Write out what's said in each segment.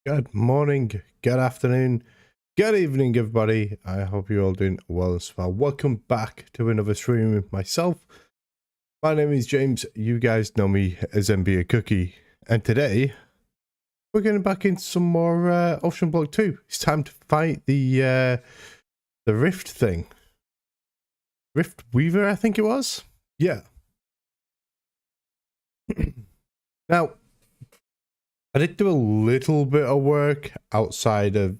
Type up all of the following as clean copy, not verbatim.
Good morning, good afternoon, good evening, everybody. I hope you're all doing well as well. Welcome back to another stream with myself. My name is James. You guys know me as MBA Cookie. And today, we're getting back into some more OceanBlock 2. It's time to fight the Rift thing. Rift Weaver, I think it was? Yeah. Now, I did do a little bit of work outside of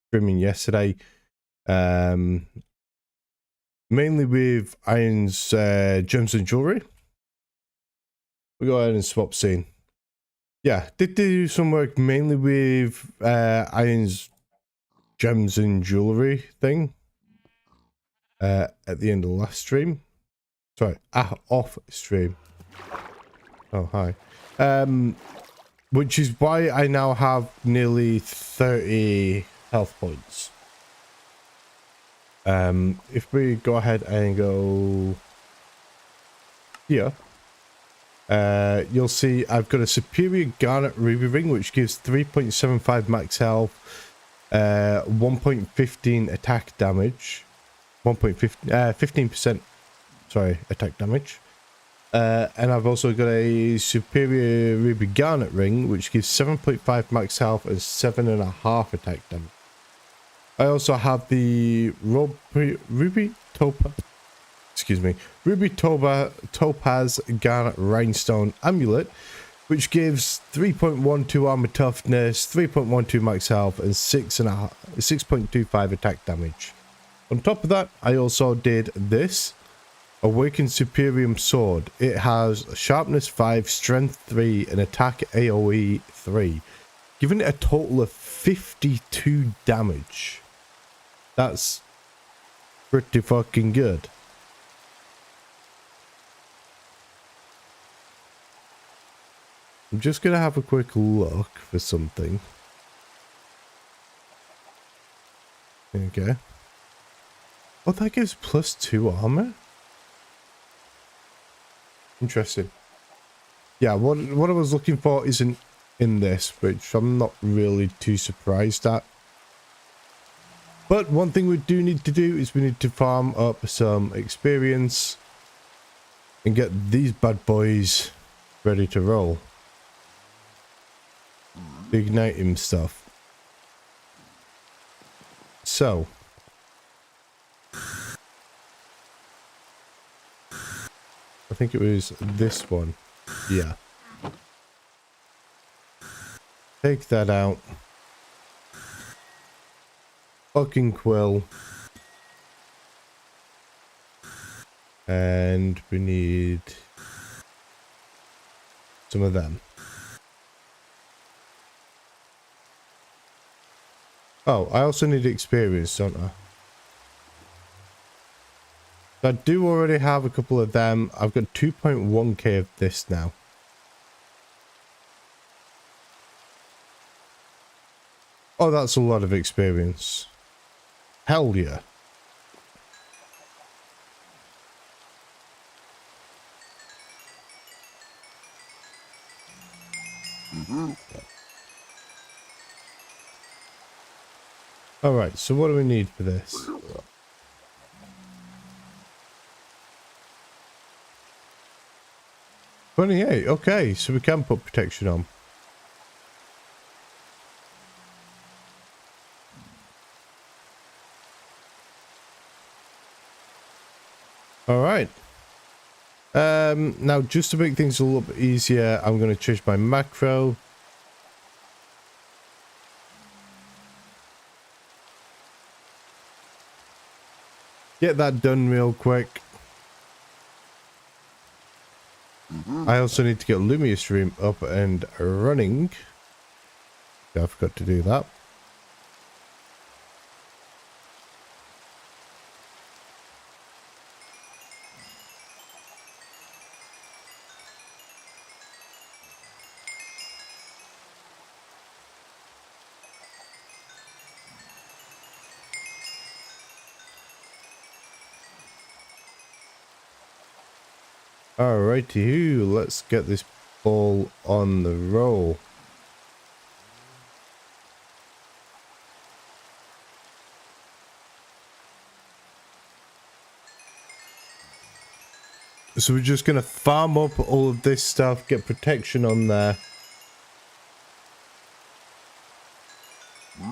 streaming yesterday, mainly with Iron's gems and jewelry. We go ahead and swap scene. Yeah, did do some work mainly with Iron's gems and jewelry thing at the end of the last stream. Sorry, off stream. Oh, hi. Which is why I now have nearly 30 health points. If we go ahead and go here, you'll see I've got a superior garnet ruby ring, which gives 3.75 max health, 1.15 attack damage, 15% sorry, attack damage. And I've also got a superior ruby garnet ring, which gives 7.5 max health and 7.5 attack damage. I also have the ruby topaz garnet rhinestone amulet, which gives 3.12 armor toughness, 3.12 max health, and 6.25 attack damage. On top of that, I also did this Awakened Superior Sword. It has sharpness 5, strength 3, and attack AoE 3, giving it a total of 52 damage. That's pretty fucking good. I'm just gonna have a quick look for something. Okay. Oh, that gives +2 armor? Interesting. Yeah, what I was looking for isn't in this, which I'm not really too surprised at. But one thing we do need to do is we need to farm up some experience and get these bad boys ready to roll. The igniting stuff. So I think it was this one. Yeah. Take that out. Fucking quill. And we need some of them. Oh, I also need experience, don't I? I do already have a couple of them. I've got 2.1k of this now. Oh, that's a lot of experience. Hell yeah. Alright, so what do we need for this? $28, okay, so we can put protection on. Alright. Now just to make things a little bit easier, I'm going to change my macro. Get that done real quick. I also need to get Lumia Stream up and running. Yeah, I forgot to do that. Alrighty, let's get this ball on the roll. So we're just going to farm up all of this stuff, get protection on there.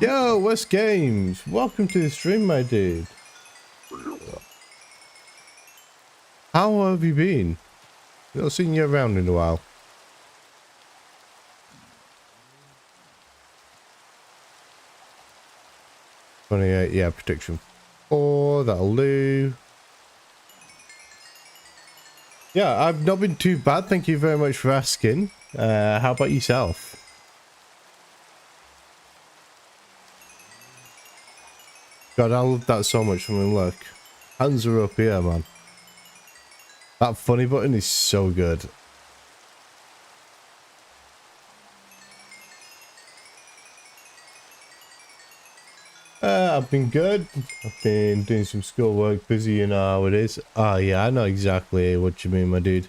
Yo, West Games! Welcome to the stream, my dude. How have you been? Not seen you around in a while. $28, yeah, protection 4, that'll do. Yeah, I've not been too bad, thank you very much for asking. How about yourself? God, I love that so much. I mean, look. Hands are up here, man. That funny button is so good. I've been good. I've been doing some schoolwork, busy, you know how it is. Oh yeah, I know exactly what you mean, my dude.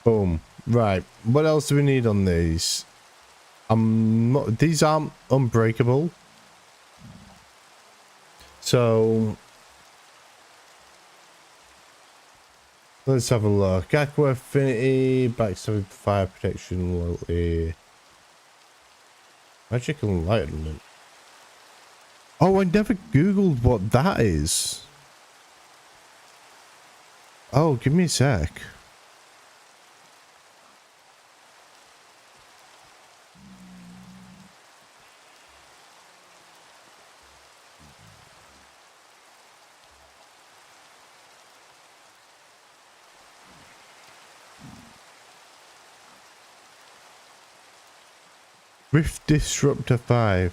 Boom. Right. What else do we need on these? These aren't unbreakable. So let's have a look. Aqua affinity, backstabbing, fire protection, loyalty, magic enlightenment. Oh, I never googled what that is. Oh, give me a sec. Rift Disruptor 5.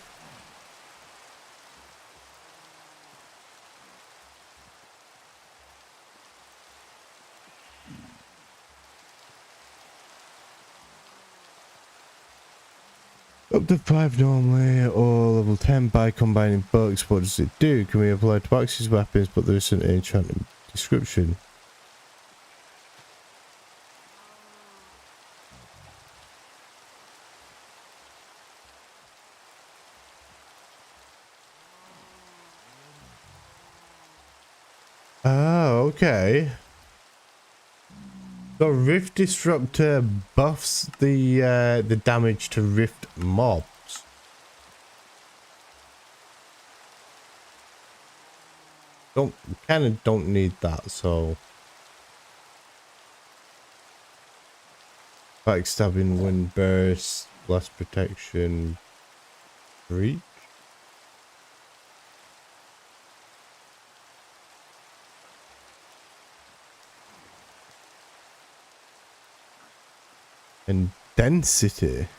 Up to 5 normally, or level 10 by combining books. What does it do? Can we apply to boxes, weapons, but there isn't an enchanted description? Oh, okay. The Rift Disruptor buffs the damage to Rift mobs. Kind of don't need that, so backstabbing, wind burst, blast protection, breach. And density.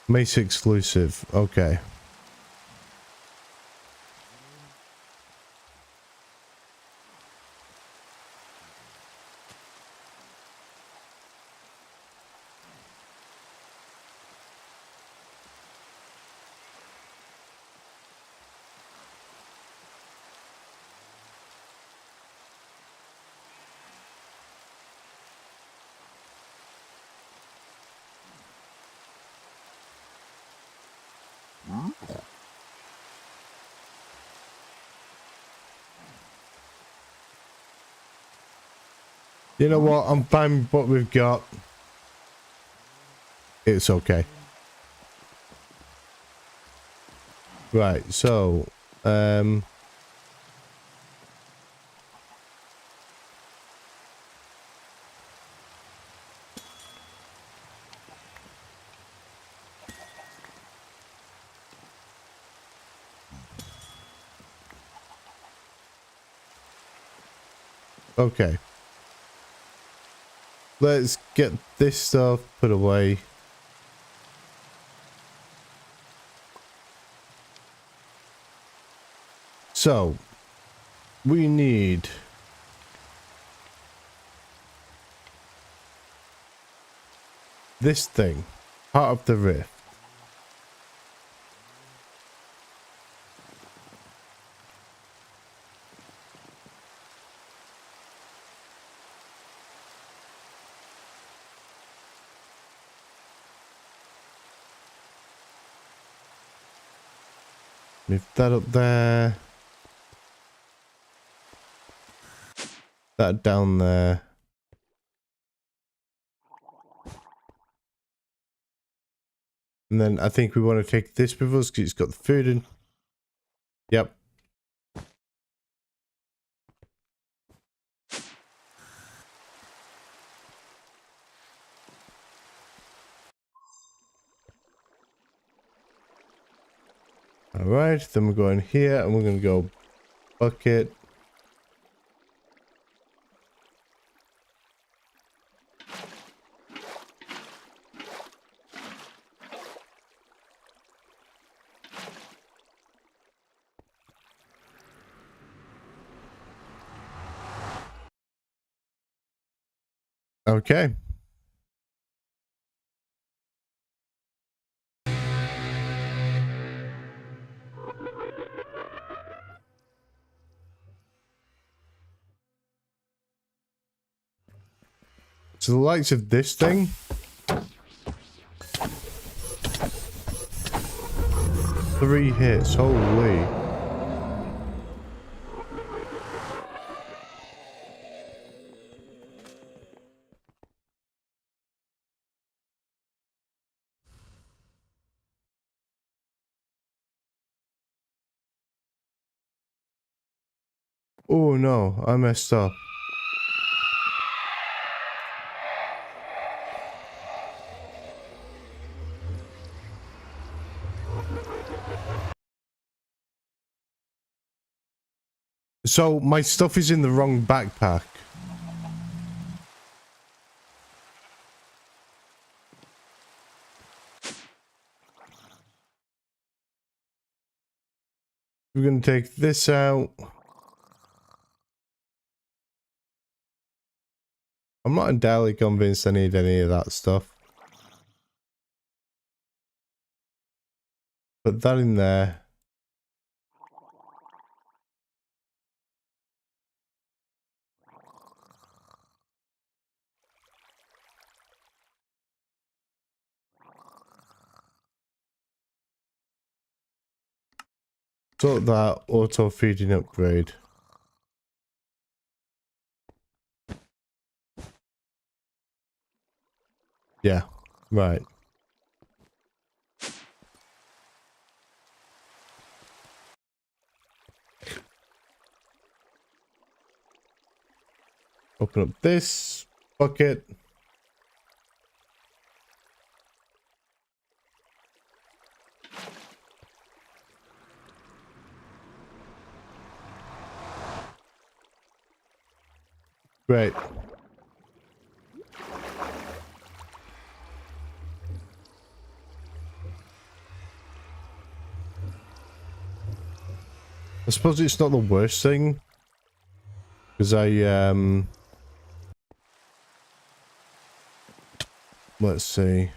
Mace exclusive. Okay. You know what? I'm fine with what we've got. It's okay. Right, so okay. Let's get this stuff put away. So, we need this thing, part of the rift. Move that up there. That down there. And then I think we want to take this with us because it's got the food in. Yep. Alright, then we're going here and we're going to go bucket. Okay. So the likes of this thing. 3 hits, holy. Oh no, I messed up. So my stuff is in the wrong backpack. We're going to take this out. I'm not entirely convinced I need any of that stuff. Put that in there. Sort that auto feeding upgrade. Yeah, right. Open up this bucket. Great. I suppose it's not the worst thing. Because let's see.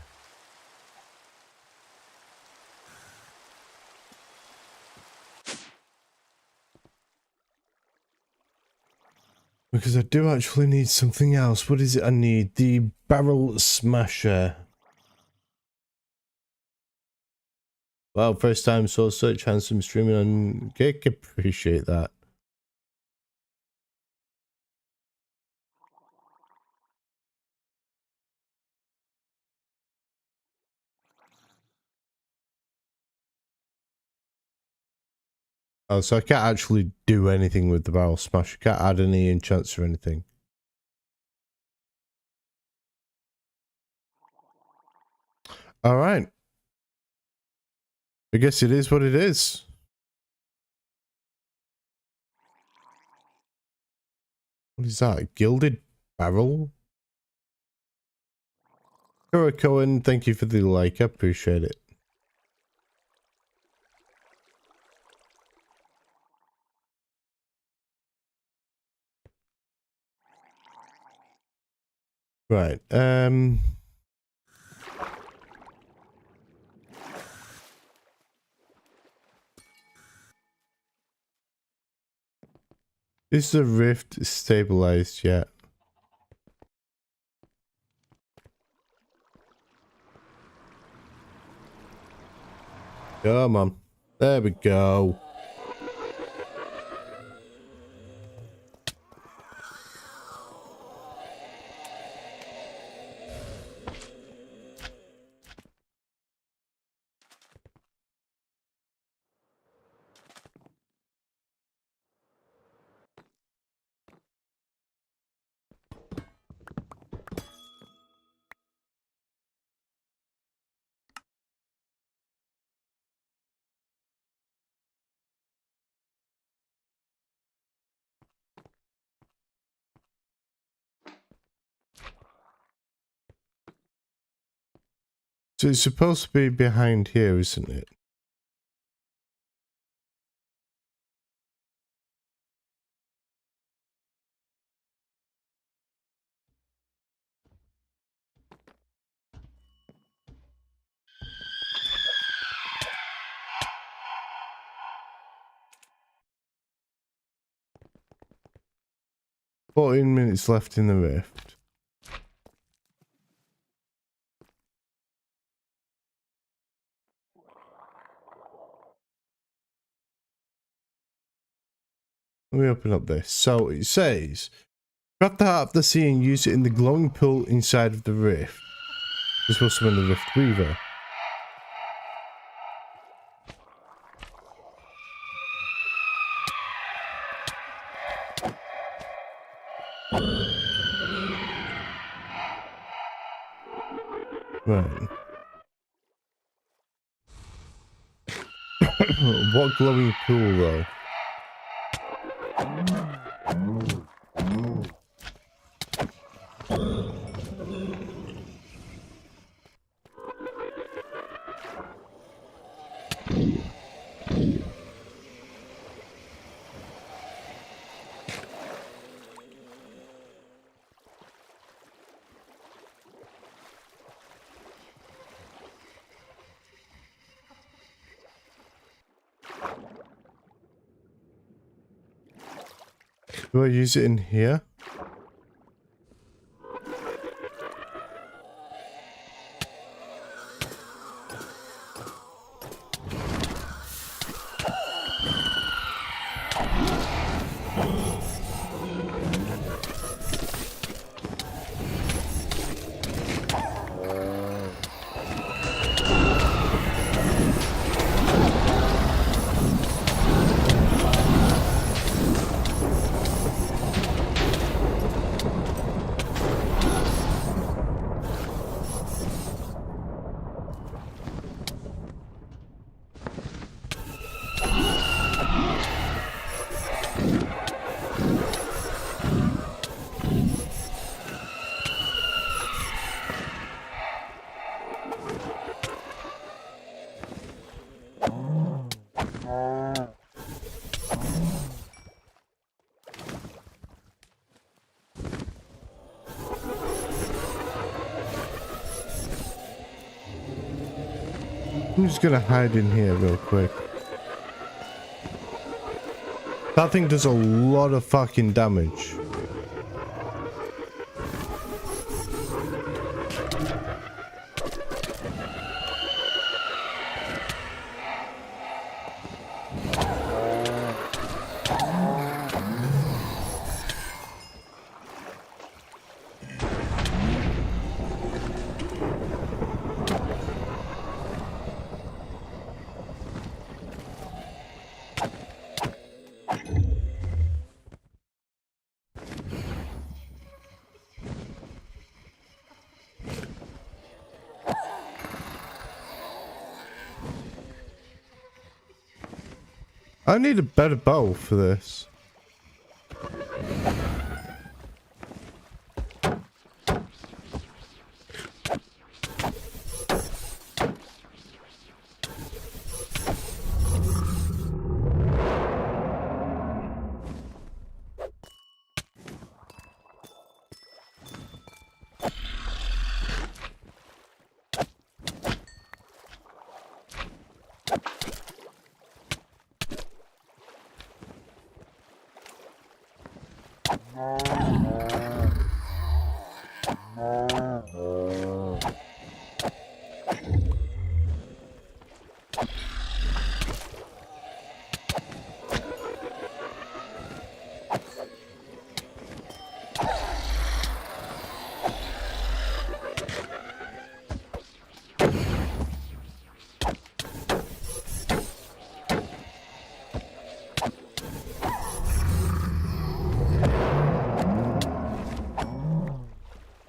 Because I do actually need something else. What is it I need? The barrel smasher. Wow, first time saw such handsome streaming on Kick. Appreciate that. Oh, so I can't actually do anything with the barrel smasher. Can't add any enchants or anything. Alright. I guess it is what it is. What is that? A gilded barrel? Kura Cohen, thank you for the like. I appreciate it. Right. Is the rift stabilized yet? Come on. There we go. So it's supposed to be behind here, isn't it? $14 minutes left in the rift. Let me open up this. So it says, grab the heart of the sea and use it in the glowing pool inside of the rift. You're supposed to win the Rift Weaver. Right. What glowing pool though? Do I use it in here? I'm just gonna hide in here real quick. That thing does a lot of fucking damage. I need a better bow for this.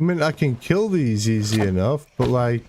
I mean, I can kill these easy enough, but like...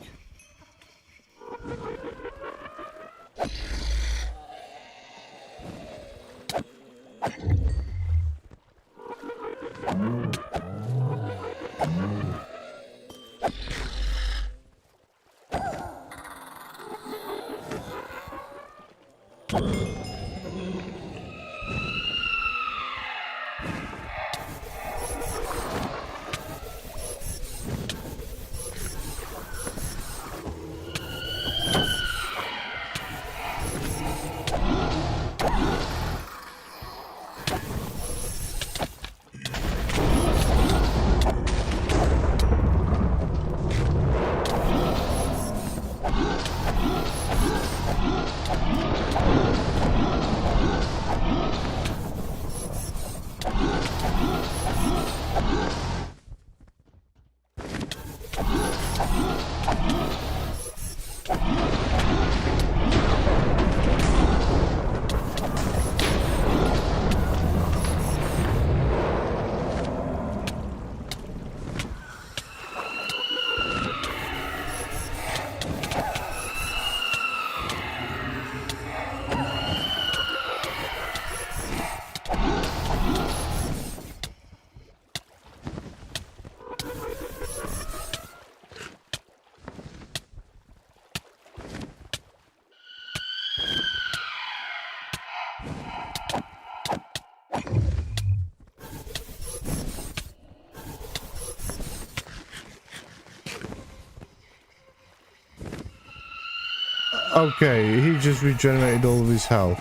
Okay, he just regenerated all of his health.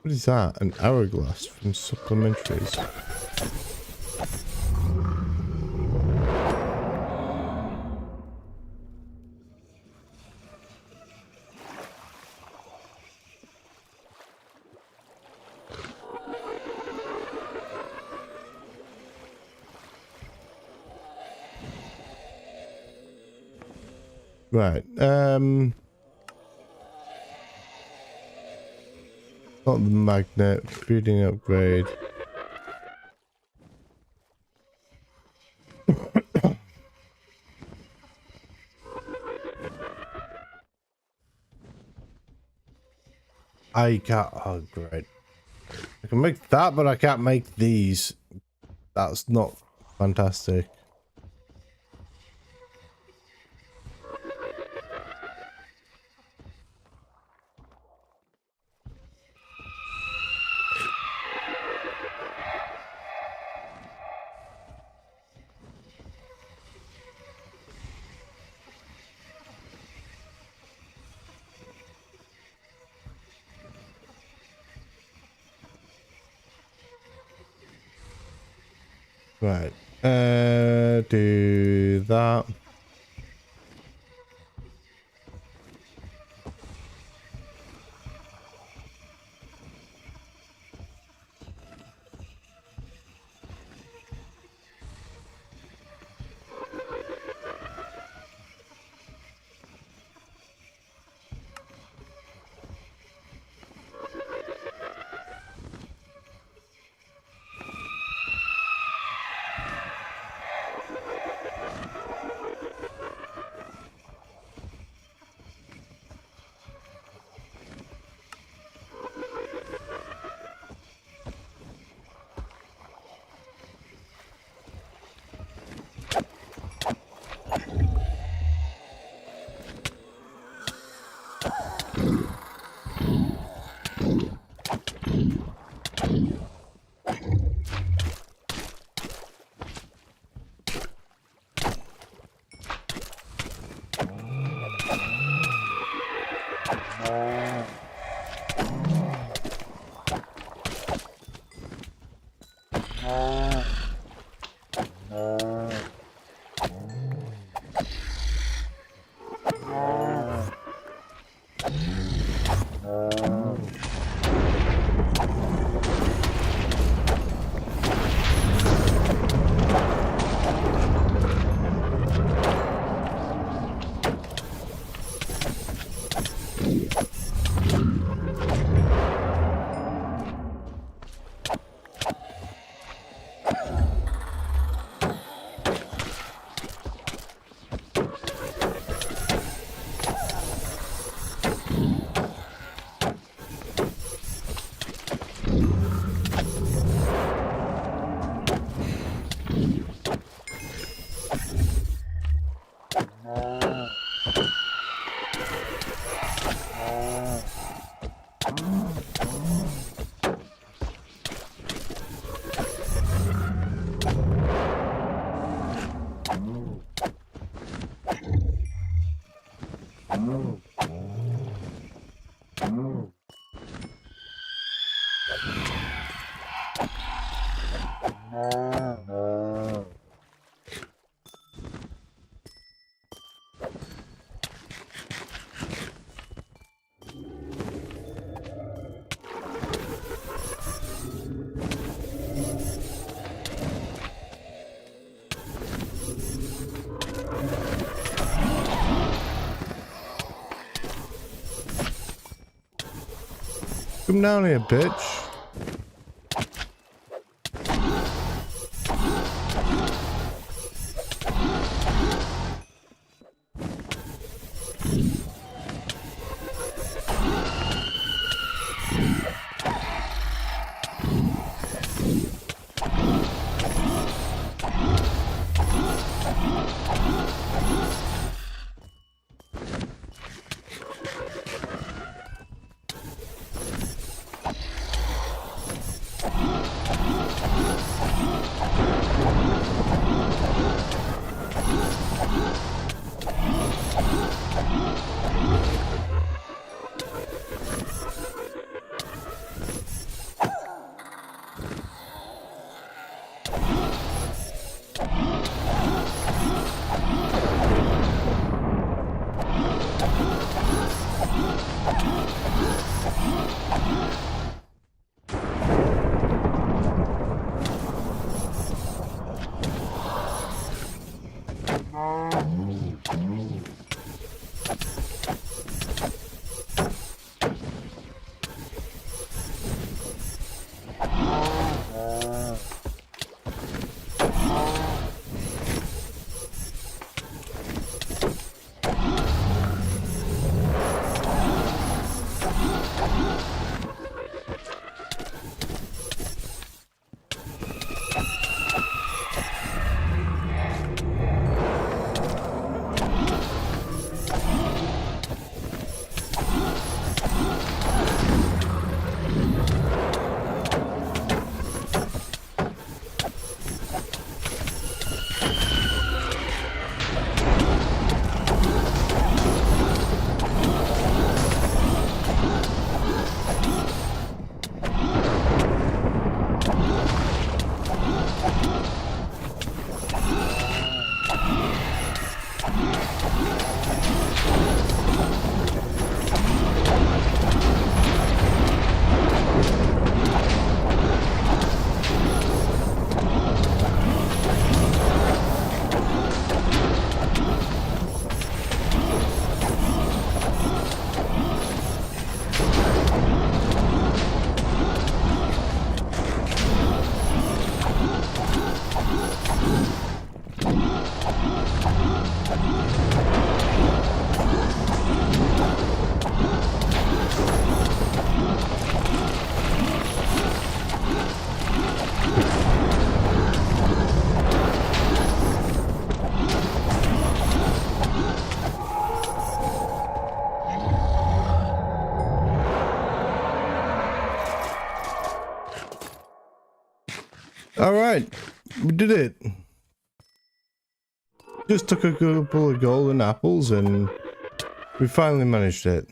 What is that? An hourglass from supplementaries. Right, not the magnet, feeding upgrade. I can't, oh great. I can make that, but I can't make these. That's not fantastic. Right, do that. Come down here, bitch. All right, we did it. Just took a couple of golden apples and we finally managed it.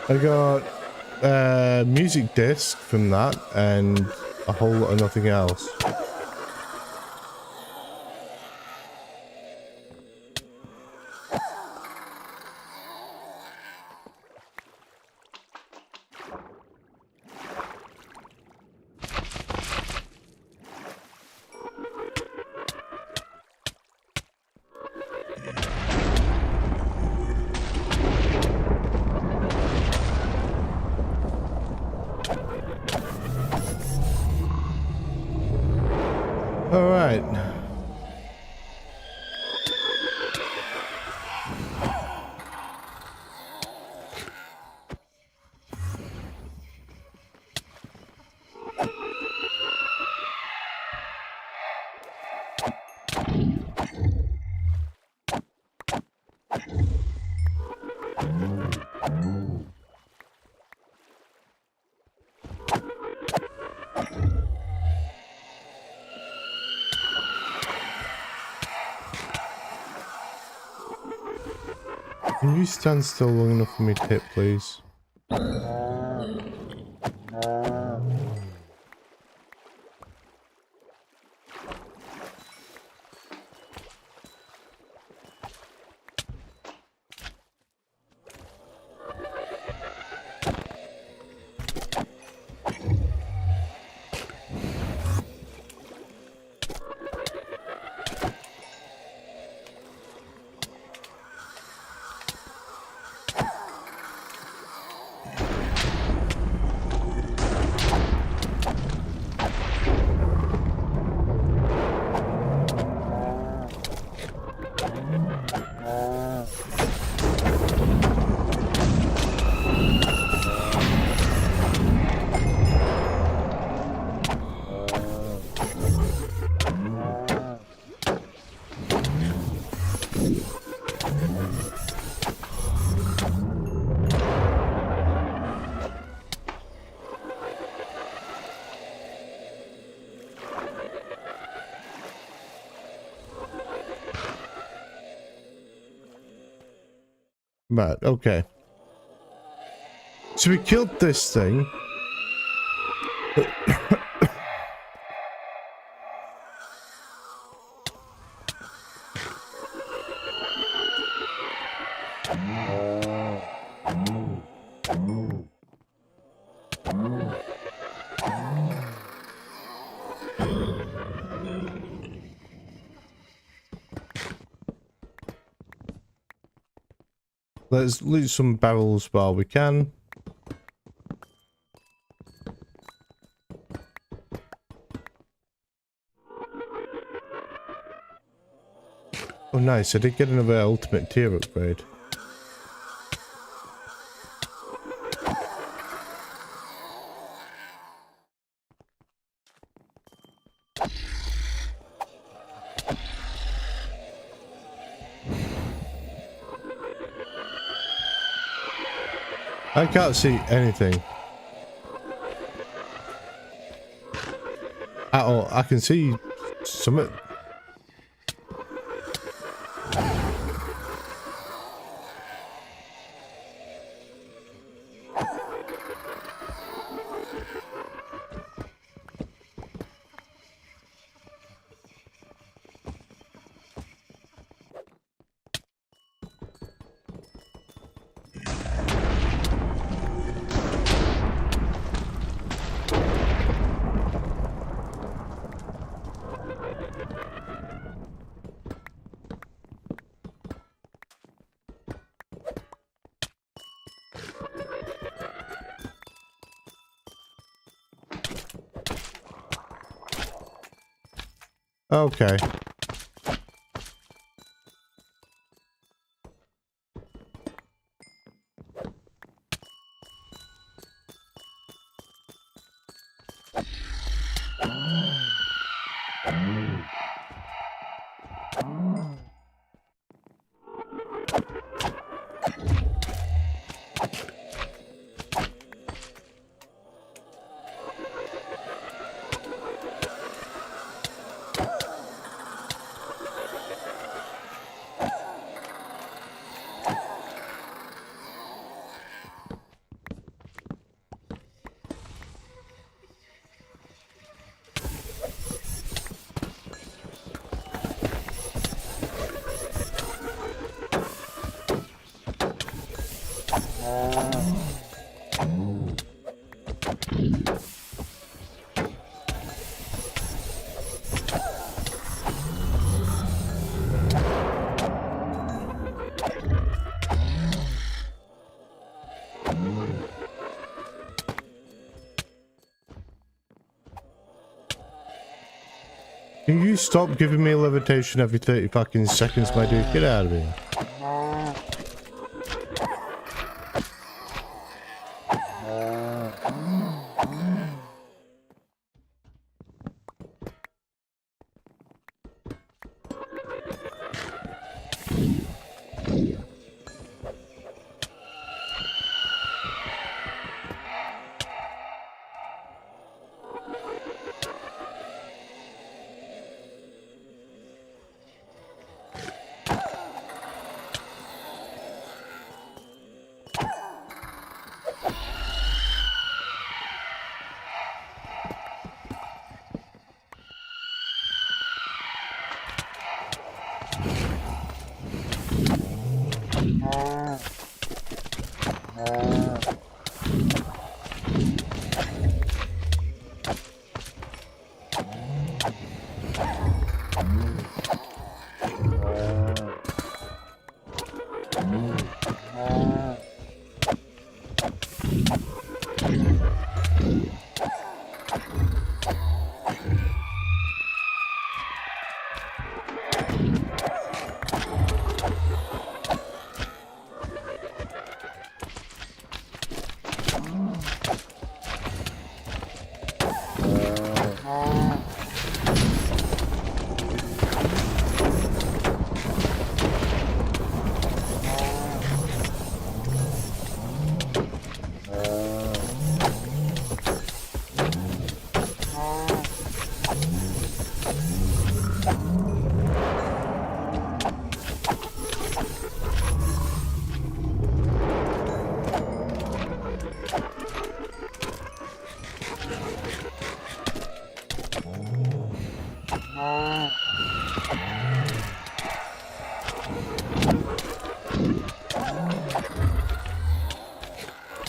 I got a music disc from that and a whole lot of nothing else. All right. Can you stand still long enough for me to hit, please? Right, okay. So we killed this thing. Let's loot some barrels while we can. Oh nice, I did get another ultimate tier upgrade. I can't see anything. At all. I can see something. Okay. Can you stop giving me levitation every 30 fucking seconds, my dude? Get out of here.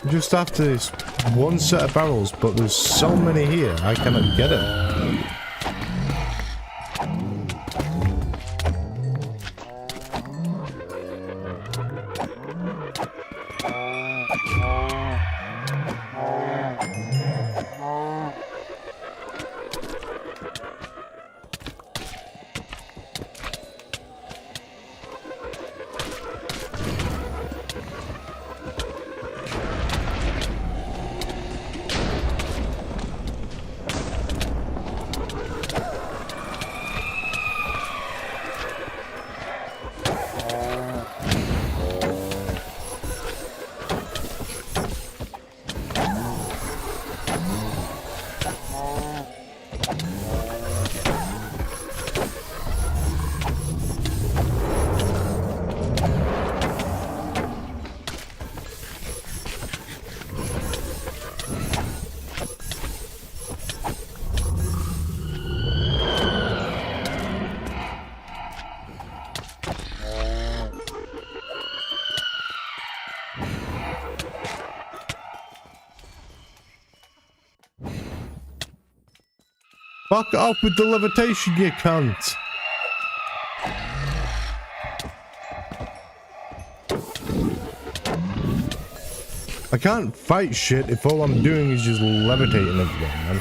Just after this one set of barrels, but there's so many here, I cannot get it. Fuck off with the levitation, you cunt! I can't fight shit if all I'm doing is just levitating everyone, man.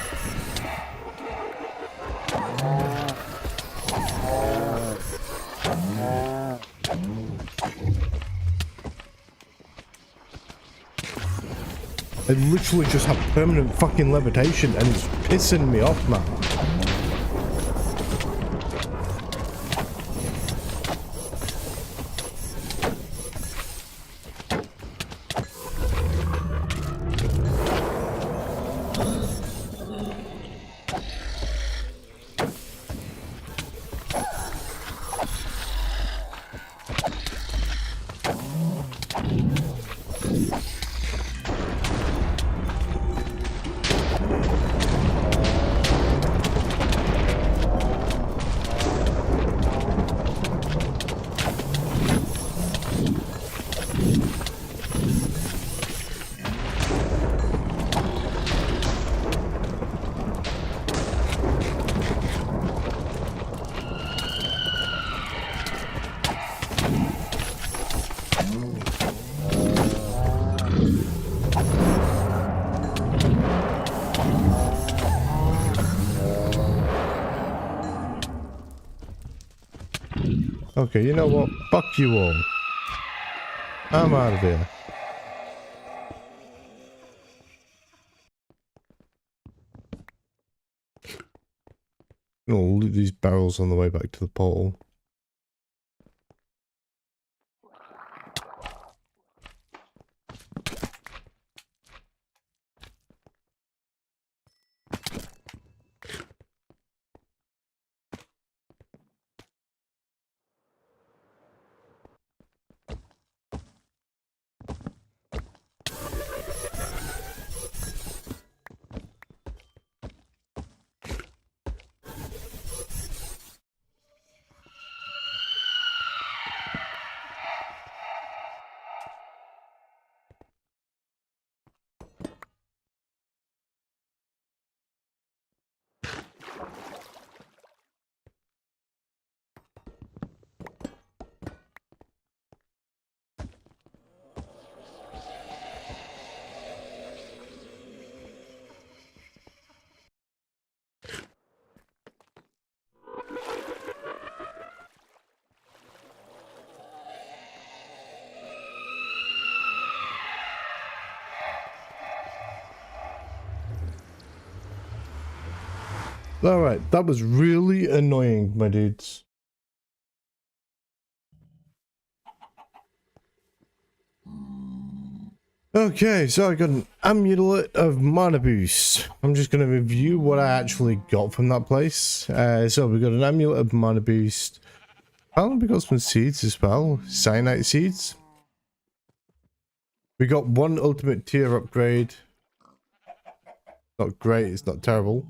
I literally just have permanent fucking levitation and it's pissing me off, man. Okay, you know what? Fuck you all. I'm out of here. I'll loot these barrels on the way back to the portal. Alright, that was really annoying, my dudes. Okay, so I got an amulet of mana boost. I'm just going to review what I actually got from that place. So we got an amulet of mana boost. Apparently we got some seeds as well. Cyanite seeds. We got one ultimate tier upgrade. Not great, it's not terrible.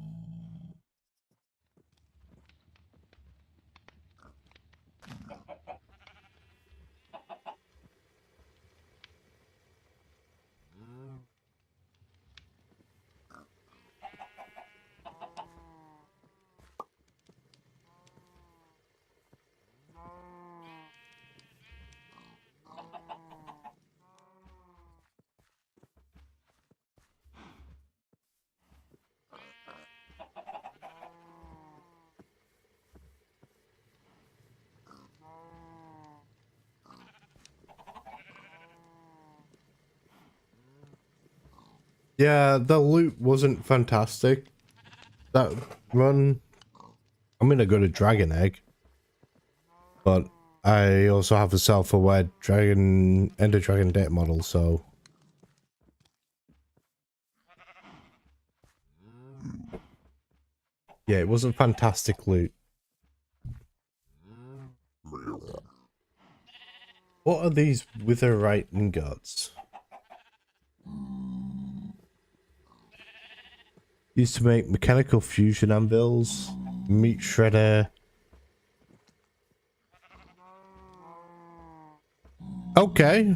Yeah, the loot wasn't fantastic. That run, I'm gonna go to Dragon Egg, but I also have a self-aware Ender Dragon deck model, so yeah, it wasn't fantastic loot. What are these witherite ingots? Used to make mechanical fusion anvils, meat shredder. Okay.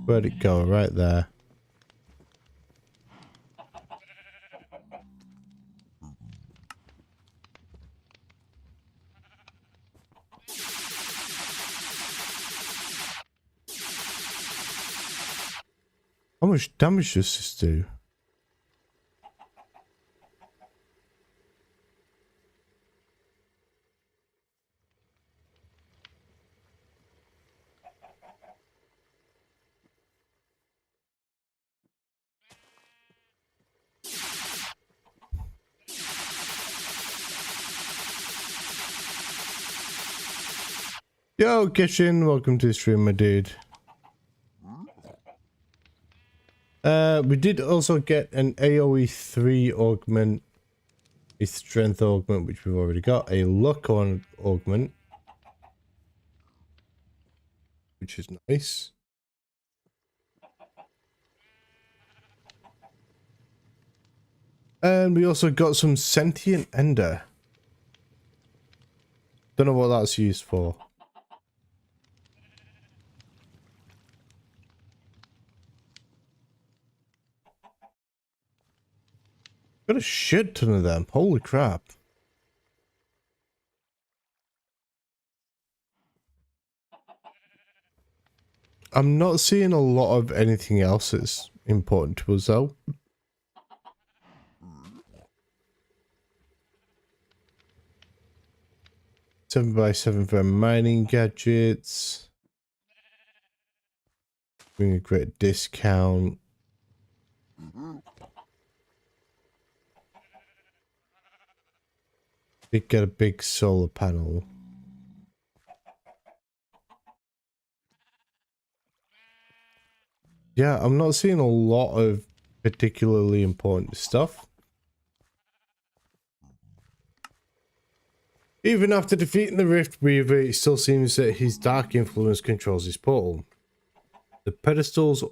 Where'd it go? Right there. How much damage does this do? Yo, Kishin, welcome to the stream, my dude. We did also get an AoE 3 augment, a strength augment, which we've already got, a luck augment, which is nice. And we also got some sentient ender. Don't know what that's used for. Got a shit ton of them. Holy crap. I'm not seeing a lot of anything else that's important to us though. Seven by 7 for mining gadgets. Bring a great discount. We get a big solar panel. Yeah, I'm not seeing a lot of particularly important stuff. Even after defeating the Rift Weaver, it still seems that his dark influence controls his portal. The pedestals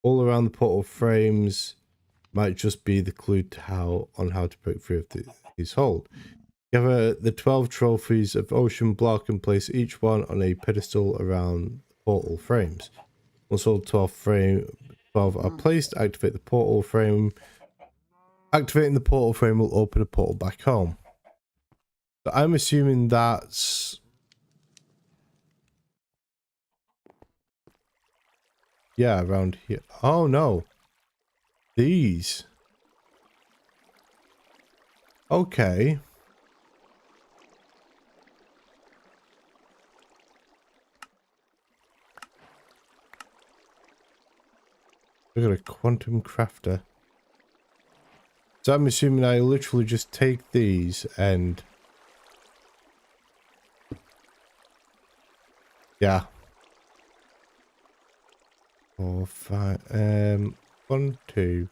all around the portal frames might just be the clue to how to break free of his hold. Gather the 12 trophies of OceanBlock and place each one on a pedestal around the portal frames. Once all 12 are placed, activate the portal frame. Activating the portal frame will open a portal back home. So I'm assuming that's Yeah, around here. Oh no. These. Okay. We got a quantum crafter. So I'm assuming I literally just take these and... Yeah. 4, 5, 1, 2,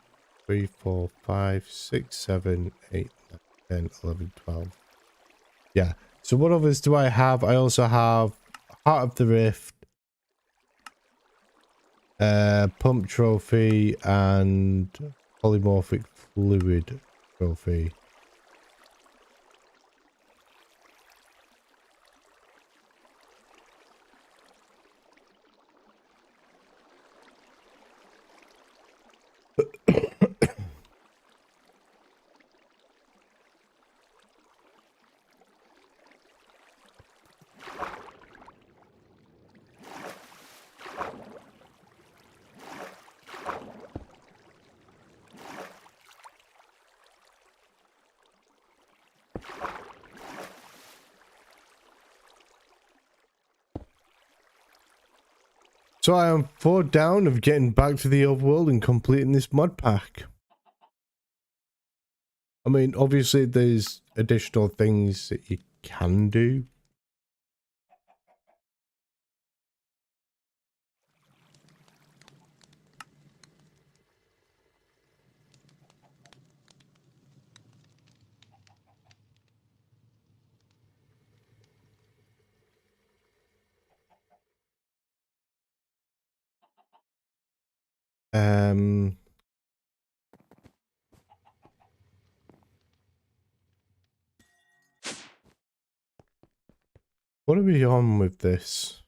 3, 4, 5, 6, 7, 8, 9, 10, 11, 12. Yeah. So what others do I have? I also have Heart of the Rift, Pump Trophy, and Polymorphic Fluid Trophy. So I am 4 down of getting back to the overworld and completing this mod pack. I mean, obviously there's additional things that you can do. What are we on with this?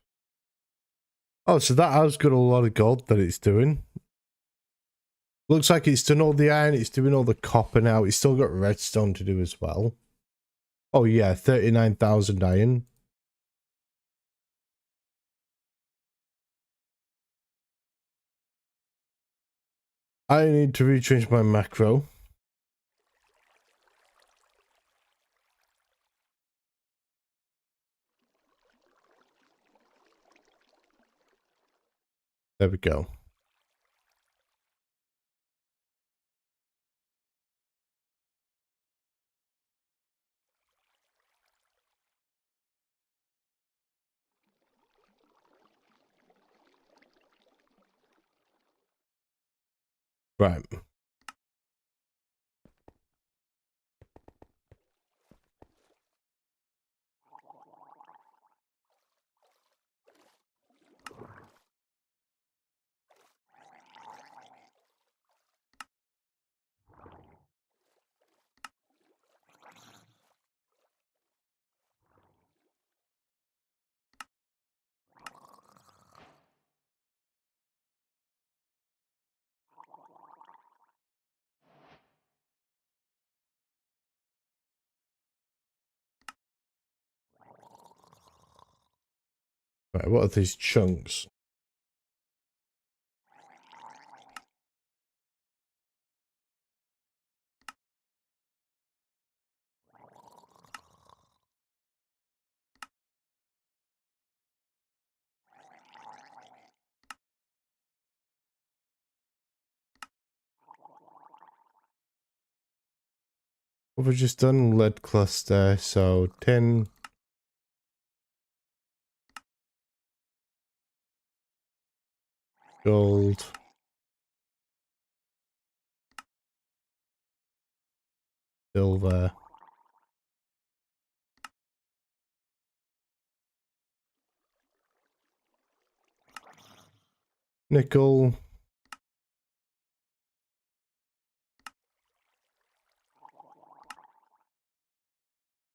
Oh, so that has got a lot of gold that it's doing. Looks like it's done all the iron, it's doing all the copper now. It's still got redstone to do as well. Oh yeah, 39,000 iron. I need to rechange my macro. There we go. Right. Right, what are these chunks? What have we just done? Lead cluster, so tin. Gold. Silver. Nickel.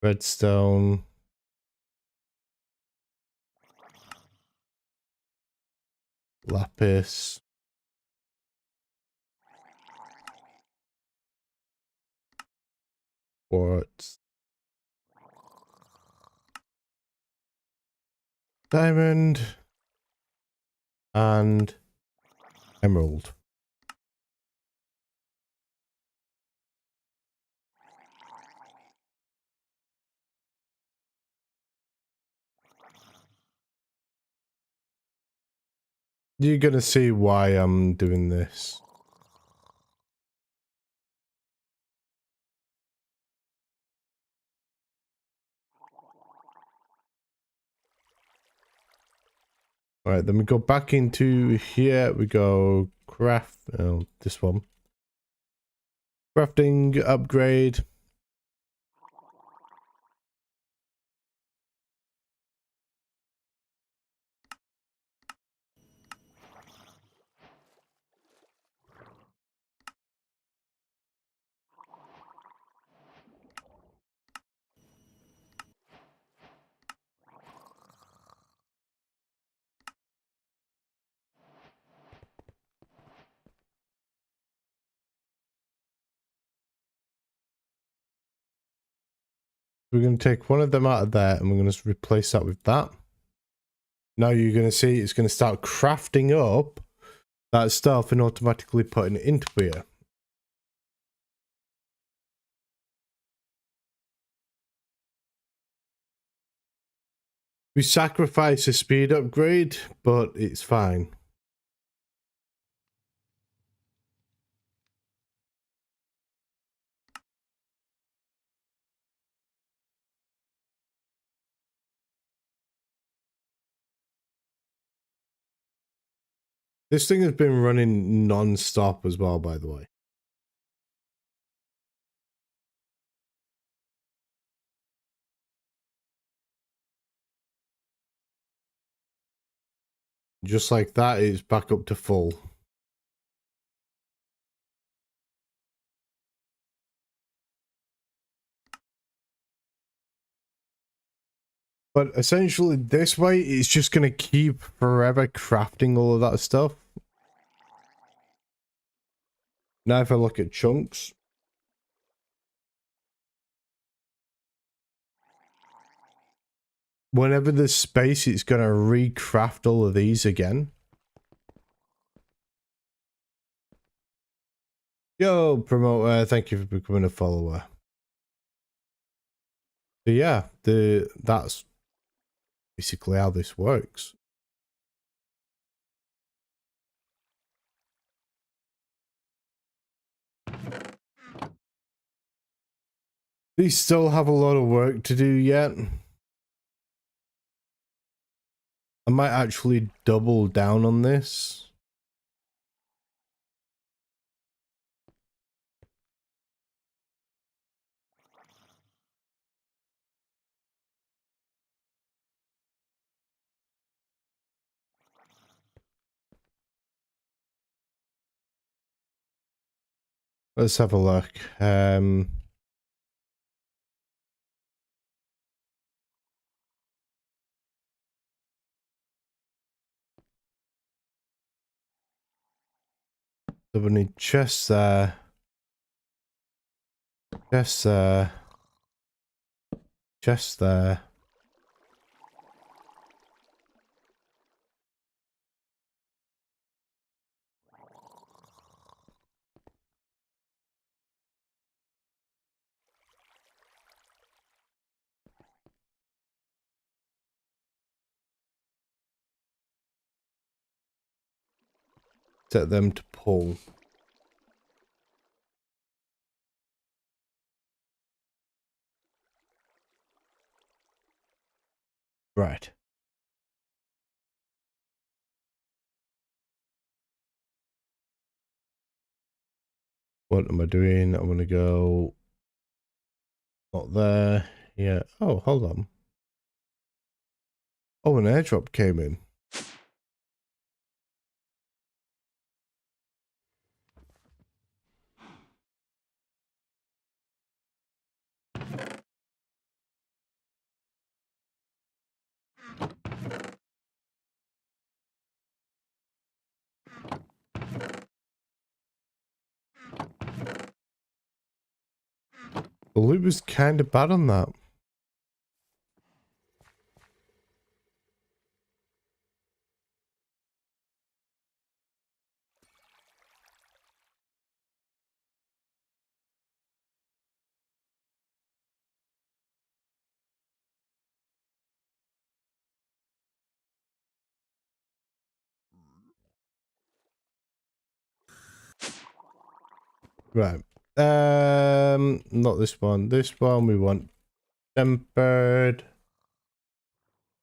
Redstone. Lapis. Quartz. Diamond. And Emerald. You're gonna see why I'm doing this. Alright, then we go back into here. We go craft. Oh, this one. Crafting upgrade. We're going to take one of them out of there and we're going to replace that with that. Now you're going to see it's going to start crafting up that stuff and automatically putting it into here. We sacrifice a speed upgrade, but it's fine. This thing has been running non-stop as well, by the way. Just like that, it's back up to full. But essentially, this way, it's just going to keep forever crafting all of that stuff. Now if I look at chunks. Whenever there's space, it's going to recraft all of these again. Yo, promoter, thank you for becoming a follower. So yeah, that's basically how this works. These still have a lot of work to do yet. I might actually double down on this. Let's have a look. So we need chests there. Chests there. Chests there. Set them to pull. Right. What am I doing? I'm gonna go not there. Yeah. Oh, hold on. Oh, an airdrop came in. The loot was kind of bad on that. Right. Not this one. This one we want tempered.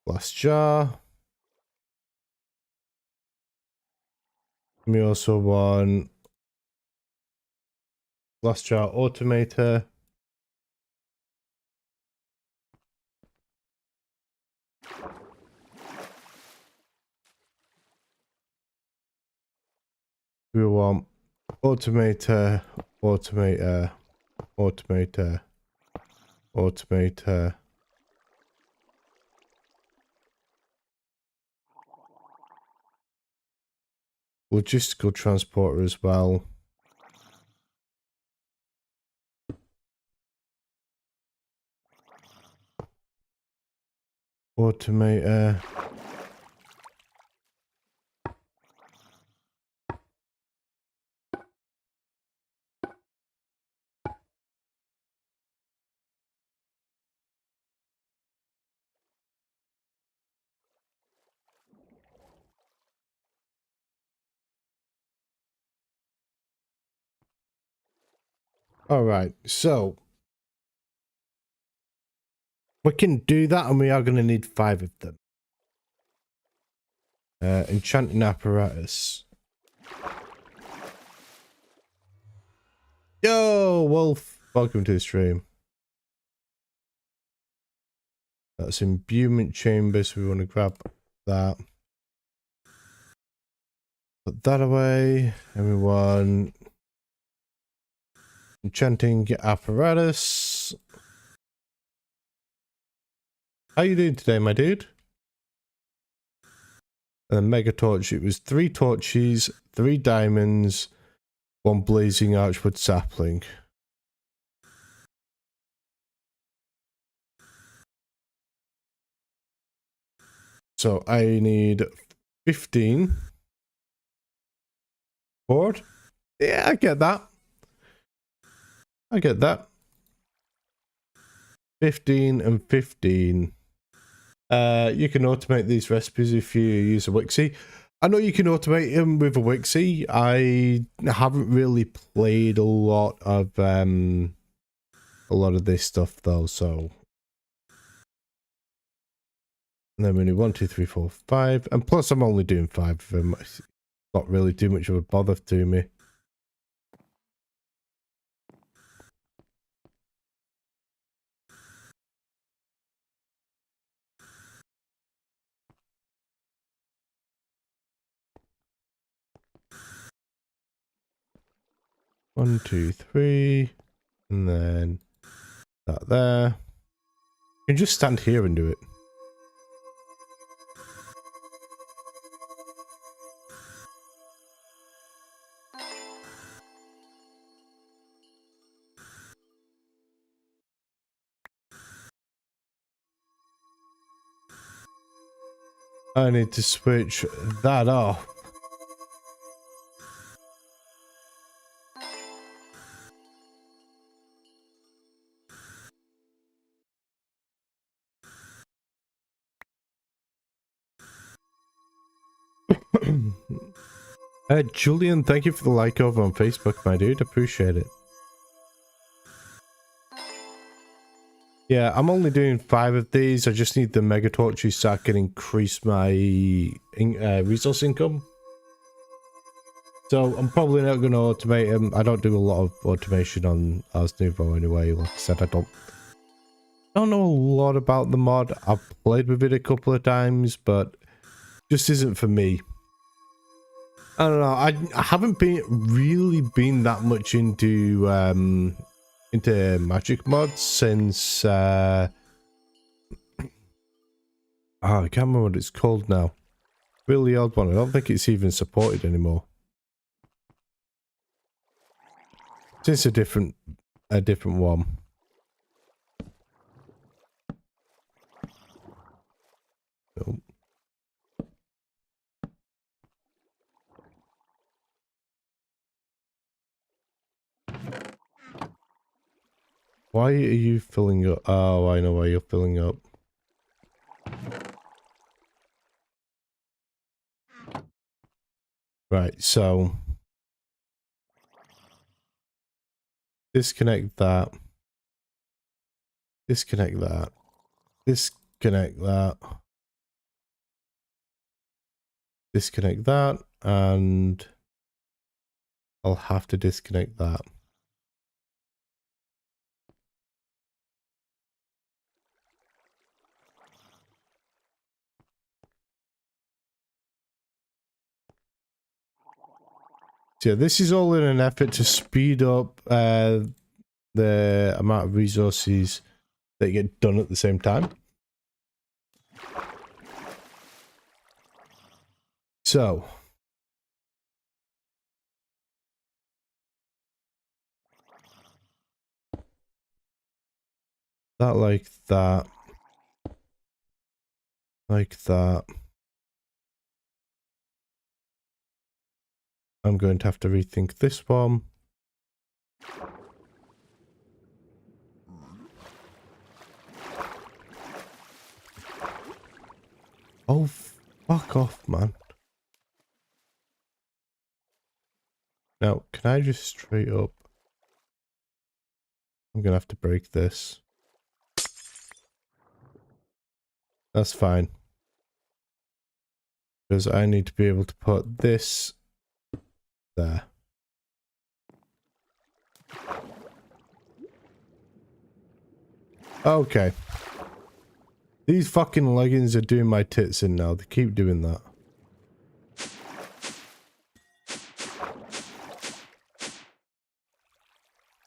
Glass jar. We also want glass jar automator. We want automator, automator, automator, automator. Logistical transporter as well. Automator. All right, so we can do that, and we are going to need 5 of them. Enchanting apparatus. Yo, Wolf, welcome to the stream. That's imbuement chamber, so we want to grab that. Put that away, and we want enchanting apparatus. How you doing today, my dude? And then mega torch, it was 3 torches, 3 diamonds, 1 blazing archwood sapling. So I need 15. Board? Yeah, I get that. I get that. 15 and 15. You can automate these recipes if you use a Wixie. I know you can automate them with a Wixie. I haven't really played a lot of this stuff though, so. And then we need 1, 2, 3, 4, 5. And plus I'm only doing 5 of them. It's not really too much of a bother to me. One, 2, 3. And then that there. You can just stand here and do it. I need to switch that off. Julian, thank you for the like over on Facebook, my dude. Appreciate it. Yeah, I'm only doing 5 of these. I just need the mega torches so I can increase my resource income. So I'm probably not going to automate them. I don't do a lot of automation on Ars Nouveau anyway. Like I said, I don't know a lot about the mod. I've played with it a couple of times, but just isn't for me. I don't know. I haven't really been that much into magic mods since I can't remember what it's called now. Really odd one. I don't think it's even supported anymore. It's a different one. Nope. Why are you filling up? Oh, I know why you're filling up. Right, so disconnect that, disconnect that, disconnect that, disconnect that, and I'll have to disconnect that. So yeah, this is all in an effort to speed up the amount of resources that get done at the same time. So that like that, like that. I'm going to have to rethink this one. Oh, fuck off, man. Now, can I just straight up... I'm gonna have to break this. That's fine. Because I need to be able to put this there. Okay. These fucking leggings are doing my tits in now. They keep doing that.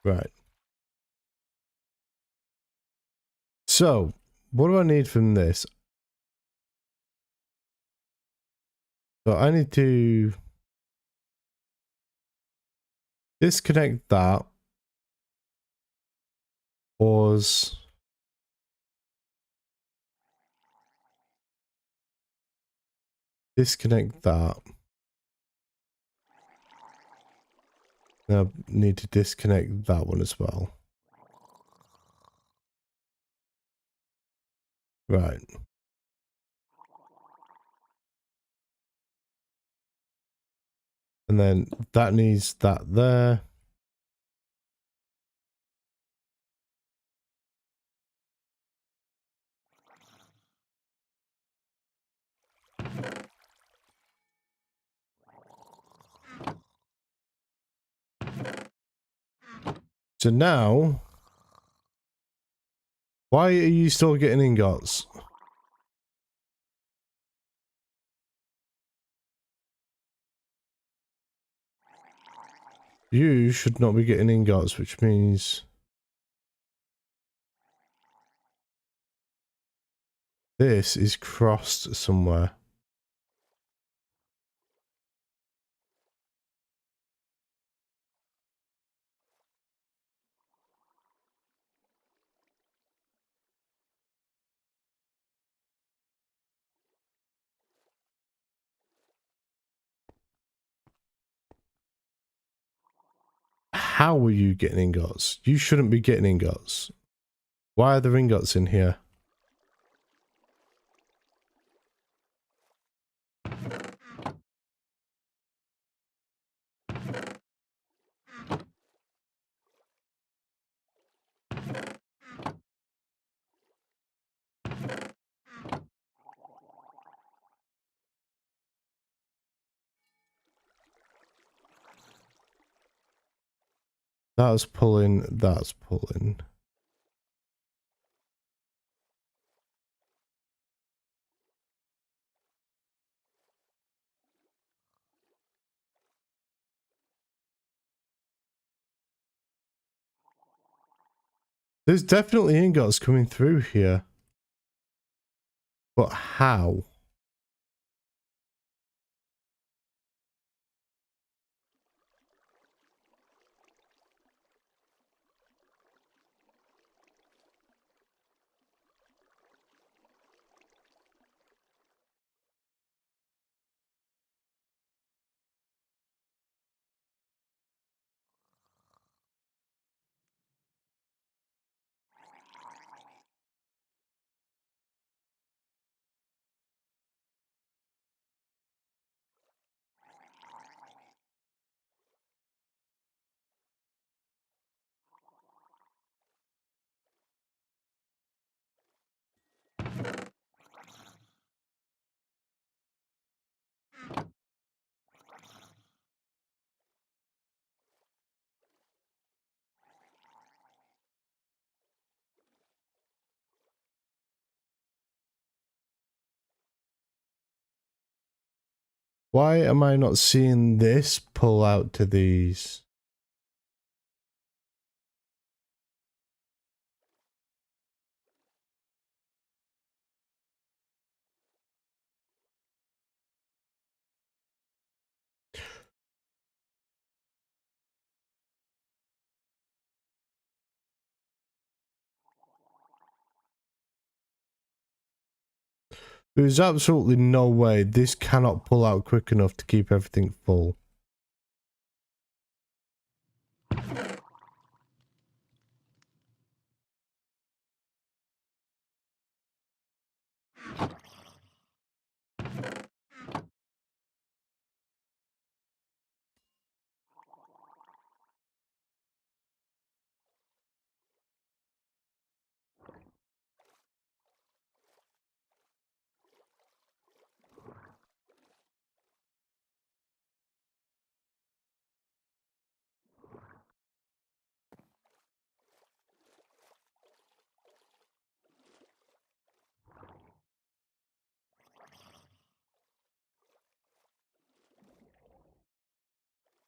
Right. So, what do I need from this? So I need to disconnect that. Pause. Disconnect that. Now I need to disconnect that one as well. Right. And then that needs that there. So now, why are you still getting ingots? You should not be getting ingots, which means this is crossed somewhere. How are you getting ingots? You shouldn't be getting ingots. Why are there ingots in here? That's pulling, that's pulling. There's definitely ingots coming through here. But how? Why am I not seeing this pull out to these? There's absolutely no way this cannot pull out quick enough to keep everything full.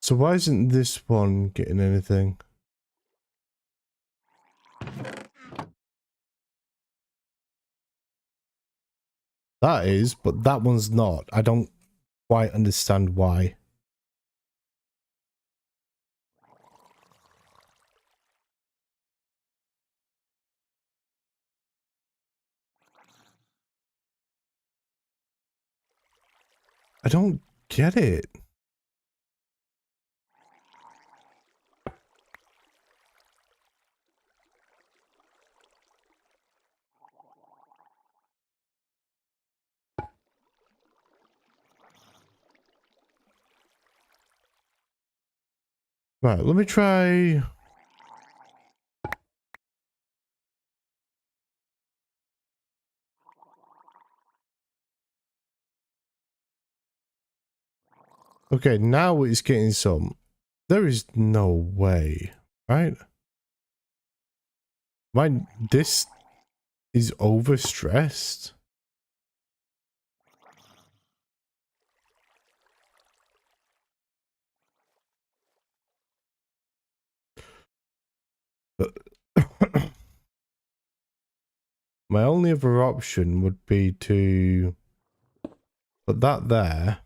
So why isn't this one getting anything? That is, but that one's not. I don't quite understand why. I don't get it. Right, let me try. Okay, now it's getting some. There is no way, right? This is overstressed. But my only other option would be to put that there.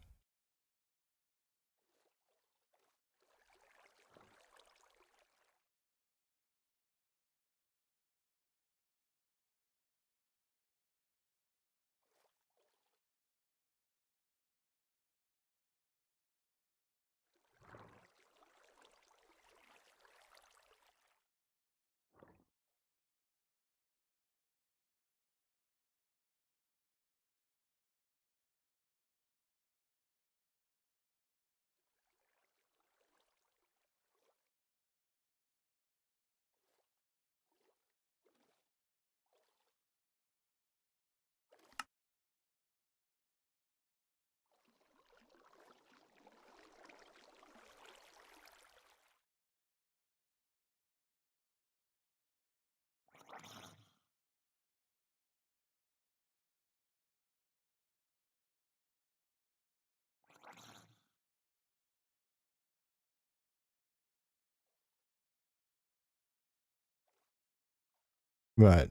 Right.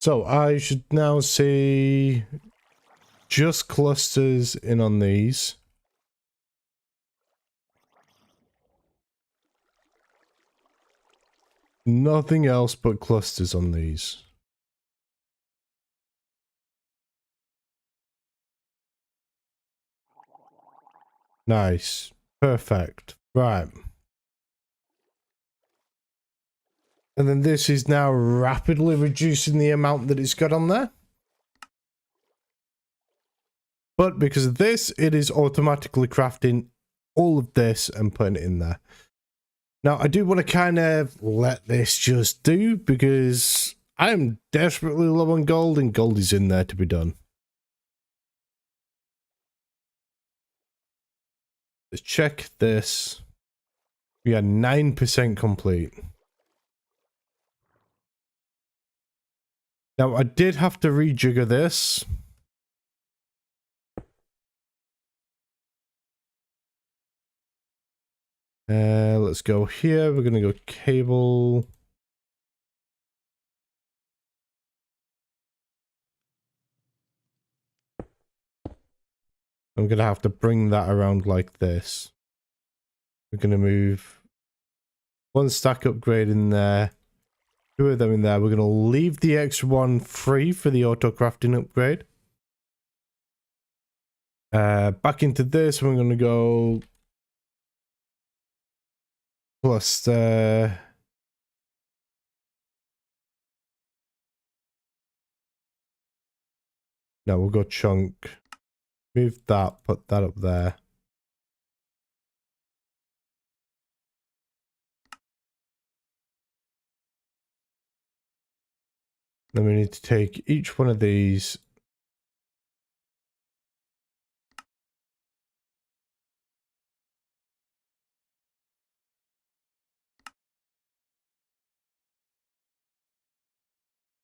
So I should now see just clusters in on these. Nothing else but clusters on these. Nice. Perfect. Right. And then this is now rapidly reducing the amount that it's got on there. But because of this, it is automatically crafting all of this and putting it in there. Now, I do want to kind of let this just do because I am desperately low on gold and gold is in there to be done. Let's check this. We are 9% complete. Now, I did have to rejigger this. Let's go here. We're going to go cable. I'm going to have to bring that around like this. We're going to move one stack upgrade in there. 2 of them in there. We're going to leave the extra one free for the auto crafting upgrade. Back into this, we're going to go plus no, we'll go chunk. Move that, put that up there. Then we need to take each one of these.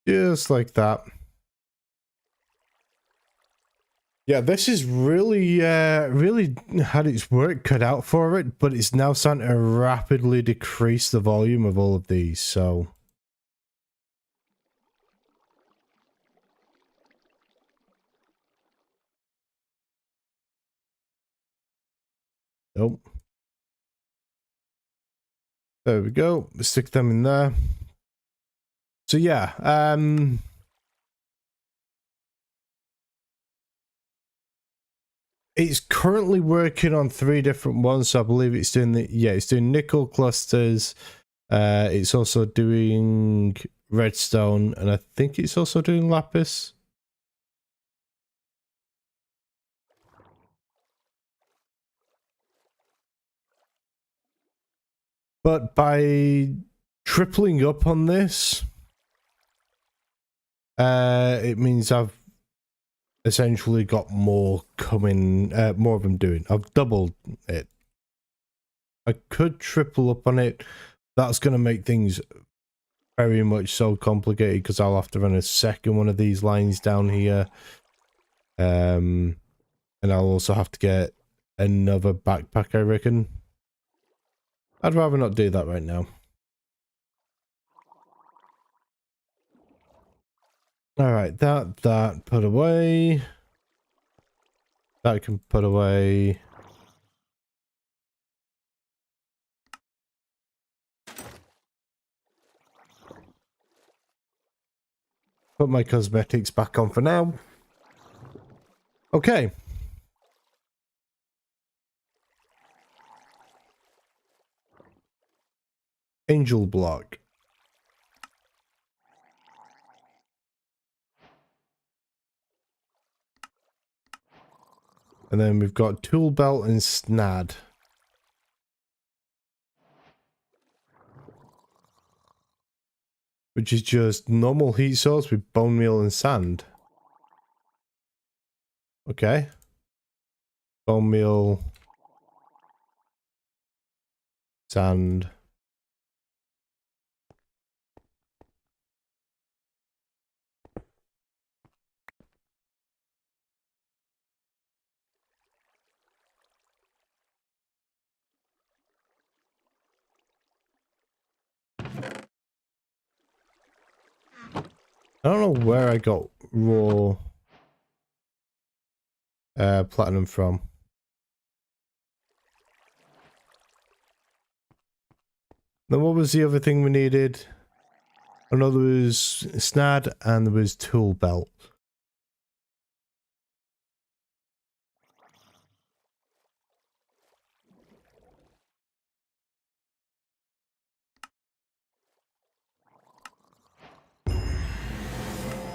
Just like that. Yeah, this is really, really had its work cut out for it, but it's now starting to rapidly decrease the volume of all of these, so. Nope. There we go. Stick them in there. So yeah, it's currently working on 3 different ones. So I believe it's doing it's doing nickel clusters. It's also doing redstone, and I think it's also doing lapis. But by tripling up on this, it means I've essentially got more coming, more of them doing. I've doubled it. I could triple up on it. That's going to make things very much so complicated because I'll have to run a second one of these lines down here. And I'll also have to get another backpack, I reckon. I'd rather not do that right now. Alright, that put away. That can put away. Put my cosmetics back on for now. Okay. Angel block. And then we've got tool belt and snad. Which is just normal heat source with bone meal and sand. Okay. Bone meal. Sand. I don't know where I got raw platinum from. Then what was the other thing we needed? I know there was snad and there was tool belt.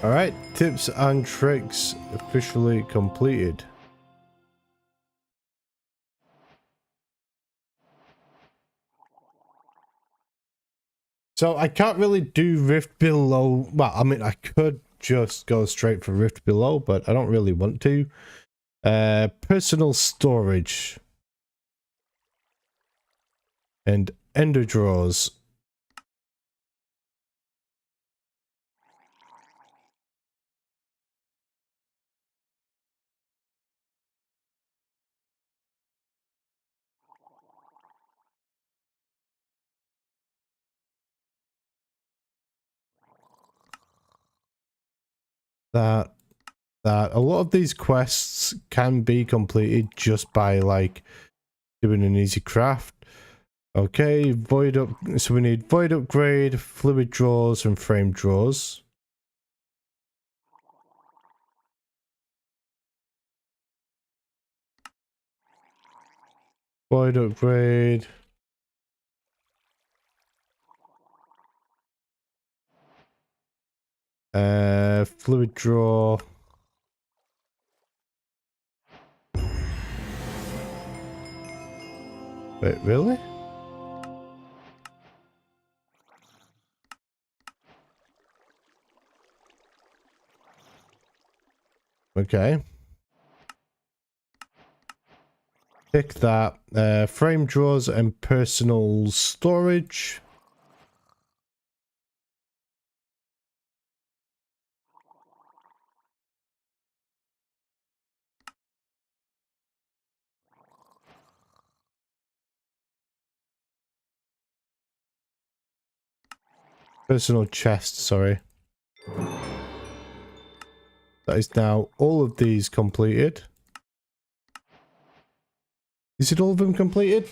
Alright, tips and tricks officially completed. So I can't really do Rift Below. Well, I mean, I could just go straight for Rift Below, but I don't really want to. Personal storage. And ender drawers. That a lot of these quests can be completed just by like doing an easy craft. Okay, void up. So we need void upgrade, fluid drawers, and frame drawers. Void upgrade. Fluid drawer. Wait, really? Okay. Pick that. Frame drawers and personal storage. Personal chest, sorry. That is now all of these completed. Is it all of them completed?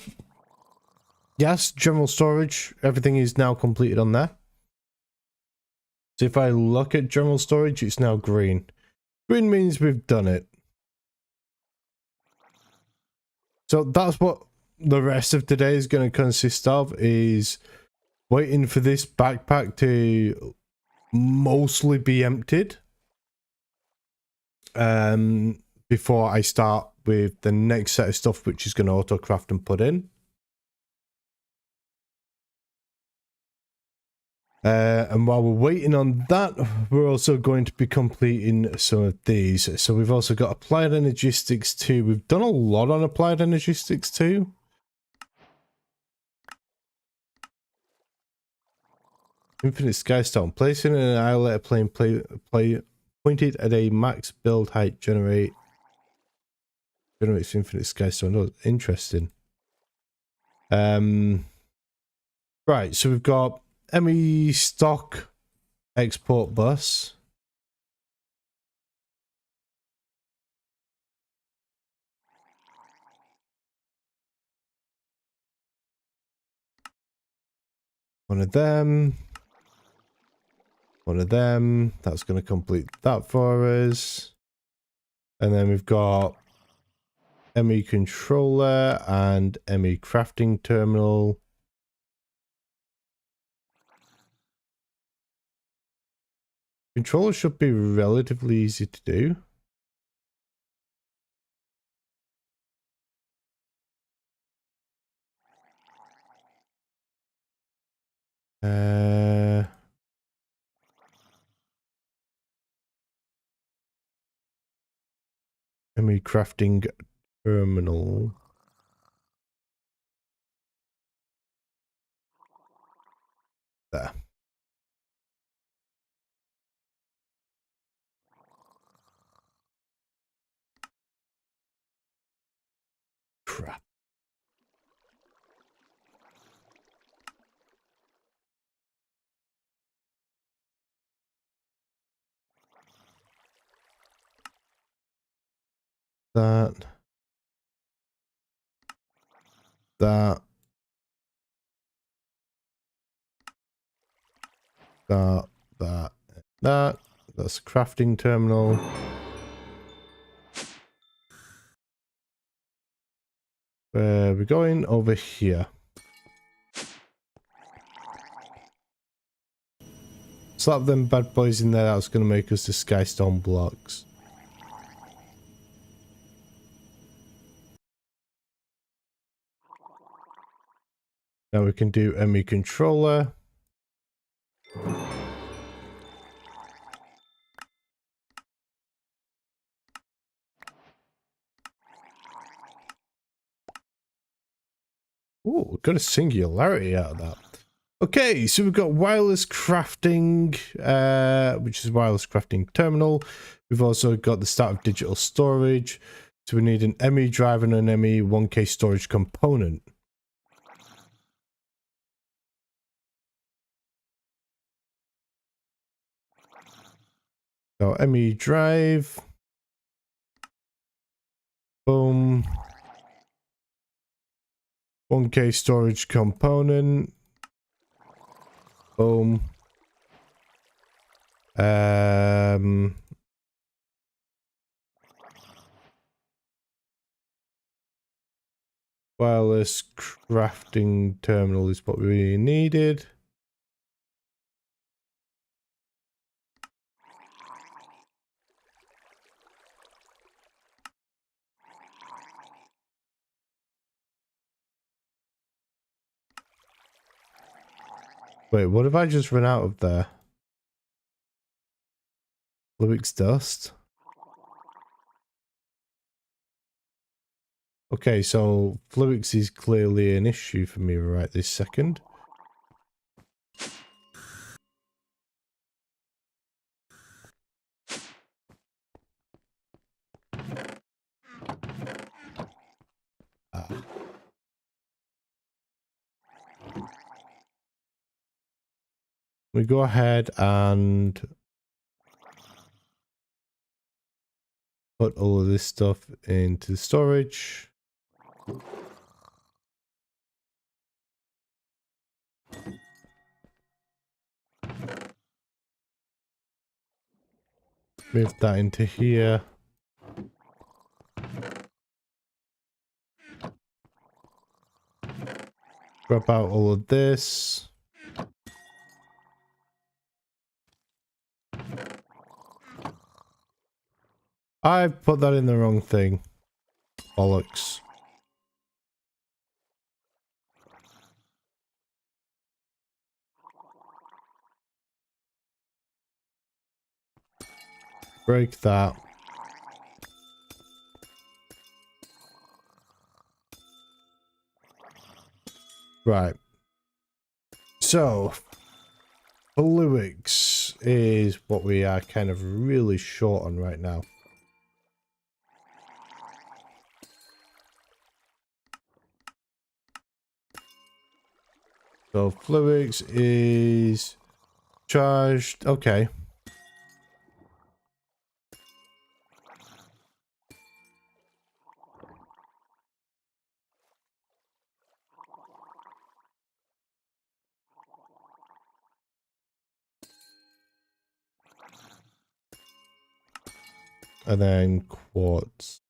Yes, general storage. Everything is now completed on there. So if I look at general storage, it's now green. Green means we've done it. So that's what the rest of today is going to consist of, is waiting for this backpack to mostly be emptied. Before I start with the next set of stuff, which is going to auto craft and put in. And while we're waiting on that, we're also going to be completing some of these. So we've also got Applied Energistics 2. We've done a lot on Applied Energistics 2. Infinite Skystone. Placing an annihilator plane pointed at a max build height generates infinite Skystone. Oh, interesting. Right, so we've got ME stock export bus. One of them. One of them. That's going to complete that for us. And then we've got ME controller and ME crafting terminal. Controller should be relatively easy to do. ME crafting terminal. There. Crap. That. That. That. That's a crafting terminal. Where are we going? Over here. Slap them bad boys in there. That's going to make us the Skystone blocks. Now we can do ME controller. Oh, got a singularity out of that. Okay, so we've got wireless crafting, which is wireless crafting terminal. We've also got the start of digital storage. So we need an ME drive and an ME 1K storage component. So ME drive. Boom. 1K storage component. Boom. Wireless crafting terminal is what we needed. Wait, what have I just run out of there? Fluix dust. Okay, so Fluix is clearly an issue for me right this second. We go ahead and put all of this stuff into storage. Move that into here. Grab out all of this. I put that in the wrong thing. Bollocks. Break that. Right. So, Fluix is what we are kind of really short on right now. So Fluix is charged. Okay. And then quartz.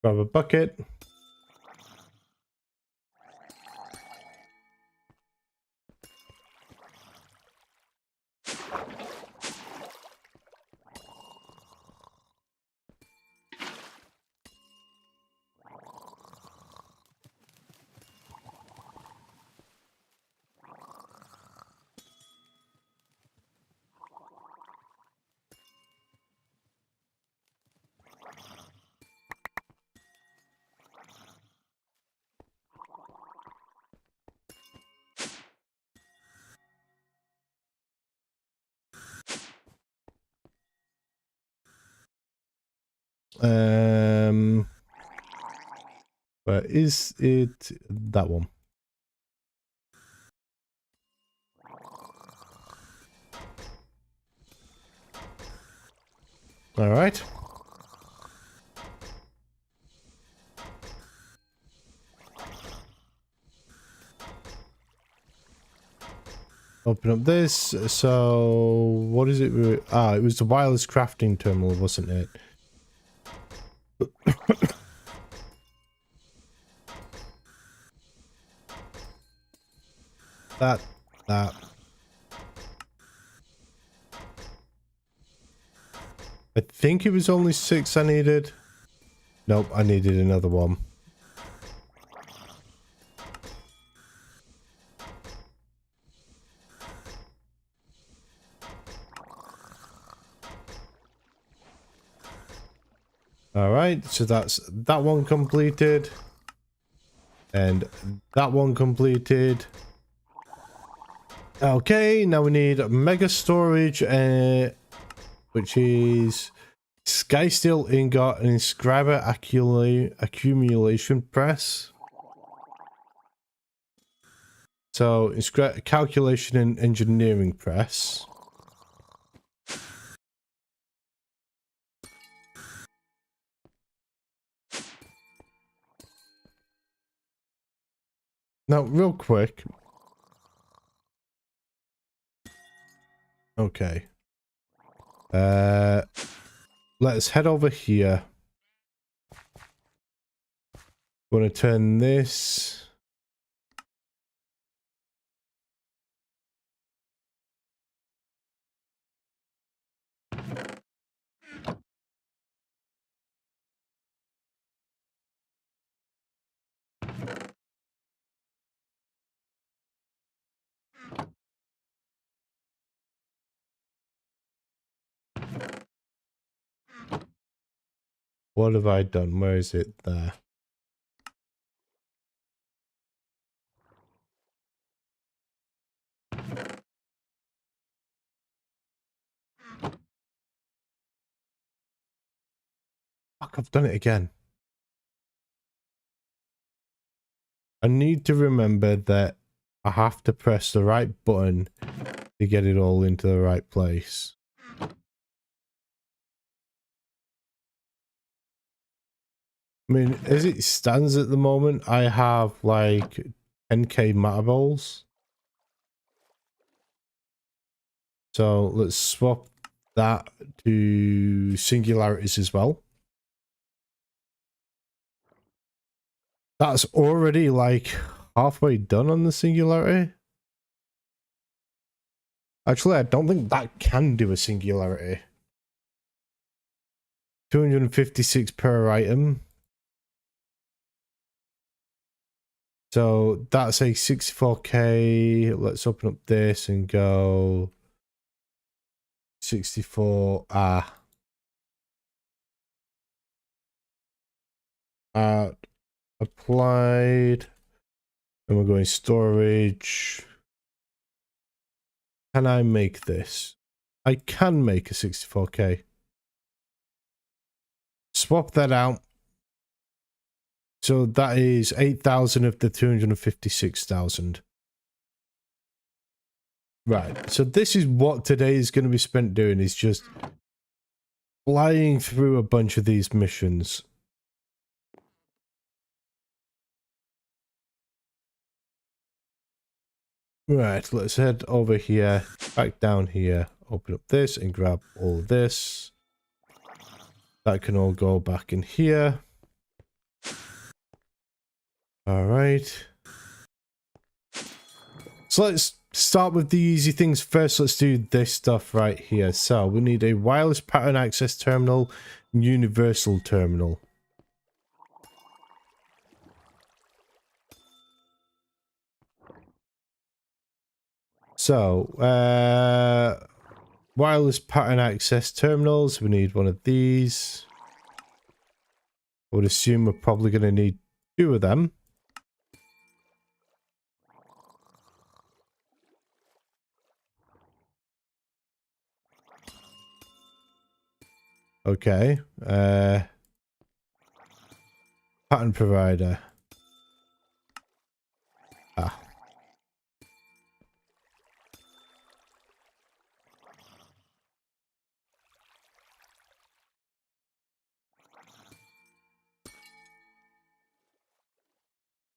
Grab a bucket. Where is it? That one. All right. Open up this. So what is it? Ah, it was the wireless crafting terminal, wasn't it? that. I think it was only 6 I needed. Nope, I needed another one. All right, so that's that one completed. And that one completed. Okay, now we need mega storage, which is sky steel ingot and inscriber accumulation press. So calculation and engineering press. Now, real quick. Okay. Let's head over here. We're going to turn this. What have I done? Where is it? There. Fuck, I've done it again. I need to remember that I have to press the right button to get it all into the right place. I mean, as it stands at the moment, I have like 10k matter balls. So let's swap that to singularities as well. That's already like halfway done on the singularity. Actually, I don't think that can do a singularity. 256 per item. So that's a 64k. Let's open up this and go 64. Applied. And we're going storage. Can I make this? I can make a 64k. Swap that out. So that is 8,000 of the 256,000. Right. So this is what today is going to be spent doing, is just flying through a bunch of these missions. Right, let's head over here, back down here, open up this and grab all this. That can all go back in here. All right. So let's start with the easy things first. Let's do this stuff right here. So we need a wireless pattern access terminal, universal terminal. So, wireless pattern access terminals. We need one of these. I would assume we're probably going to need 2 of them. Okay. Pattern provider.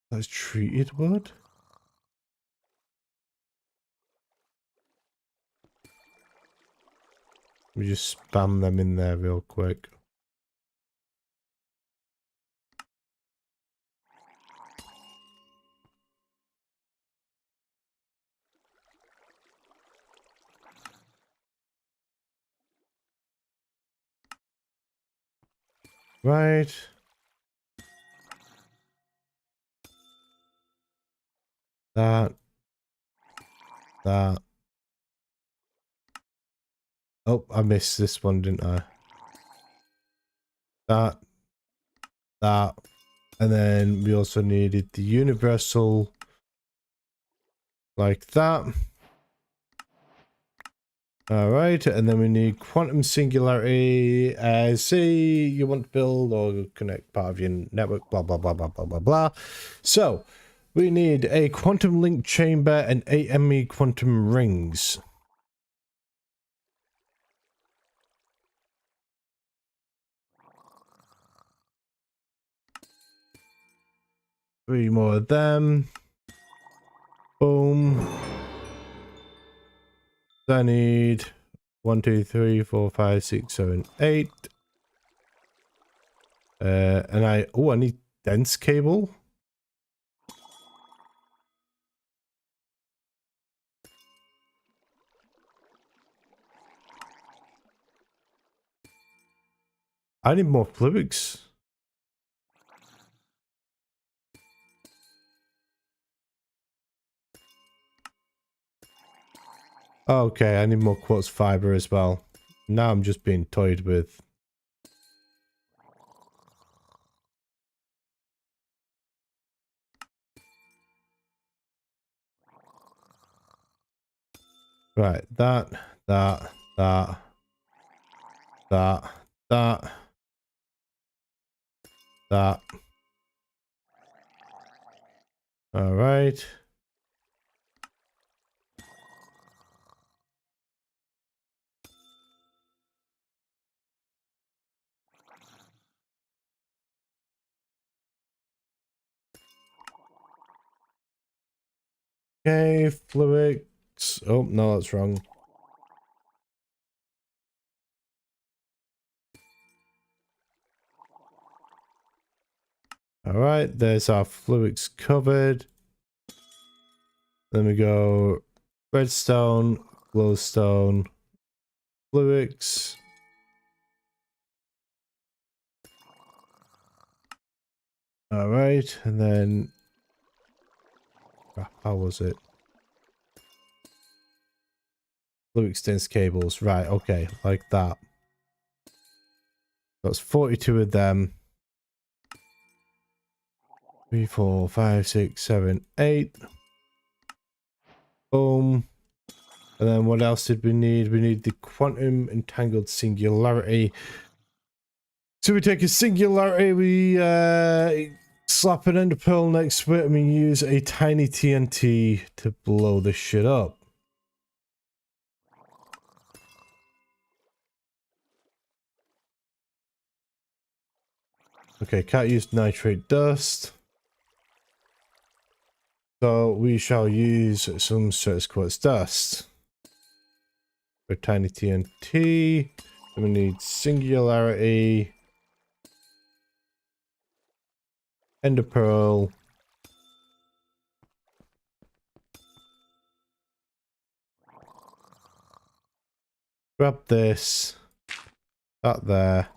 That's treated wood. We just spam them in there real quick. Right. That. Oh, I missed this one, didn't I? That. that. And then we also needed the universal like that. All right, and then we need quantum singularity. Say you want to build or connect part of your network, blah, blah, blah, blah, blah, blah, blah. So we need a quantum link chamber and 8 ME quantum rings. Three more of them. Boom. I need 1, 2, 3, 4, 5, 6, 7, 8. And I need dense cable. I need more fluids. Okay, I need more quartz fiber as well. Now I'm just being toyed with. Right, that. All right. Okay, fluids. Oh, no, that's wrong. All right, there's our fluids covered. Then we go redstone, glowstone, fluids. All right, and then how was it? Fluid extends cables. Right, okay, like that. That's 42 of them. 3, 4, 5, 6, 7, 8. Boom. And then what else did we need? We need the quantum entangled singularity. So we take a singularity, we slap an ender pearl next to it, and we use a tiny TNT to blow this shit up. Okay, can't use nitrate dust. So we shall use some certain quartz dust. For tiny TNT. Then we need singularity. Ender pearl. Grab this. That there.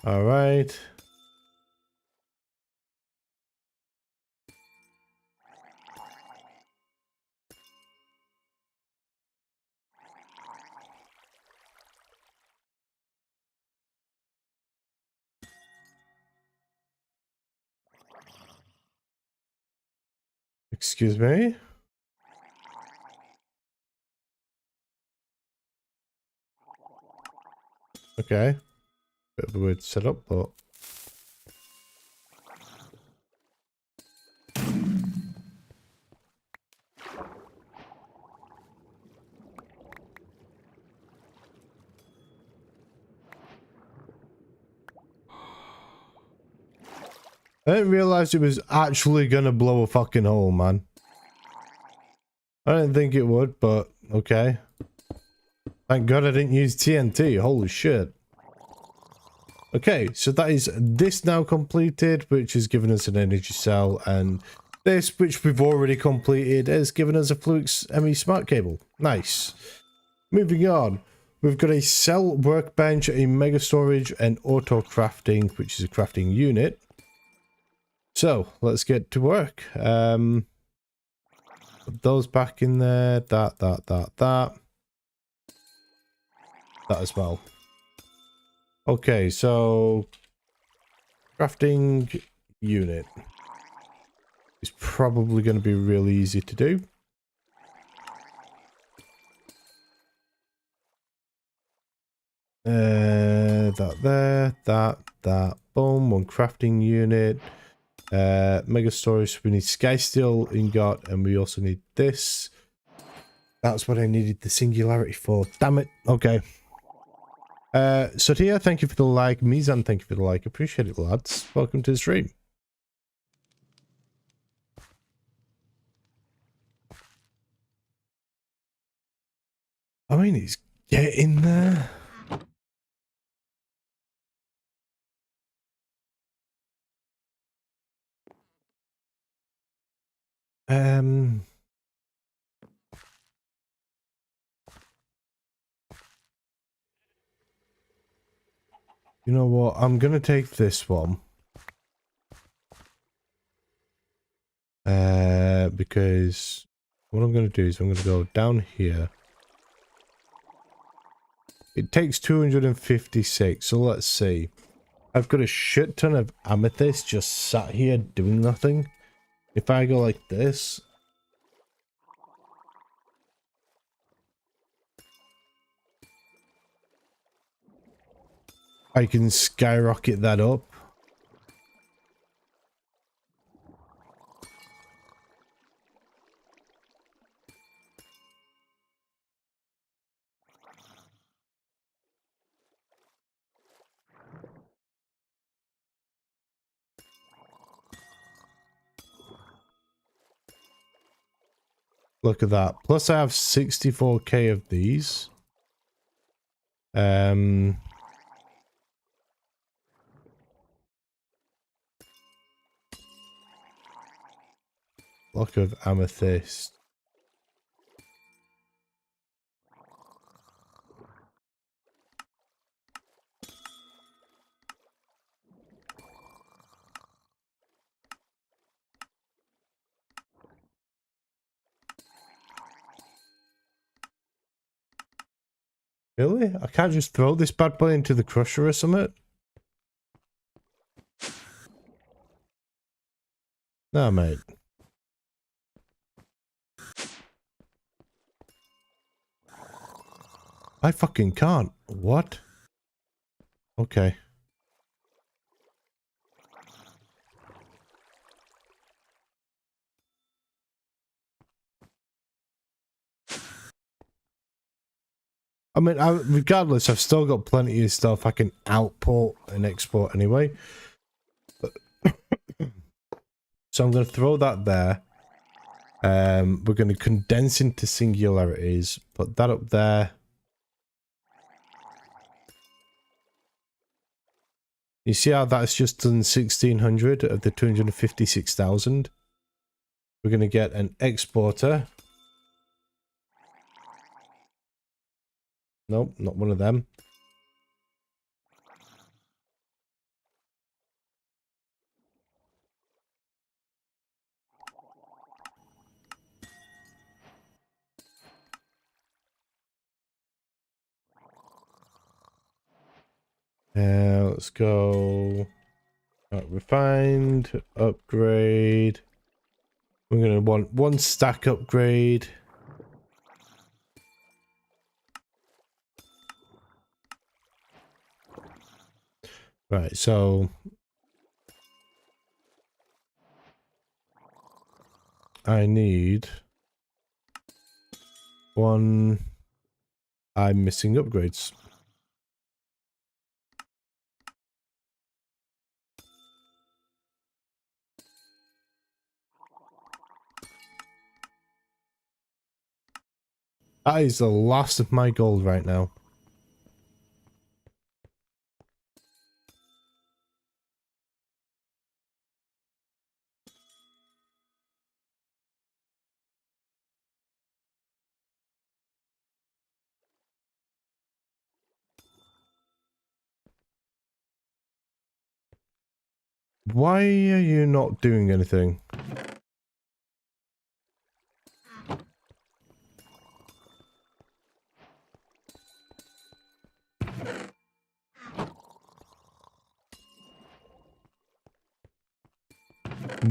All right. Excuse me. Okay. Bit of a weird setup, but I didn't realize it was actually gonna blow a fucking hole, man. I didn't think it would, but okay. Thank God I didn't use TNT. Holy shit. Okay, so that is this now completed, which has given us an energy cell, and this, which we've already completed, has given us a Fluix ME smart cable. Nice. Moving on, we've got a cell workbench, a mega storage, and auto crafting, which is a crafting unit. So let's get to work. Put those back in there. That. that as well. Okay, so crafting unit is probably going to be really easy to do. That there, that, boom, one crafting unit. Mega storage, we need sky steel ingot, and we also need this. That's what I needed the singularity for. Damn it. Okay. Sotia, thank you for the like. Mizan, thank you for the like. Appreciate it, lads. Welcome to the stream. I mean, it's getting there. You know what? I'm gonna take this one. Because what I'm gonna do is I'm gonna go down here. It takes 256, so let's see. I've got a shit ton of amethyst just sat here doing nothing. If I go like this, I can skyrocket that up. Look at that. Plus I have 64k of these. Block of amethyst. Really? I can't just throw this bad boy into the crusher or something? Nah, mate. I fucking can't. What? Okay. I mean, regardless, I've still got plenty of stuff I can output and export anyway. So I'm going to throw that there. We're going to condense into singularities. Put that up there. You see how that's just done 1600 of the 256,000? We're going to get an exporter. Nope, not one of them. Let's go. Refined, upgrade. We're going to want one stack upgrade. Right, so I need one. I'm missing upgrades. That is the last of my gold right now. Why are you not doing anything?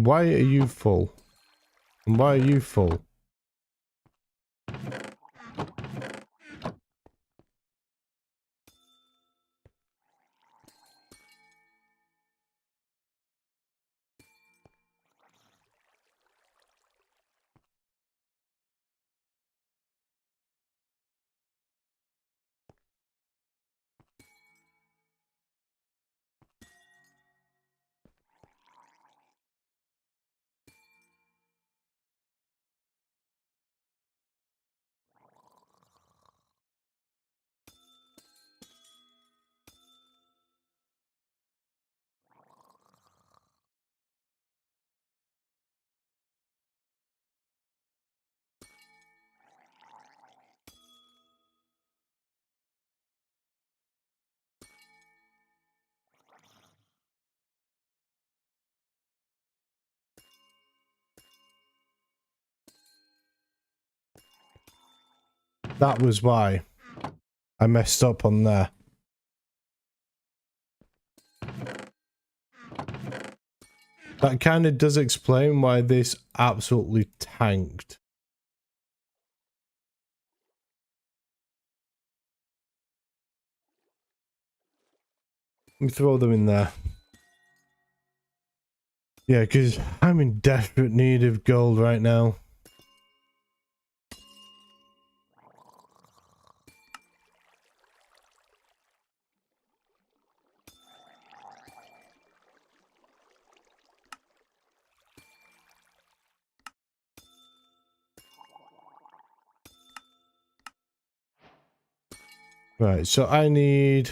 Why are you full? And why are you full? That was why I messed up on there. That kind of does explain why this absolutely tanked. Let me throw them in there. Yeah, because I'm in desperate need of gold right now. Right, so I need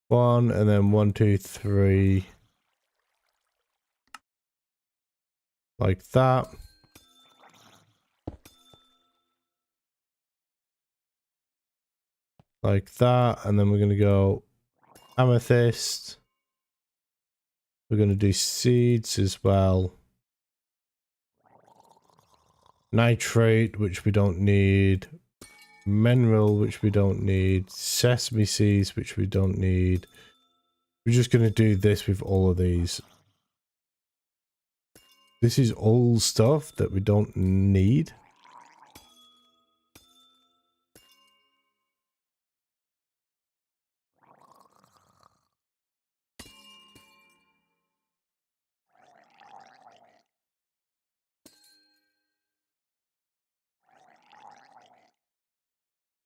1 and then 1, 2, 3. Like that. Like that. And then we're going to go amethyst. We're going to do seeds as well. Nitrate, which we don't need. Mineral, which we don't need. Sesame seeds, which we don't need. We're just going to do this with all of these. This is all stuff that we don't need.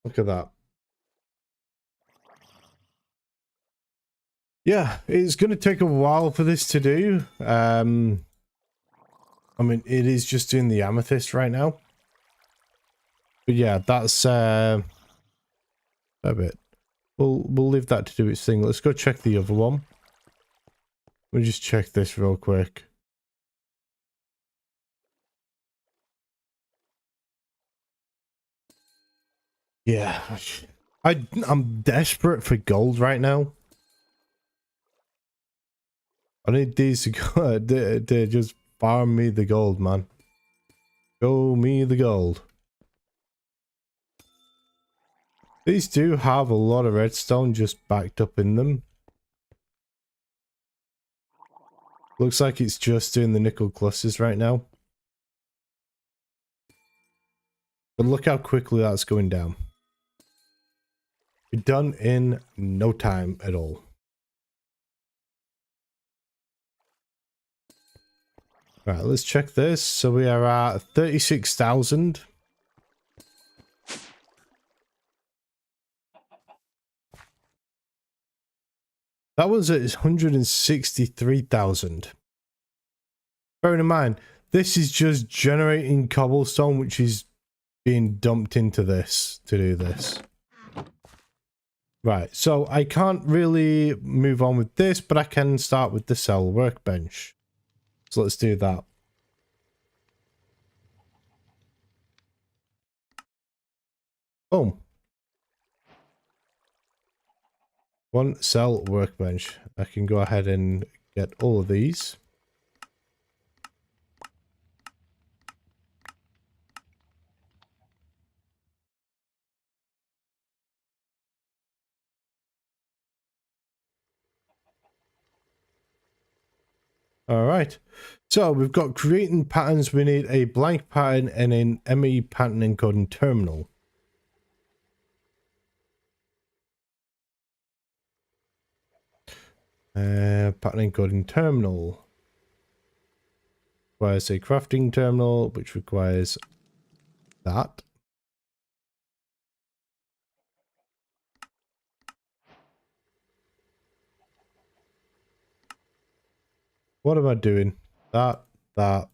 Look at that. Yeah, it's going to take a while for this to do. I mean, it is just doing the amethyst right now. But yeah, that's a bit. We'll leave that to do its thing. Let's go check the other one. We'll just check this real quick. Yeah, I'm desperate for gold right now. I need these to go to just farm me the gold, man. Show me the gold. These do have a lot of redstone just backed up in them. Looks like it's just doing the nickel clusters right now. But look how quickly that's going down. We're done in no time at all. Right, let's check this. So we are at 36,000. That was at 163,000. Bearing in mind, this is just generating cobblestone, which is being dumped into this to do this. Right, so I can't really move on with this, but I can start with the cell workbench. So let's do that. Boom. One cell workbench. I can go ahead and get all of these. All right. So we've got creating patterns. We need a blank pattern and an ME pattern encoding terminal. Pattern encoding terminal requires a crafting terminal, which requires that. What am I doing? That. And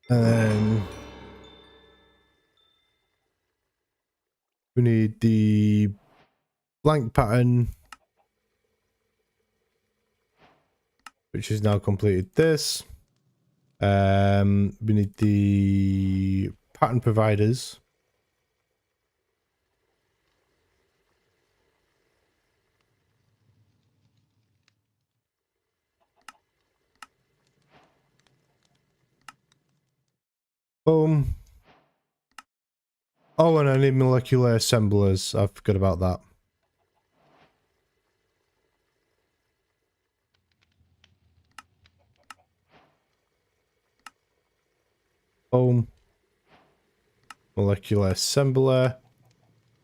then we need the blank pattern, which is now completed this. We need the pattern providers. Boom. Oh, and I need molecular assemblers. I forgot about that. Boom. Molecular assembler.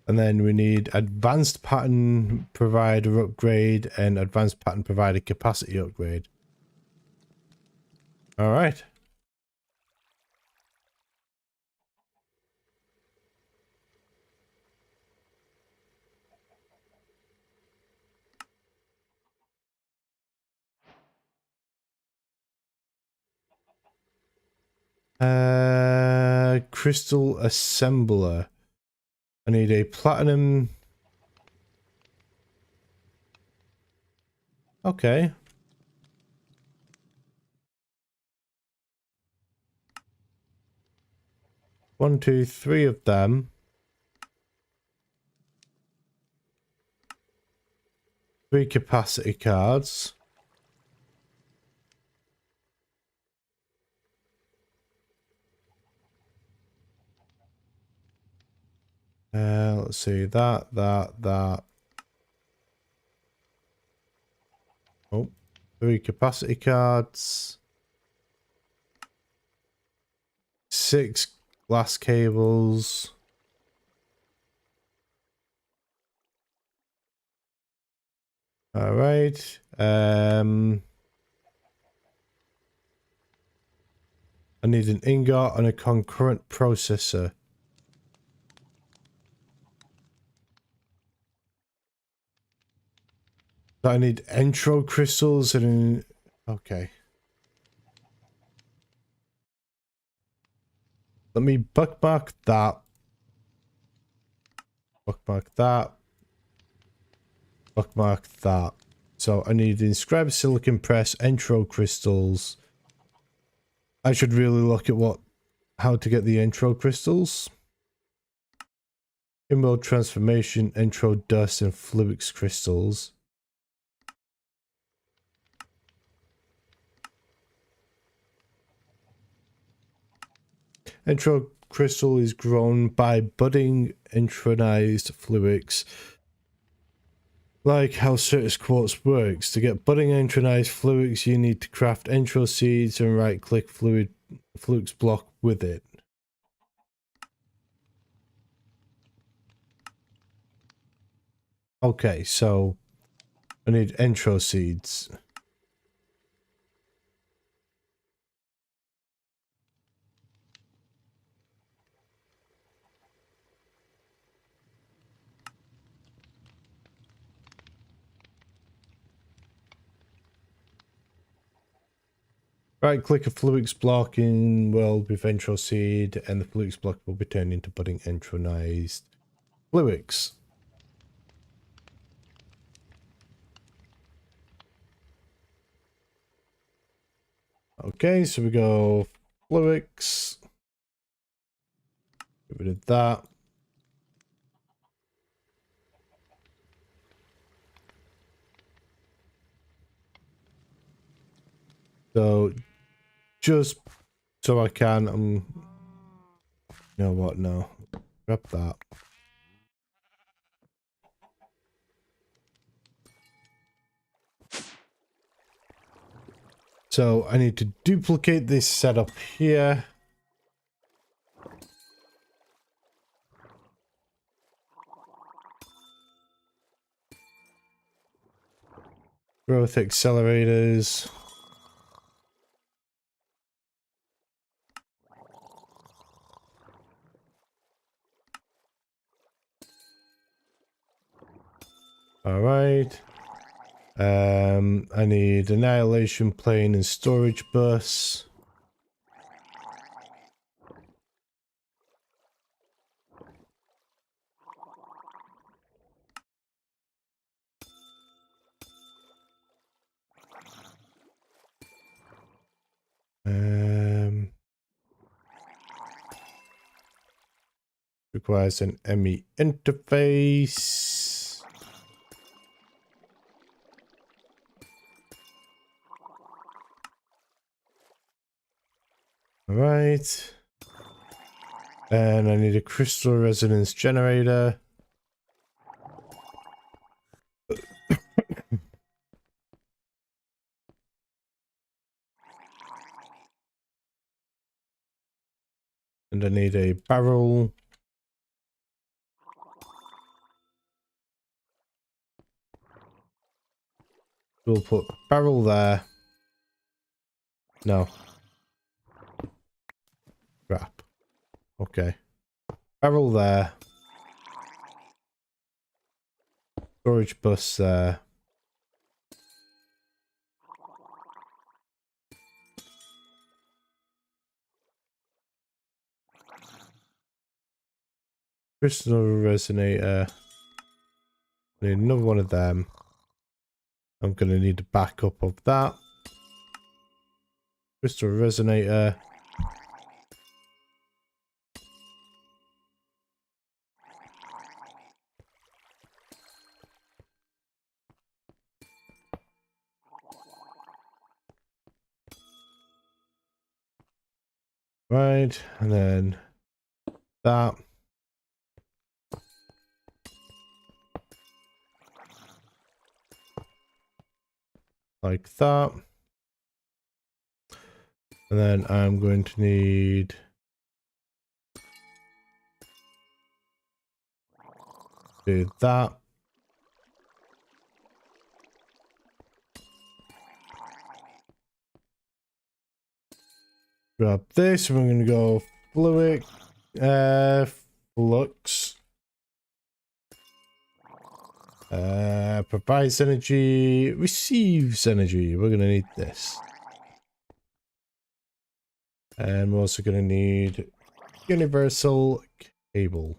And then we need advanced pattern provider upgrade and advanced pattern provider capacity upgrade. All right. Crystal assembler. I need a platinum. Okay. One, two, three of them. 3 capacity cards. Let's see, that. Oh, 3 capacity cards. 6 glass cables. All right. I need an ingot and a concurrent processor. I need entro crystals and okay. Let me bookmark that. Bookmark that. Bookmark that. So I need inscribed silicon press, entro crystals. I should really look at how to get the entro crystals. Emerald transformation, entro dust, and fluix crystals. Entro crystal is grown by budding entronized fluix. Like how Certus quartz works. To get budding entronized fluix, you need to craft entro seeds and right-click flux block with it. Okay, so I need entro seeds. Right click a flux block in world with entro seed, and the flux block will be turned into budding entronized fluix. Okay, so we go fluix. Get rid of that. So just so I can, you know what, no. Grab that. So I need to duplicate this setup here. Growth accelerators. All right. I need annihilation plane and storage bus. Requires an ME interface. All right. And I need a crystal resonance generator. And I need a barrel. We'll put barrel there. No. Crap. Okay. Barrel there. Storage bus there. Crystal resonator. Need another one of them. I'm going to need a backup of that. Crystal resonator. Right, and then that. Like that. And then I'm going to need do that. Grab this, we're going to go fluid, flux. Provides energy, receives energy. We're going to need this. And we're also going to need universal cable.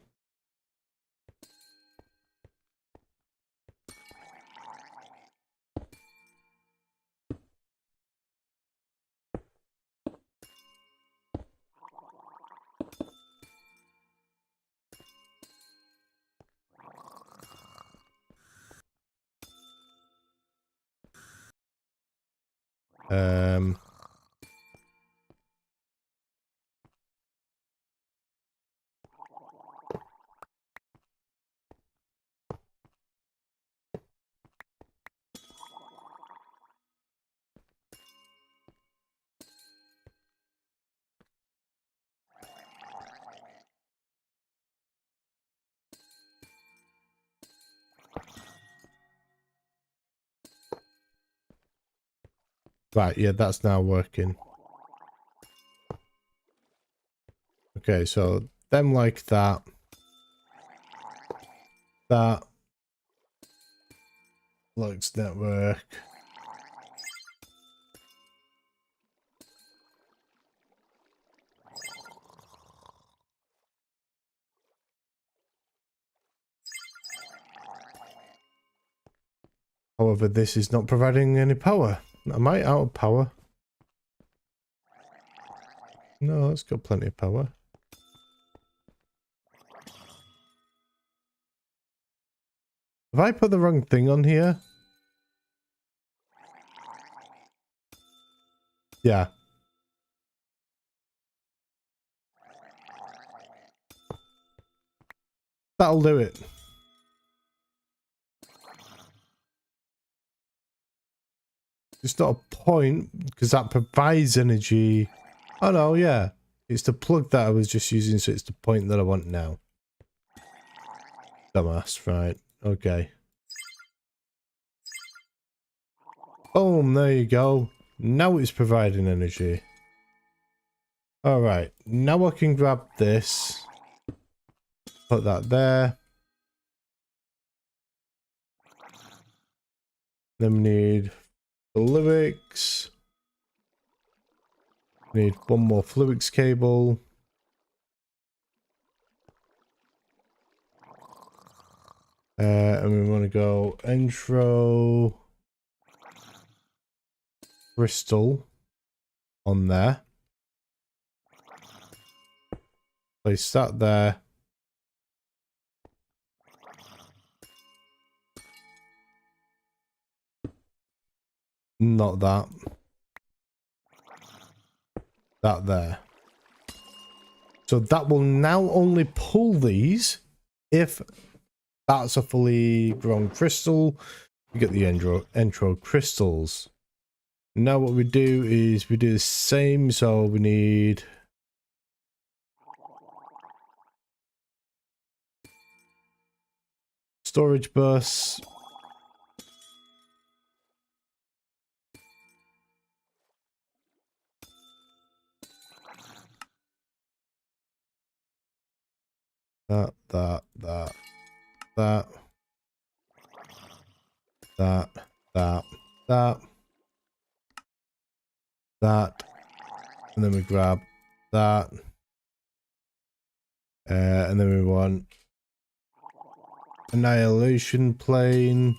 Right, yeah, that's now working. Okay, so them like that. That. Flux network. However, this is not providing any power. Am I out of power? No, it's got plenty of power. Have I put the wrong thing on here? Yeah. That'll do it. It's not a point because that provides energy. Oh no, yeah. It's the plug that I was just using, so it's the point that I want now. Dumbass, right. Okay. Boom, there you go. Now it's providing energy. Alright, now I can grab this. Put that there. Then we need fluics. We need one more fluics cable. And we want to go intro crystal on there. Place that there. Not that. That there. So that will now only pull these if that's a fully grown crystal. We get the intro crystals. Now what we do is we do the same. So we need storage bus. That, that, that, that, that, that, that, that, and then we grab that, and then we want annihilation plane.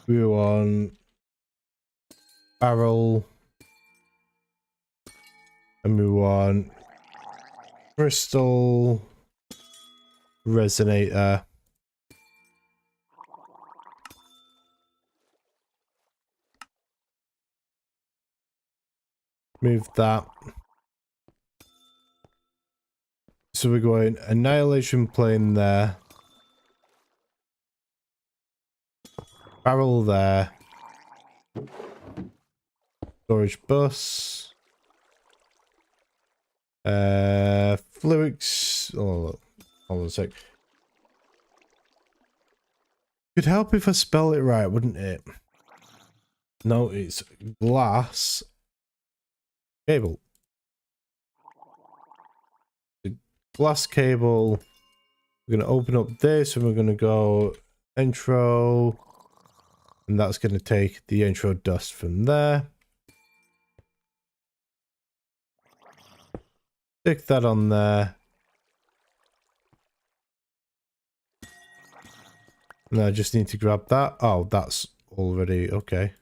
We want barrel, and we want crystal resonator. Move that. So we're going annihilation plane there. Barrel there. Storage bus. Fluics. Oh, hold on a sec. Could help if I spell it right, wouldn't it? No, it's glass cable. The glass cable. We're going to open up this and we're going to go intro. And that's going to take the intro dust from there. Stick that on there. And I just need to grab that. Oh, that's already okay.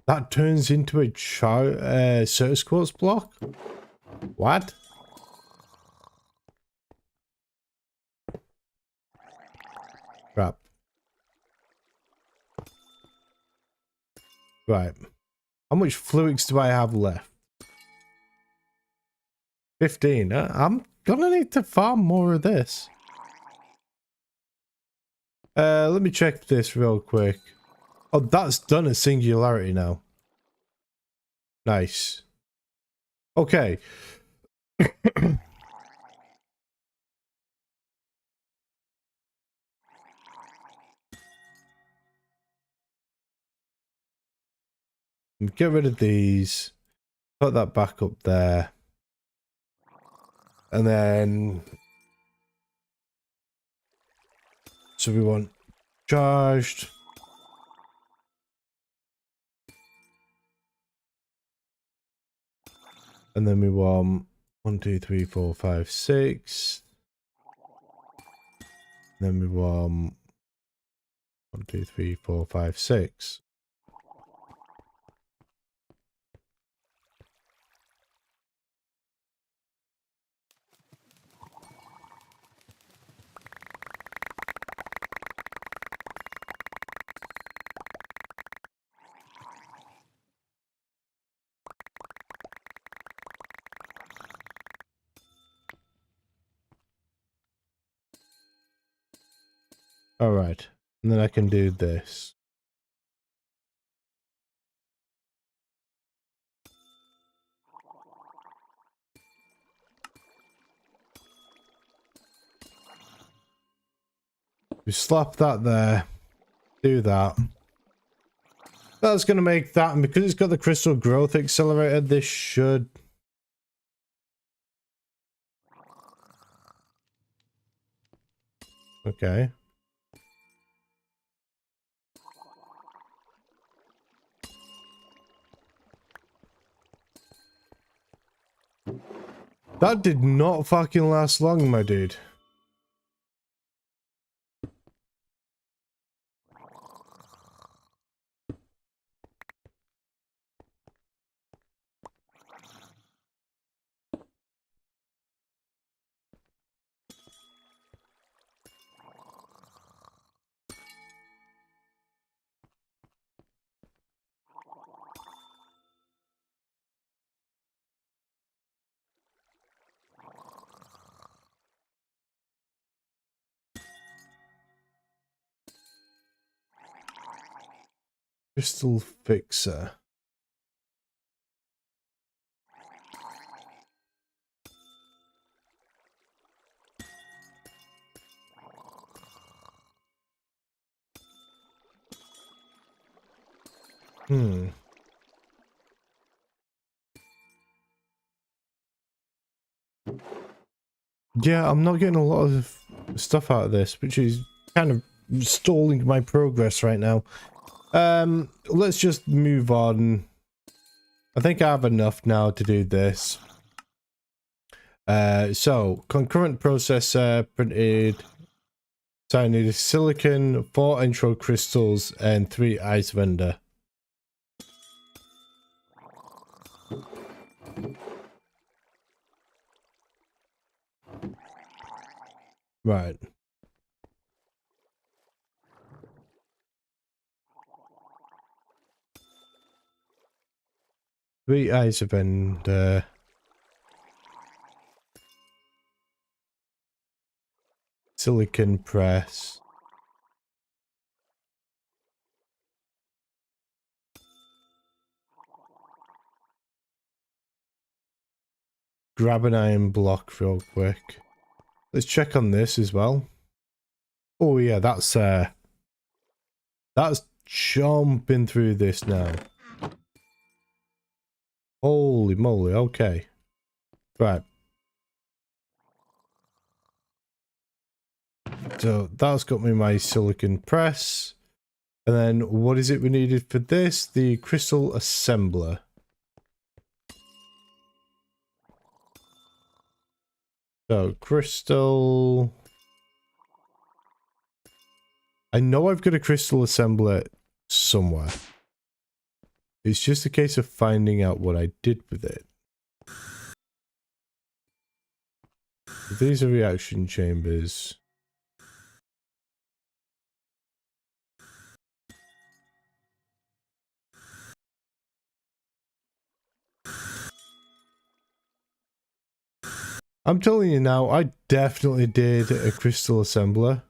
That turns into a surface quartz block? What? Crap. Right. How much fluids do I have left? 15. I'm gonna need to farm more of this. Let me check this real quick. Oh, that's done a singularity now. Nice. Okay. Get rid of these. Put that back up there. And then... So we want charged. And then we want 1, 2, 3, 4, 5, 6. And then we want 1, 2, 3, 4, 5, 6. Alright. And then I can do this. We slap that there. Do that. That's going to make that, and because it's got the crystal growth accelerator, this should... Okay. That did not fucking last long, my dude. Crystal fixer. Yeah, I'm not getting a lot of stuff out of this, which is kind of stalling my progress right now. Let's just move on. I think I have enough now to do this. So, concurrent processor printed. So I need a silicon, 4 intro crystals, and 3 ice vendor. Right. Three ice vendor. Silicon press. Grab an iron block real quick. Let's check on this as well. Oh yeah, that's jumping through this now. Holy moly, okay. Right. So that's got me my silicon press. And then what is it we needed for this? The crystal assembler. So crystal... I know I've got a crystal assembler somewhere. It's just a case of finding out what I did with it. These are reaction chambers. I'm telling you now, I definitely did a crystal assembler.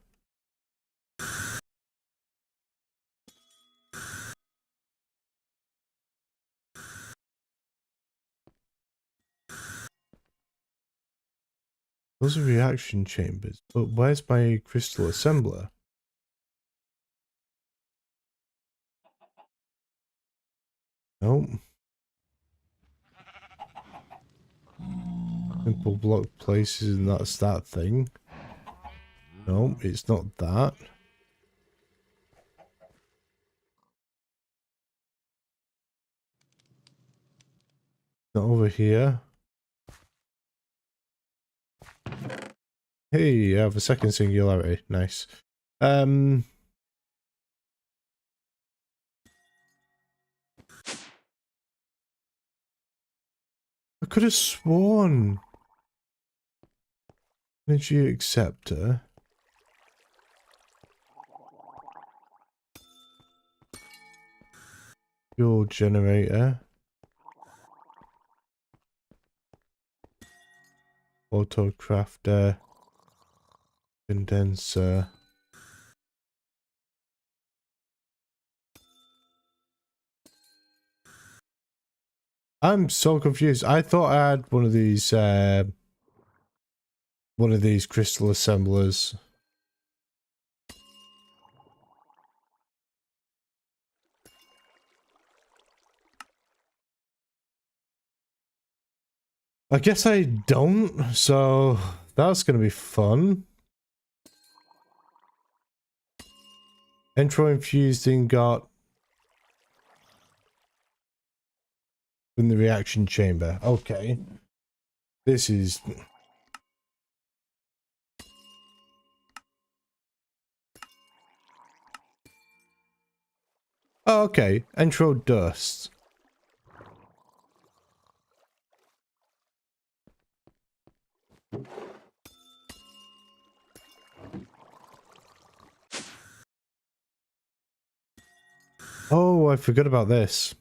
Those are reaction chambers, but where's my crystal assembler? Nope. Simple block places, and that's that thing. No, it's not that. Not over here. Hey, I have a second singularity. Nice. I could have sworn. Energy acceptor. Fuel generator. Auto crafter. Condenser. I'm so confused. I thought I had one of these crystal assemblers. I guess I don't, so that's going to be fun. Intro infused ingot in the reaction chamber. Okay. This is... Oh, okay. Intro dust. Oh, I forgot about this.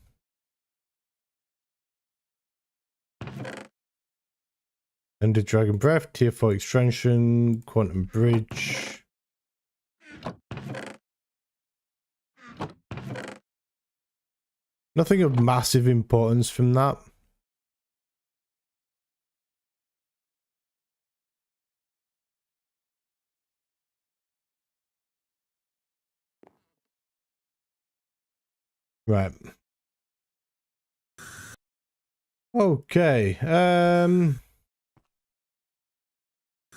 Ender Dragon Breath, Tier 4 Extraction, Quantum Bridge. Nothing of massive importance from that. Right. Okay.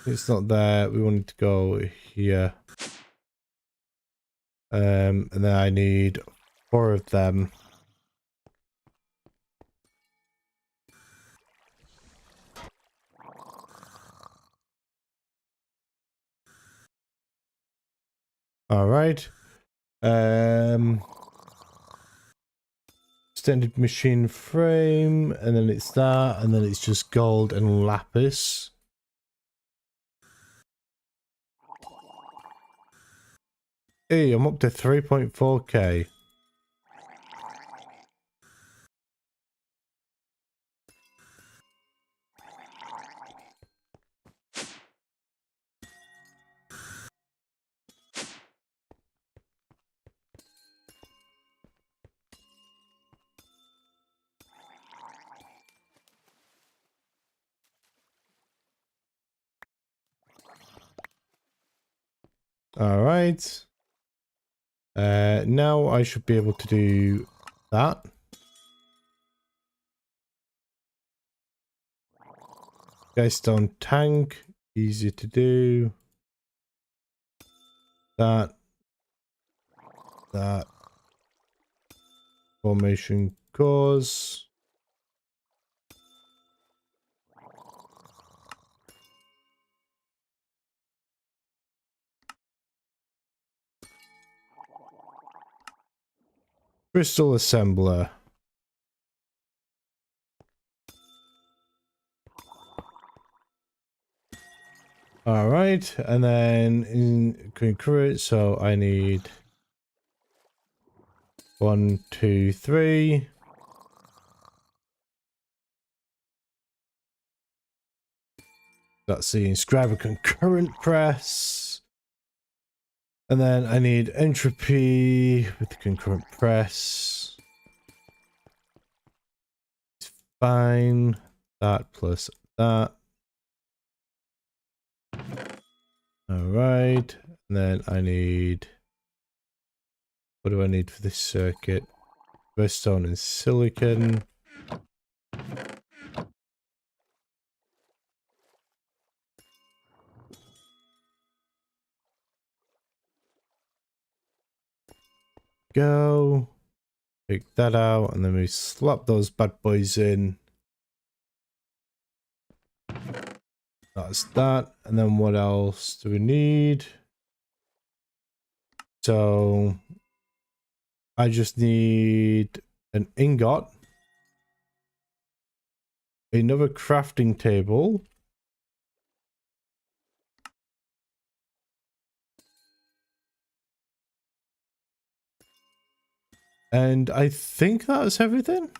It's not there. We wanted to go here. And then I need 4 of them. All right. Extended machine frame, and then it's that, and then it's just gold and lapis. Hey, I'm up to 3.4k. All right. Now I should be able to do that. Gaystone tank, easy to do. That. Formation cores. Crystal assembler. All right, and then in concurrent, so I need 1, 2, 3. That's the inscriber concurrent press. And then I need entropy with the concurrent press. It's fine. That plus that. All right. And then I need... What do I need for this circuit? Redstone and silicon. Go. Take that out, and then we slap those bad boys in. That's that. And then what else do we need? So I just need an ingot, another crafting table, and I think that's everything.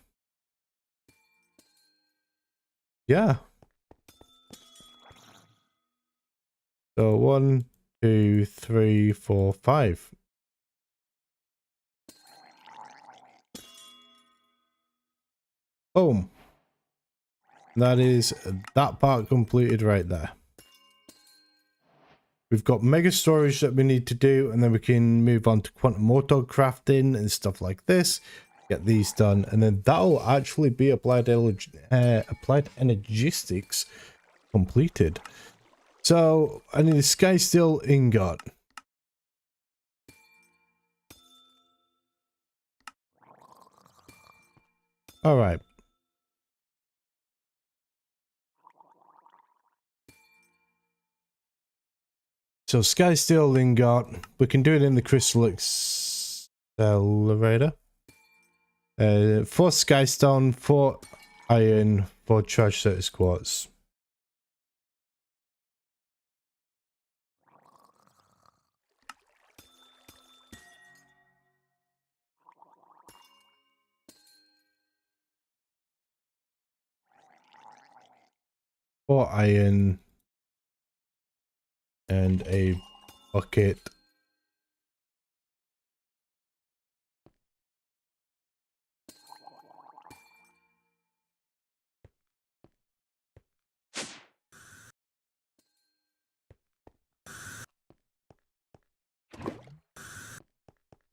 Yeah. So 1, 2, 3, 4, 5. Boom. That is that part completed right there. We've got mega storage that we need to do, and then we can move on to quantum auto crafting and stuff like this. Get these done, and then that'll actually be applied energistics completed. So I need a sky steel ingot. All right. So sky steel ingot, we can do it in the crystal accelerator. 4 sky stone, 4 iron, 4 trash surface quartz. Four iron and a bucket.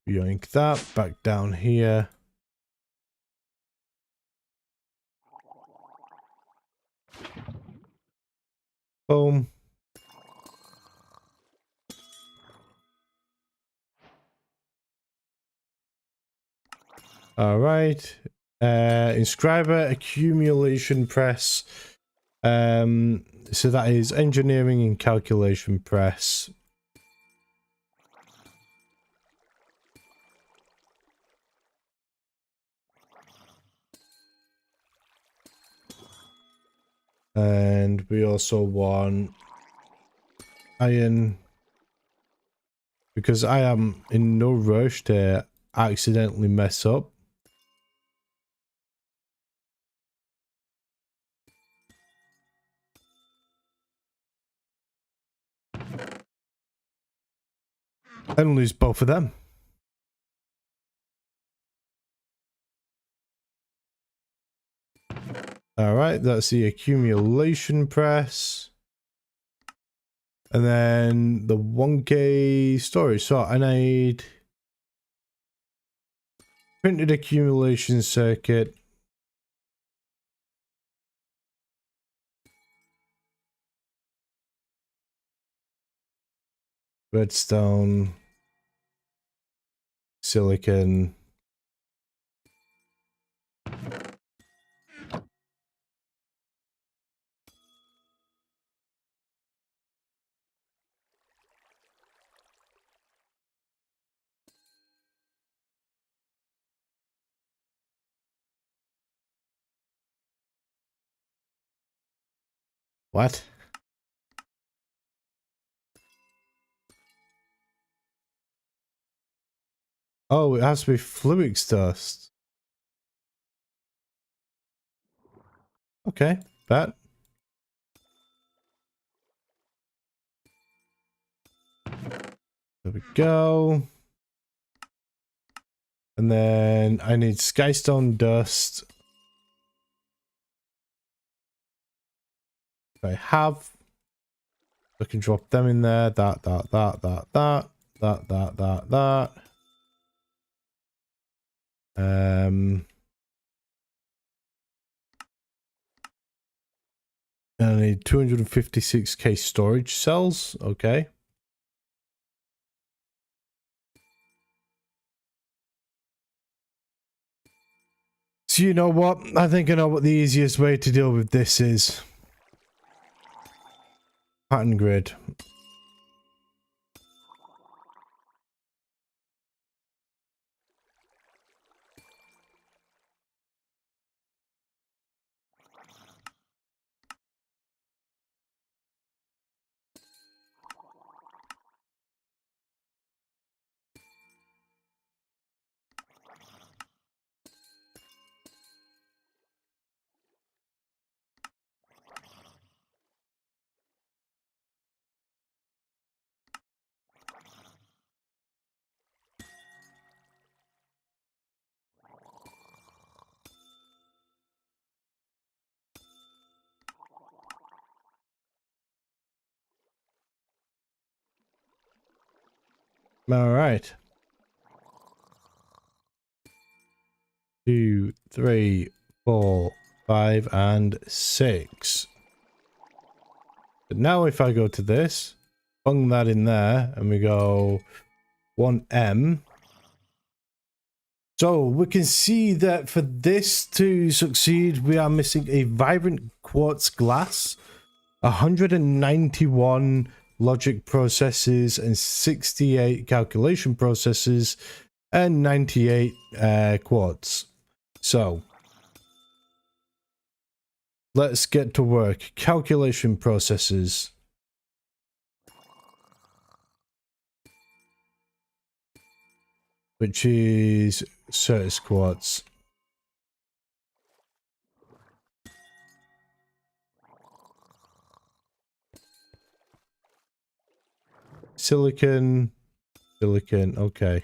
Yoink that back down here. Boom. All right. Inscriber accumulation press. So that is engineering and calculation press. And we also want iron, because I am in no rush to accidentally mess up. And lose both of them. All right, that's the accumulation press. And then the 1K storage. So I need printed accumulation circuit. Redstone. Silicon. What? Oh, it has to be Fluix dust. Okay, that. There we go. And then I need skystone dust. I have. I can drop them in there. That. And I need 256k storage cells. Okay. So you know what? I think I know what the easiest way to deal with this is. Pattern grid. All right. 2, 3, 4, 5, and 6. But now if I go to this, bung that in there, and we go 1M. So we can see that for this to succeed, we are missing a vibrant quartz glass, 191 logic processes and 68 calculation processes, and 98 quartz. So let's get to work. Calculation processes. Which is Certus quartz. Silicon. Silicon, okay.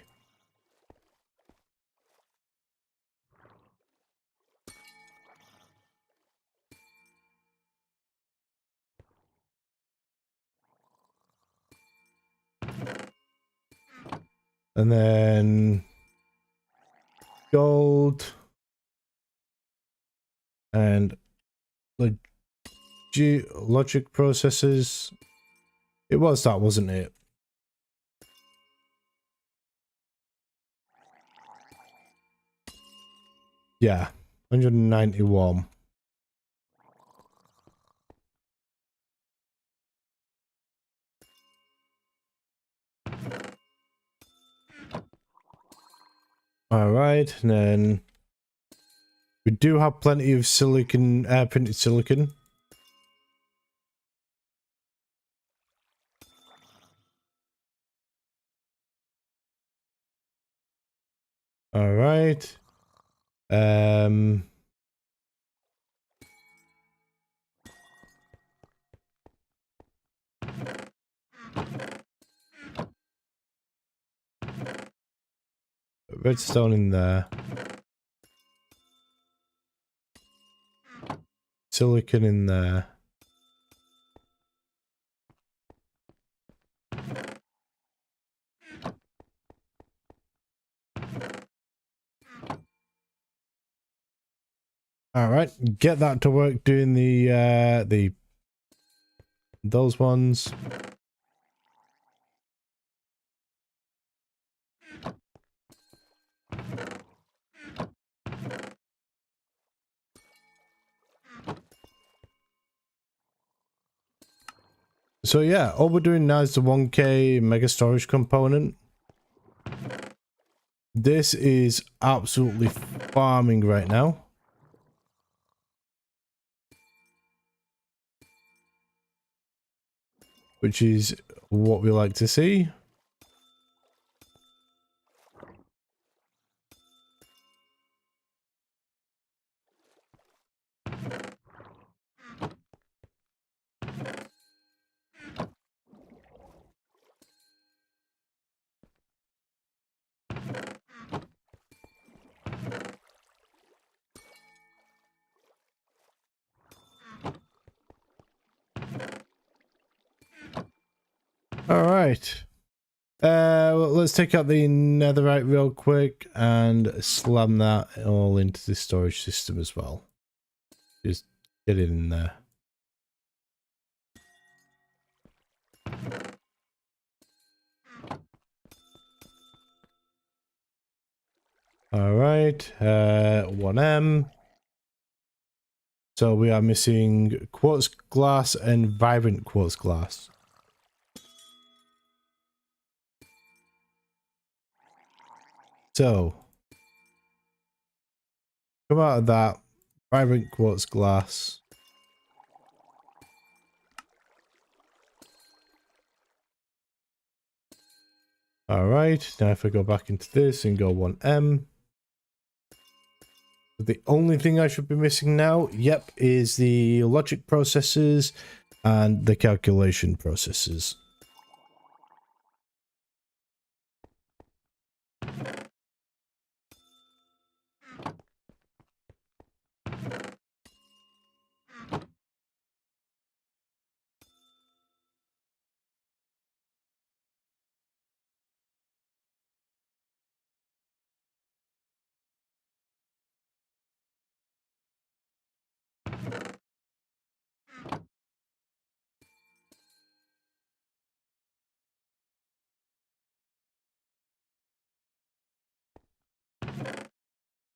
And then gold and logic processes. It was that, wasn't it? Yeah, 191. All right, and then we do have plenty of silicon, printed silicon. All right. Redstone in there. Silicon in there. All right, get that to work doing those ones. So yeah, all we're doing now is the 1K mega storage component. This is absolutely farming right now. Which is what we like to see. All right. Well, let's take out the netherite real quick and slam that all into the storage system as well. Just get it in there. All right. 1M. So we are missing quartz glass and vibrant quartz glass. So come out of that vibrant quartz glass. All right, now if I go back into this and go 1M. The only thing I should be missing now, yep, is the logic processes and the calculation processes.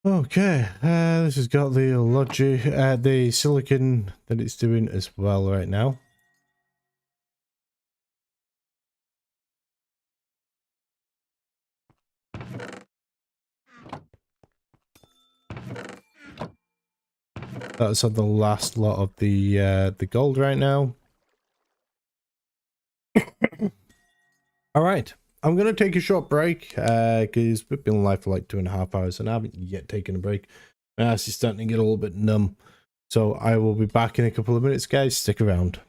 Okay, this has got the logic, the silicon that it's doing as well right now. That's on the last lot of the gold right now. All right, I'm gonna take a short break because we've been live for like 2.5 hours and I haven't yet taken a break. My ass is starting to get a little bit numb, so I will be back in a couple of minutes, guys. Stick around.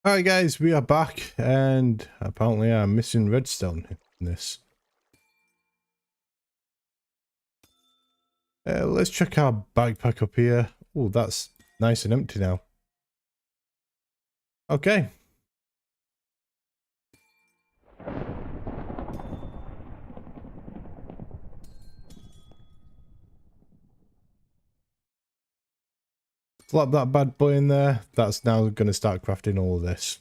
Alright guys, we are back, and apparently I'm missing redstone in this. Let's check our backpack up here. Oh, that's nice and empty now. Okay. Slap that bad boy in there. That's now going to start crafting all of this.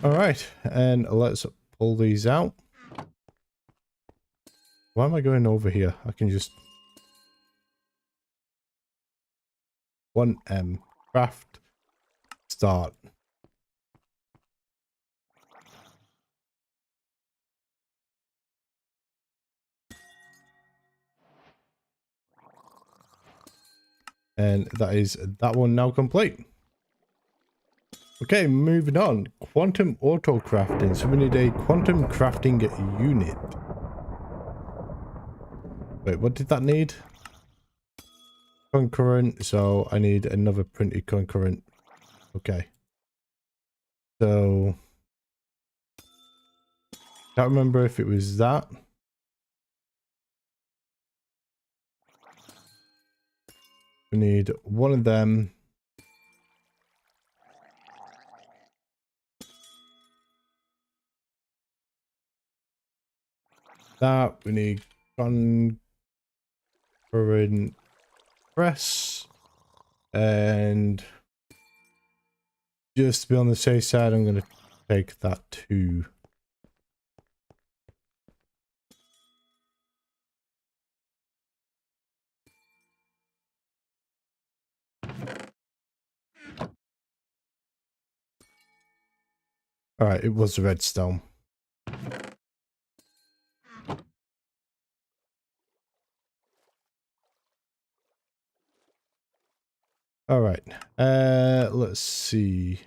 Alright, and let's pull these out. Why am I going over here? I can just... 1M. Craft. Start. And that is that one now complete. Okay, moving on. Quantum auto crafting. So we need a quantum crafting unit. Wait, what did that need? Concurrent. So I need another printed concurrent. Okay. So can't remember if it was that. We need one of them. That we need concurrent press, and just to be on the safe side, I'm going to take that too. All right, it was the redstone. All right, let's see.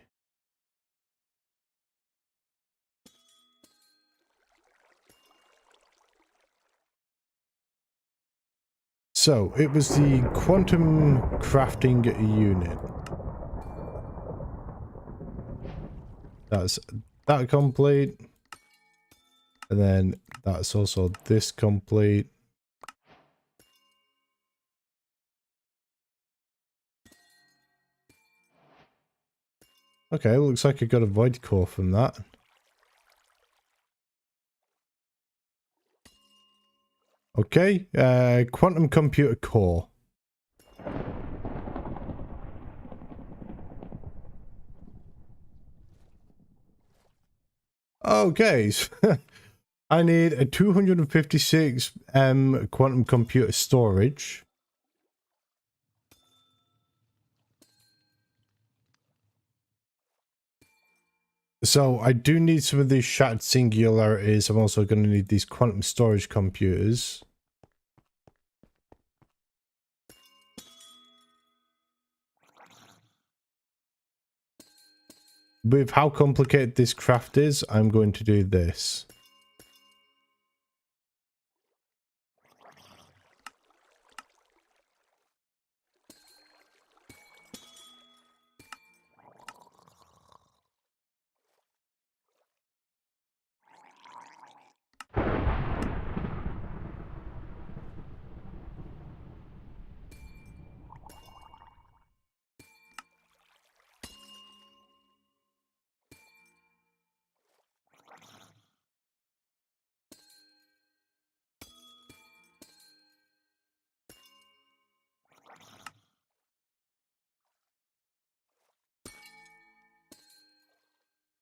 So it was the quantum crafting unit. That's that complete. And then that's also this complete. Okay, looks like I got a void core from that. Okay, quantum computer core. Okay, I need a 256 quantum computer storage. So I do need some of these shattered singularities. I'm also going to need these quantum storage computers. With how complicated this craft is, I'm going to do this.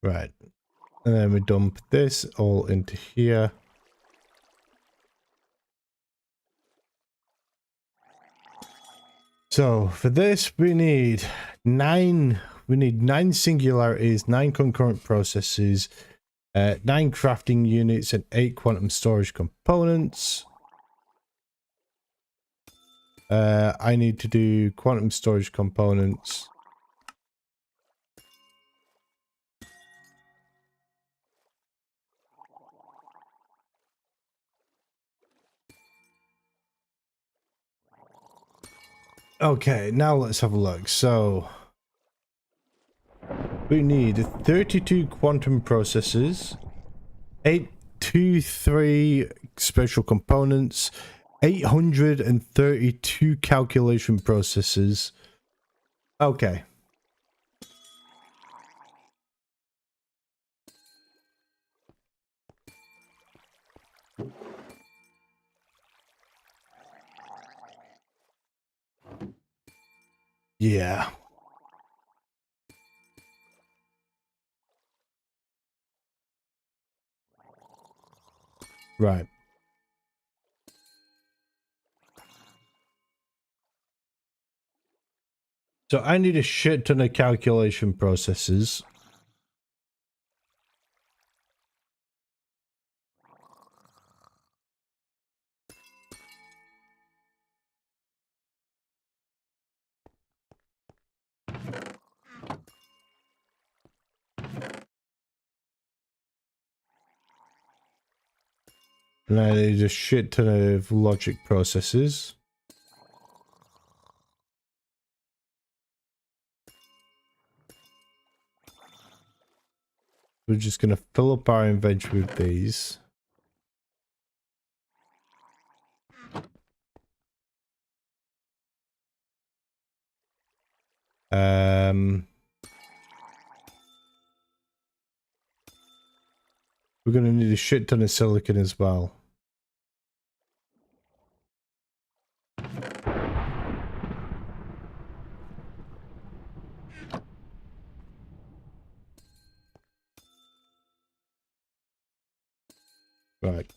Right. And then we dump this all into here. So for this we need nine singularities, 9 concurrent processes, 9 crafting units, and 8 quantum storage components. I need to do quantum storage components. Okay, now let's have a look. So we need 32 quantum processors, 823 special components, 832 calculation processors. Okay. Yeah. Right. So I need a shit ton of calculation processes. And I need a shit ton of logic processes. We're just going to fill up our inventory with these. We're going to need a shit ton of silicon as well. Right.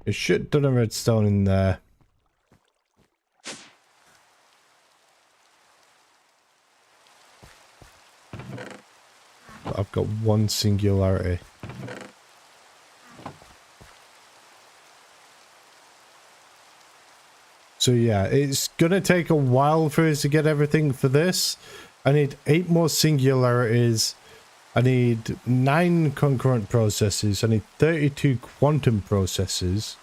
A shit ton of redstone in there. But I've got one singularity. So yeah, it's gonna take a while for us to get everything for this. I need 8 more singularities. I need 9 concurrent processes. I need 32 quantum processes.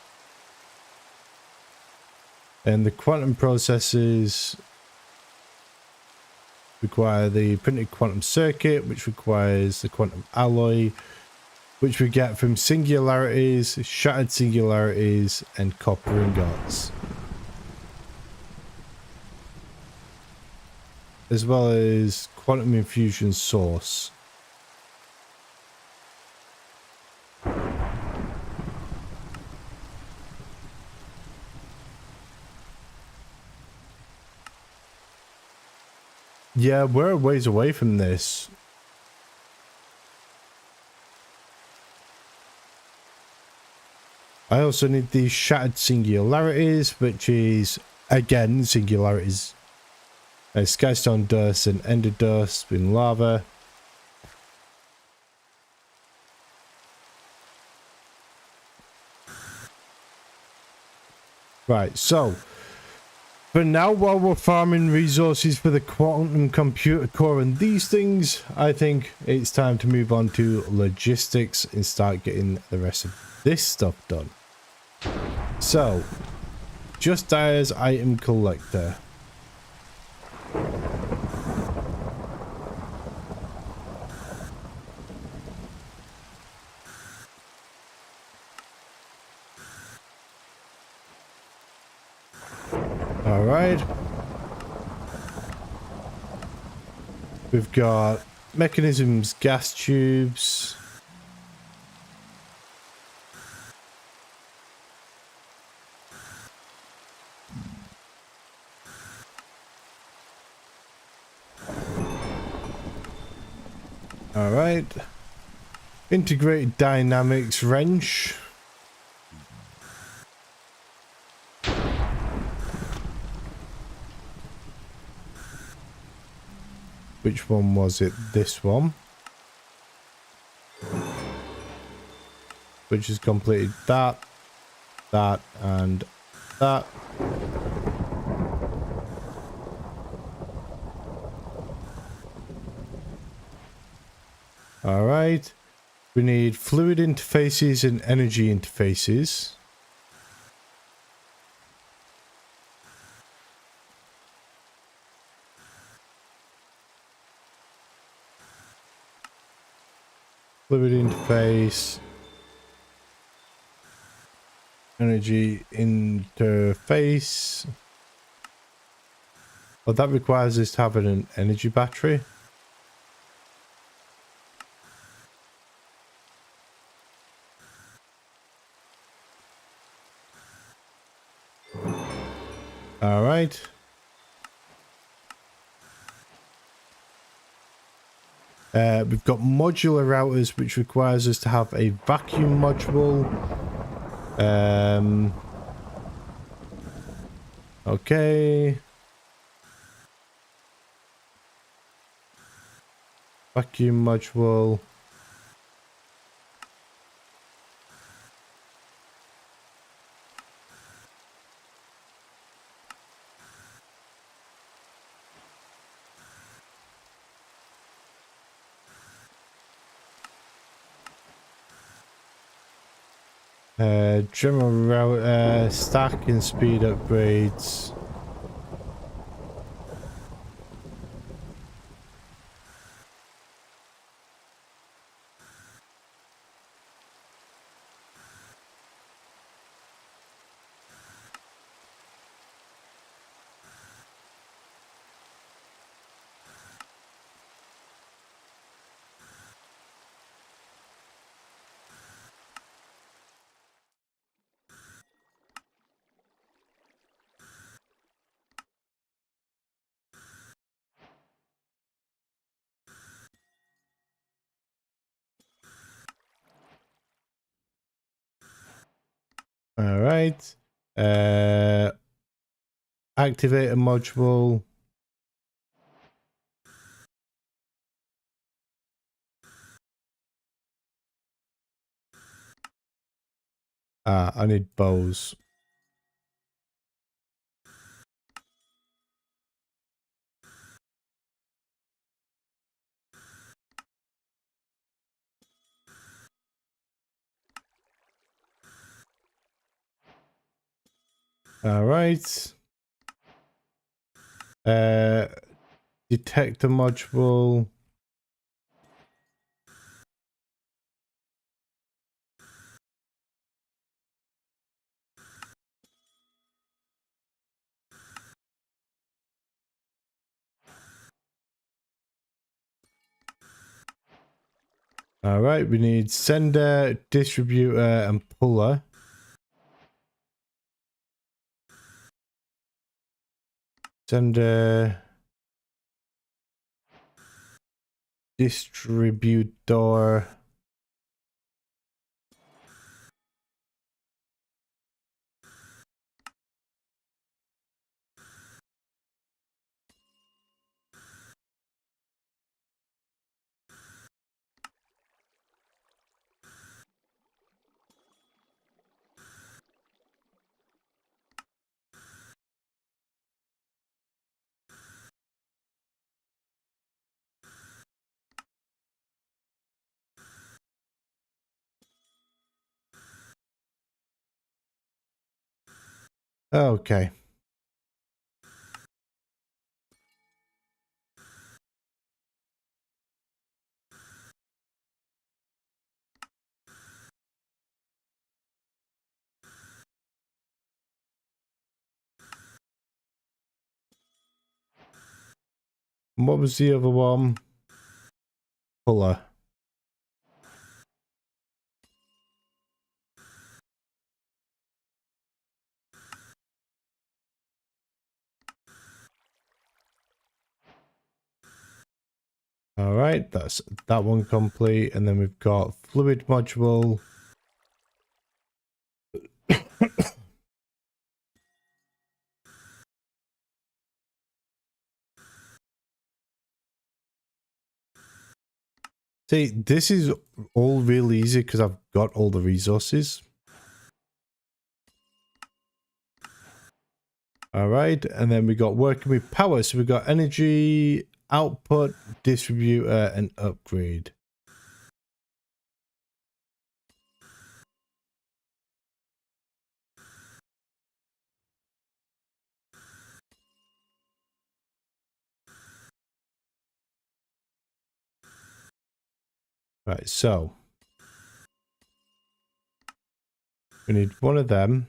And the quantum processes require the printed quantum circuit, which requires the quantum alloy, which we get from singularities, shattered singularities, and copper ingots. As well as quantum infusion source. Yeah, we're a ways away from this. I also need these shattered singularities, which is, again, singularities. Skystone dust and ender dust in lava. Right, so for now, while we're farming resources for the quantum computer core and these things, I think it's time to move on to logistics and start getting the rest of this stuff done. So, just as item collector. Alright. We've got mechanisms, gas tubes. Alright. Integrated dynamics wrench. Which one was it? This one. which has completed that, and that. All right. We need fluid interfaces and energy interfaces. Fluid interface. Energy interface. Well, that requires us to have an energy battery. All right. We've got modular routers, which requires us to have a vacuum module. Okay. Vacuum module. General router, stack and speed upgrades. All right. Activator module. I need bows. All right. Detector module. All right, we need sender, distributor, and puller. Sender, distributor. Okay. And what was the other one? Puller. All right, that's that one complete, and then we've got fluid module. See, this is all really easy because I've got all the resources. All right, and then we got working with power. So we got energy, output, distributor, and upgrade. Right, so we need one of them.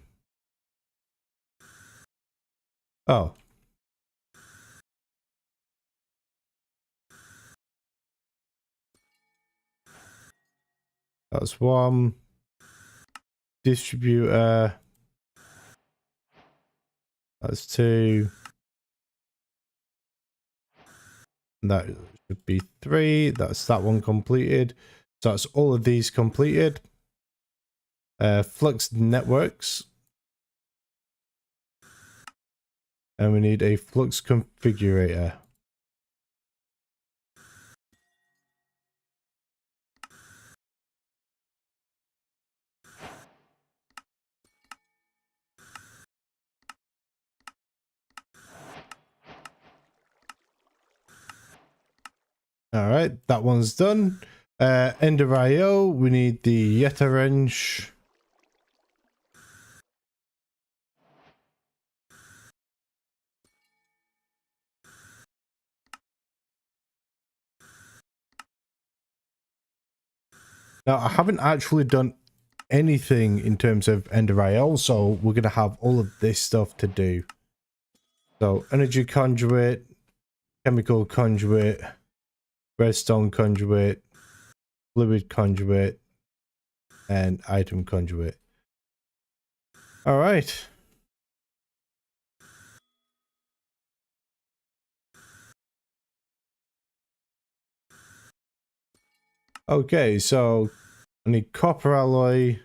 Oh. That's one. Distributor. That's two. That should be three. That's that one completed. So that's all of these completed. Flux networks. And we need a flux configurator. All right, that one's done. Ender IO, we need the Yeta wrench. Now, I haven't actually done anything in terms of Ender IO, so we're going to have all of this stuff to do. So, energy conduit, chemical conduit, redstone conduit, fluid conduit, and item conduit. All right. Okay, so I need copper alloy.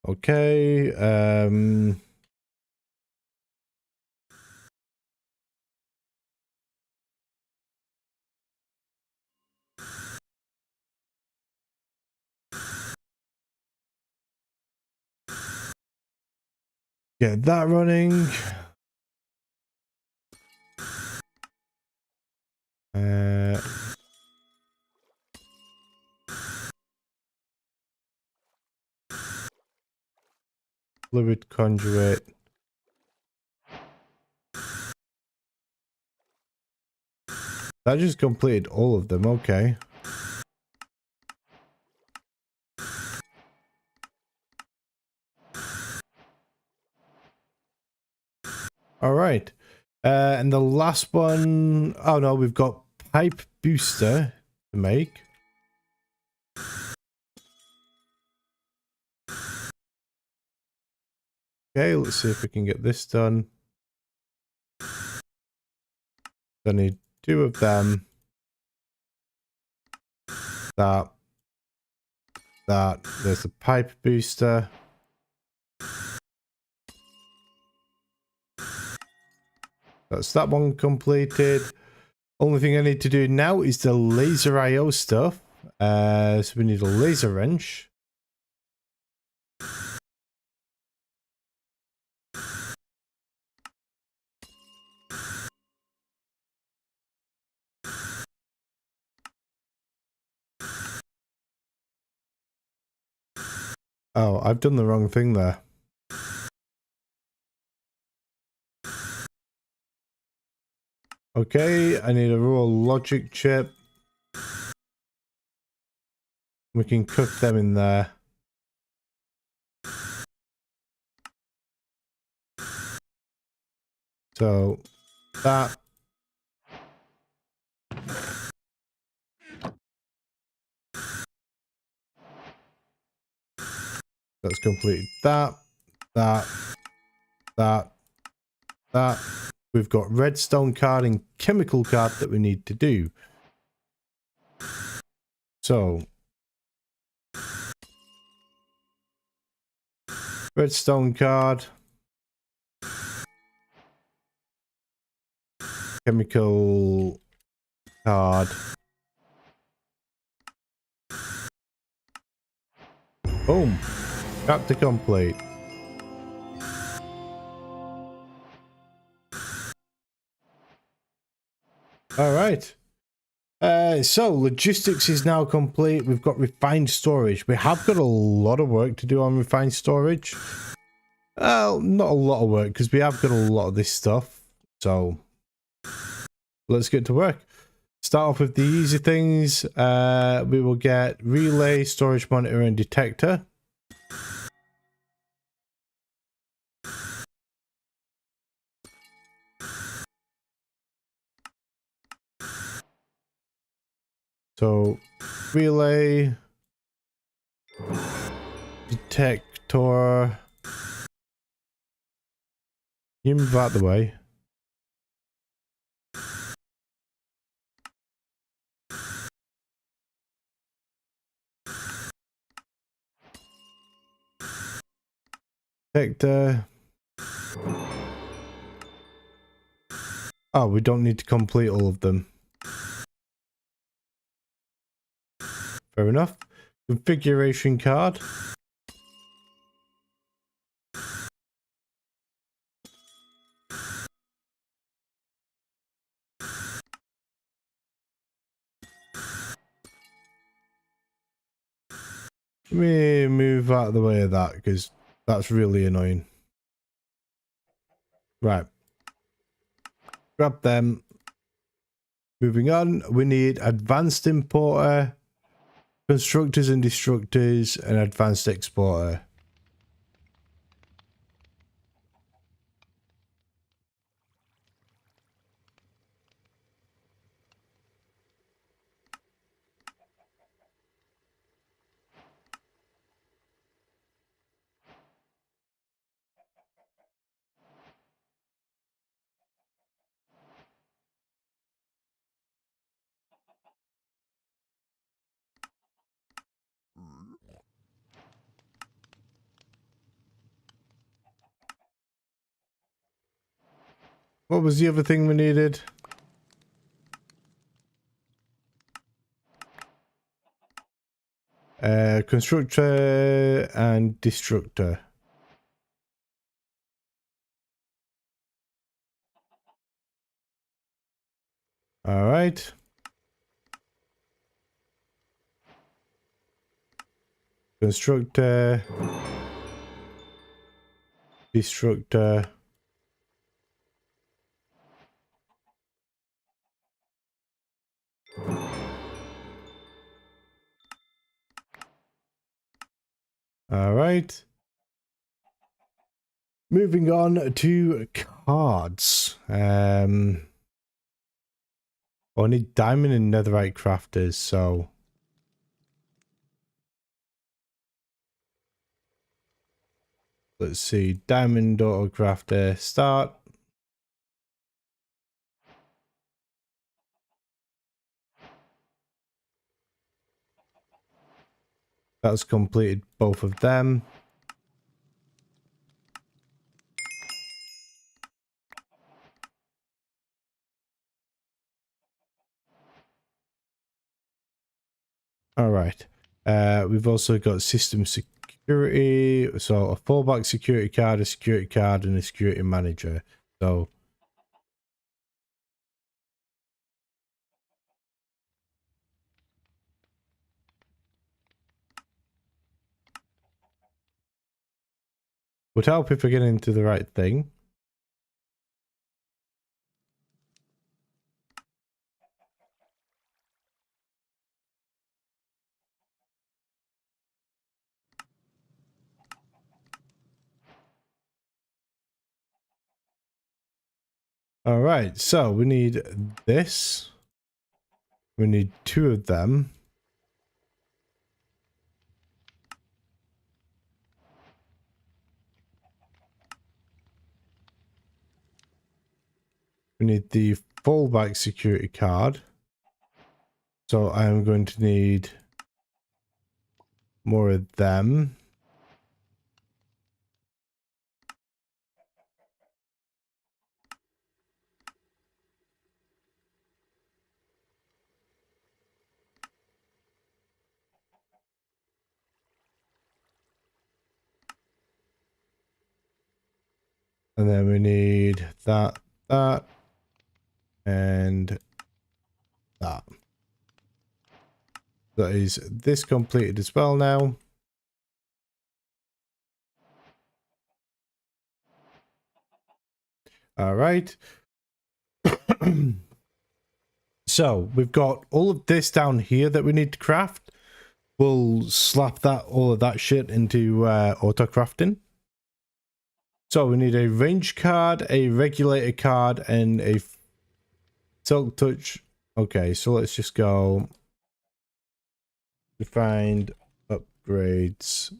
Okay, get that running. Fluid conduit. That just completed all of them, okay. All right. And the last one, oh no, we've got pipe booster to make. Okay, let's see if we can get this done. I need two of them. That. There's the pipe booster. That's that one completed. Only thing I need to do now is the laser IO stuff. So we need a laser wrench. Oh, I've done the wrong thing there. Okay, I need a raw logic chip. We can cook them in there. So, that. That's completed. That. We've got redstone card and chemical card that we need to do. So, Redstone card. Chemical card. Boom. Chapter complete. All right. So logistics is now complete. We've got refined storage. We have got a lot of work to do on refined storage. Well, not a lot of work because we have got a lot of this stuff. So let's get to work. Start off with the easy things. We will get relay, storage monitor, and detector. So relay, detector. You move out the way. Detector. Oh, we don't need to complete all of them. Fair enough. Configuration card. Let me move out of the way of that because that's really annoying. Right. Grab them. Moving on, we need advanced importer, constructors and destructors, and advanced exporter. What was the other thing we needed? Constructor and destructor. All right. Constructor. Destructor. All right. Moving on to cards. I need diamond and netherite crafters, so let's see. Diamond auto crafter start. That's completed both of them. All right. We've also got system security. So a fallback security card, a security card, and a security manager. So would help if we get into the right thing. All right. So we need this. We need 2 of them. We need the fallback security card. So I'm going to need more of them. And then we need that, and that. That is this completed as well now. All right. So we've got all of this down here that we need to craft. We'll slap that all of that shit into auto crafting. So we need a range card, a regulator card, and a silk touch. Okay, so let's just go find upgrades.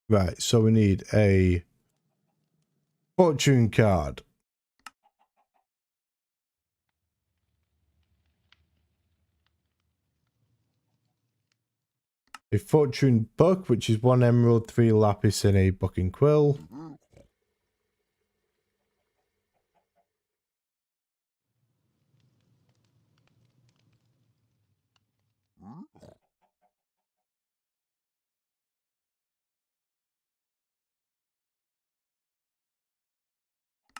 Right, so we need a fortune card. A fortune book, which is 1 emerald, 3 lapis, and a book and quill.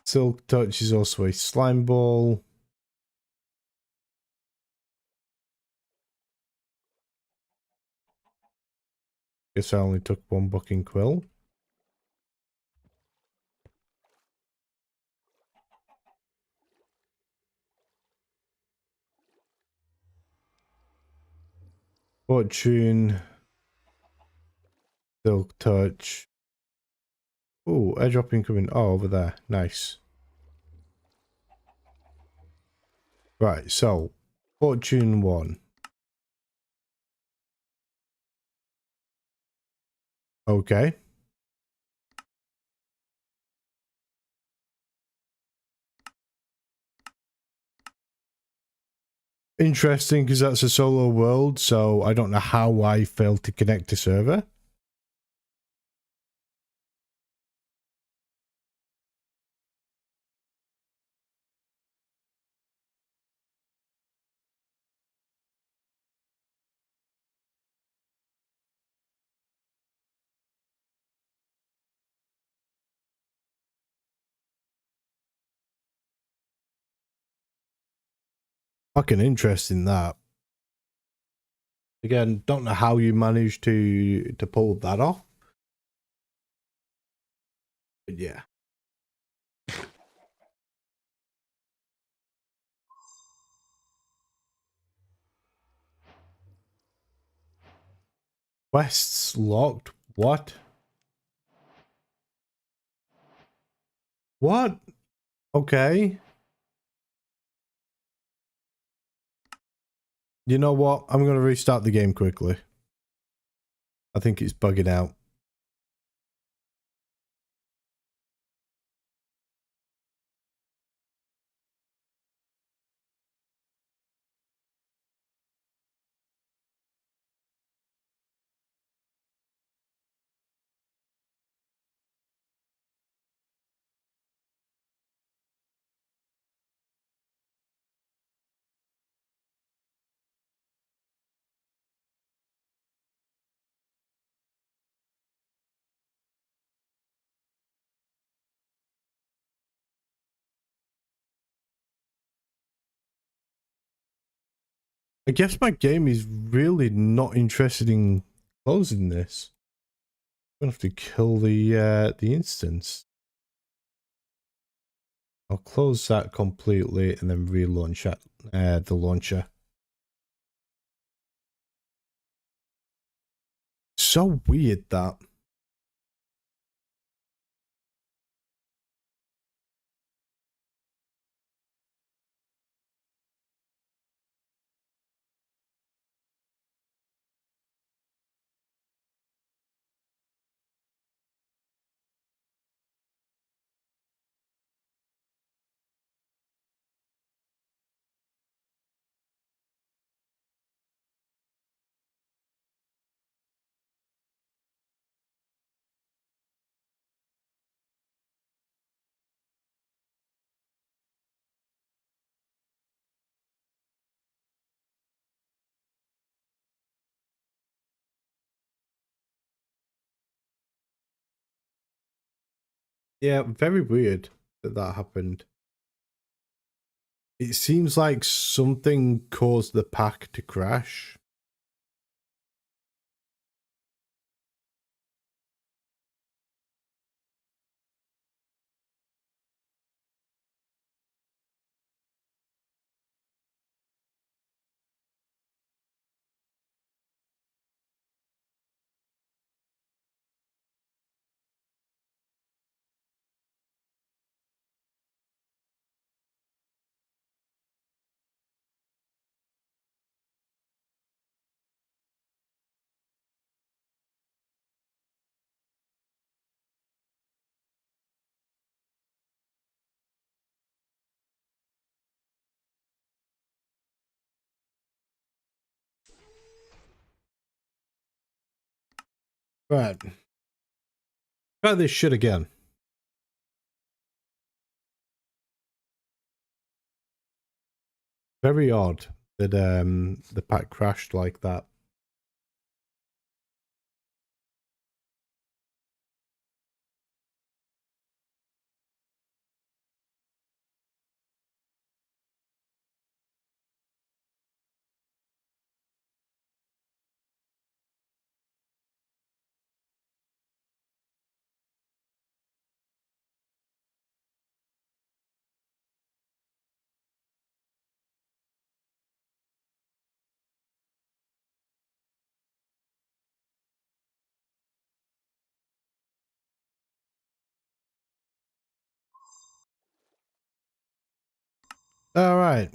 Silk touch is also a slime ball. Guess I only took 1 book and quill. Fortune. Silk touch. Oh, airdrop incoming. Oh, over there. Nice. Right, so fortune 1. Okay. Interesting, because that's a solo world, so I don't know how I failed to connect to server. Fucking interesting that. Again, don't know how you managed to pull that off. But yeah. Quests locked. What? What? Okay. You know what? I'm going to restart the game quickly. I think it's bugging out. I guess my game is really not interested in closing this. I'm gonna have to kill the instance. I'll close that completely and then relaunch the launcher. So weird that. Yeah, very weird that that happened. It seems like something caused the pack to crash. Right. Try this shit again. Very odd that the pack crashed like that. All right.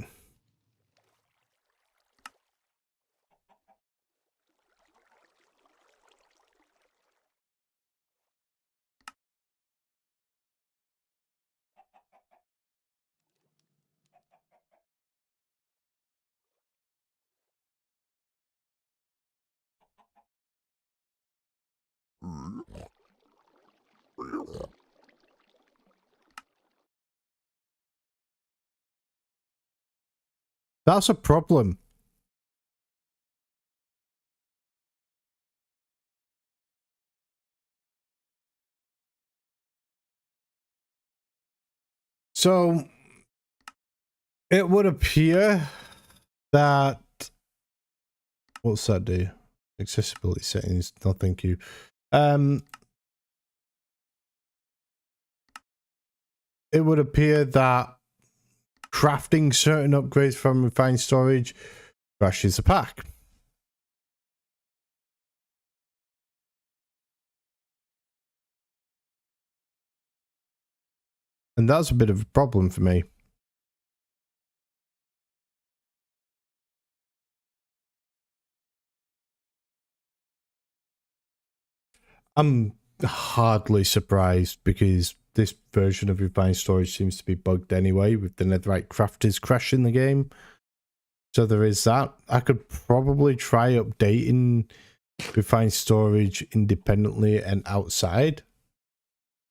That's a problem. So it would appear that what's that do? Accessibility settings. No, thank you. It would appear that crafting certain upgrades from refined storage crashes the pack. And that's a bit of a problem for me. I'm hardly surprised because this version of refined storage seems to be bugged anyway with the netherite crafters crashing the game. So there is that. I could probably try updating refined storage independently and outside.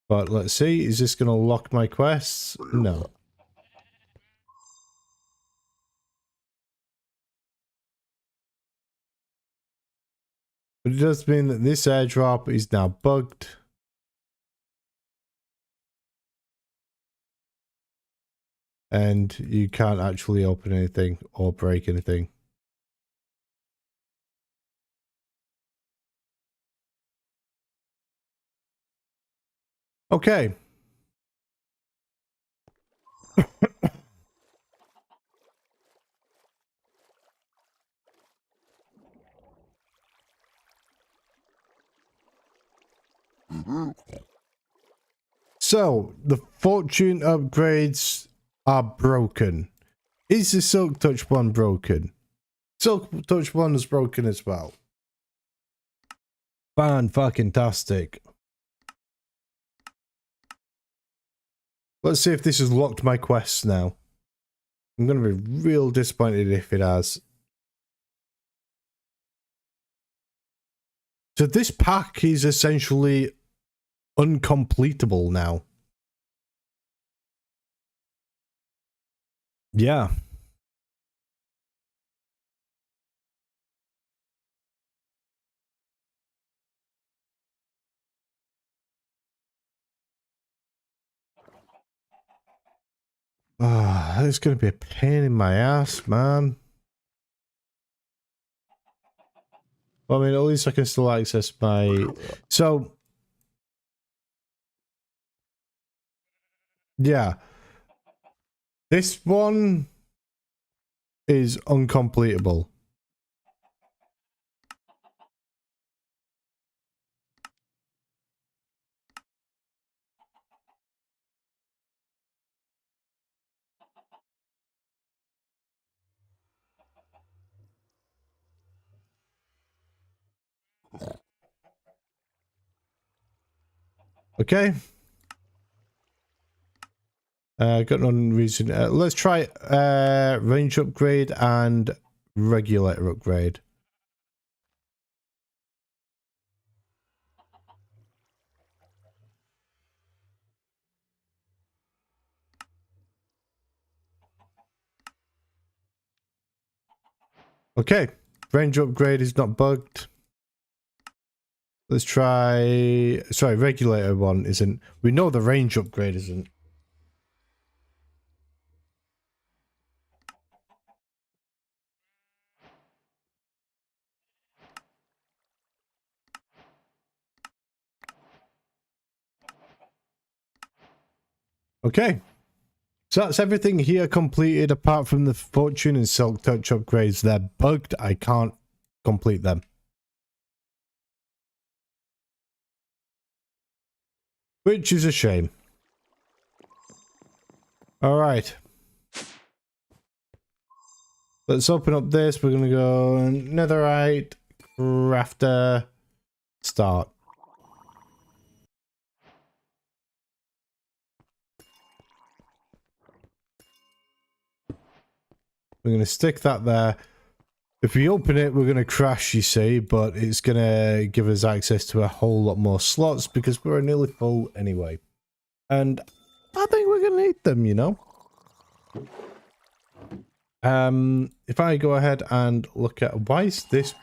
But let's see, is this going to lock my quests? No. But it does mean that this airdrop is now bugged. And you can't actually open anything or break anything. Okay. So, the fortune upgrades are broken. Is the Silk Touch one broken? Silk Touch one is broken as well. Fan-fucking-tastic. Let's see if this has locked my quests now. I'm going to be real disappointed if it has. So this pack is essentially uncompletable now. Yeah. Ah, it's going to be a pain in my ass, man. Well, I mean, at least I can still access my... So, yeah. This one is uncompletable. Okay. Got no reason. Let's try range upgrade and regulator upgrade. Okay. Range upgrade is not bugged. Let's try... Sorry, regulator one isn't. We know the range upgrade isn't. Okay. So that's everything here completed apart from the Fortune and Silk Touch upgrades. They're bugged. I can't complete them. Which is a shame. Alright. Let's open up this. We're going to go netherite, crafter, start. We're going to stick that there. If we open it, we're going to crash, you see, but it's going to give us access to a whole lot more slots because we're nearly full anyway. And I think we're going to need them, you know. If I go ahead and look at... Why is this...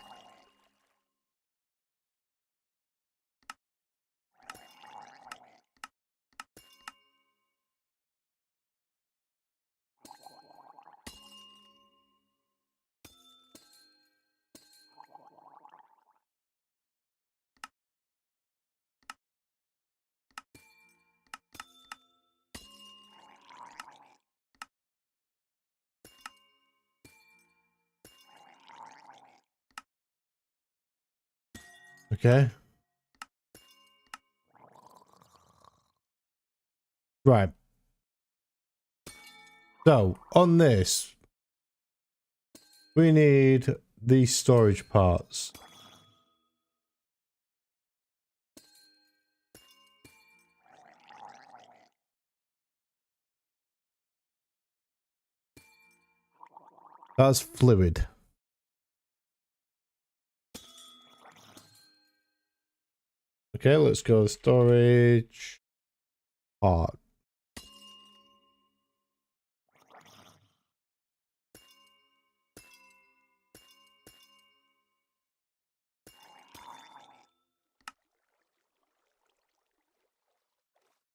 Okay. Right. So, on this, we need these storage parts. That's fluid. Okay, let's go storage part.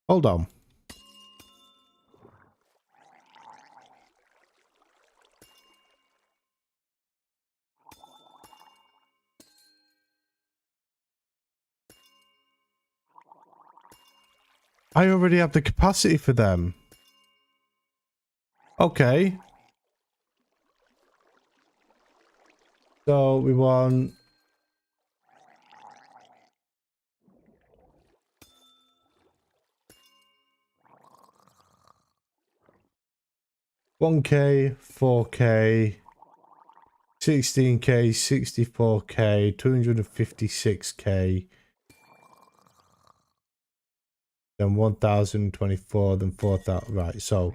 Hold on. I already have the capacity for them. Okay. So we want... $1K, $4K, $16K, $64K, $256K, then 1,024, then 4,000. Right, so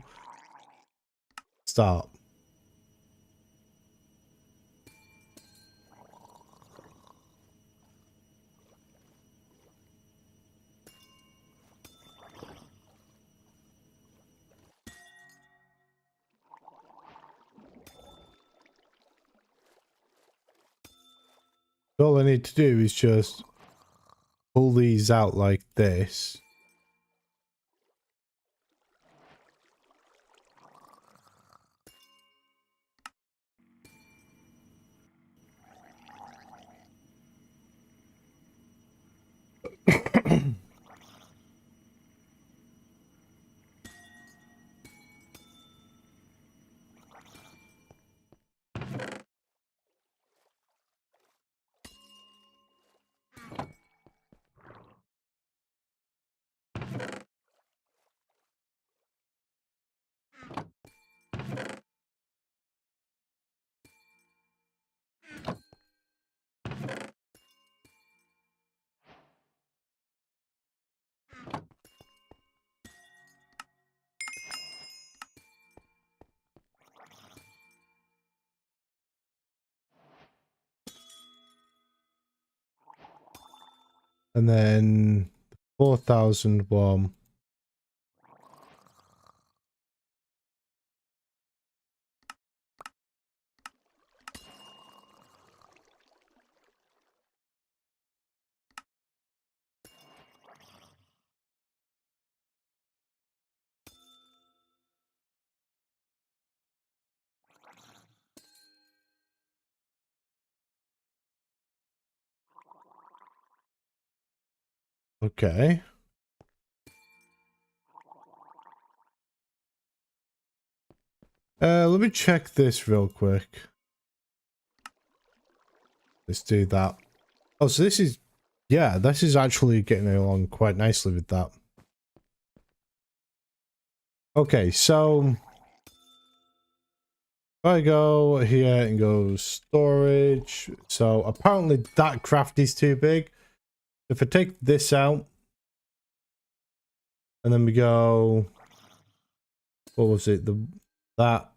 start. All I need to do is just pull these out like this. And then 4,001. Okay. Let me check this real quick. Let's do that. Oh, so this is, yeah, this is actually getting along quite nicely with that. Okay, so if I go here and go storage, so apparently that craft is too big. If I take this out, and then we go, what was it? That,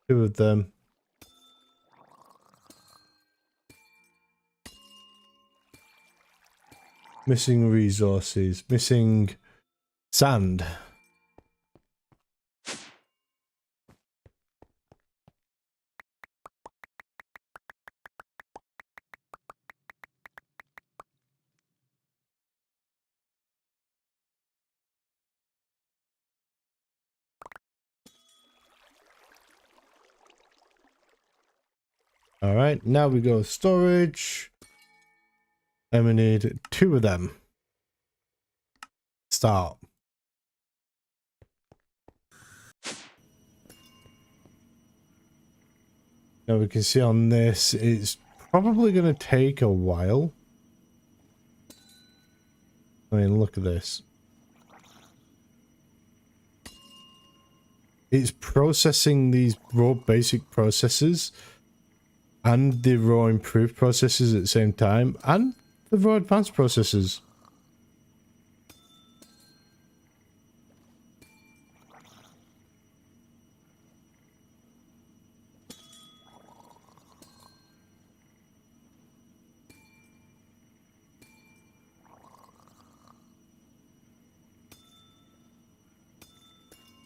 two of them. Missing resources, missing sand. All right, now we go storage. And we need two of them. Start. Now we can see on this, it's probably going to take a while. I mean, look at this. It's processing these raw basic processes and the raw improved processes at the same time, and the raw advanced processes.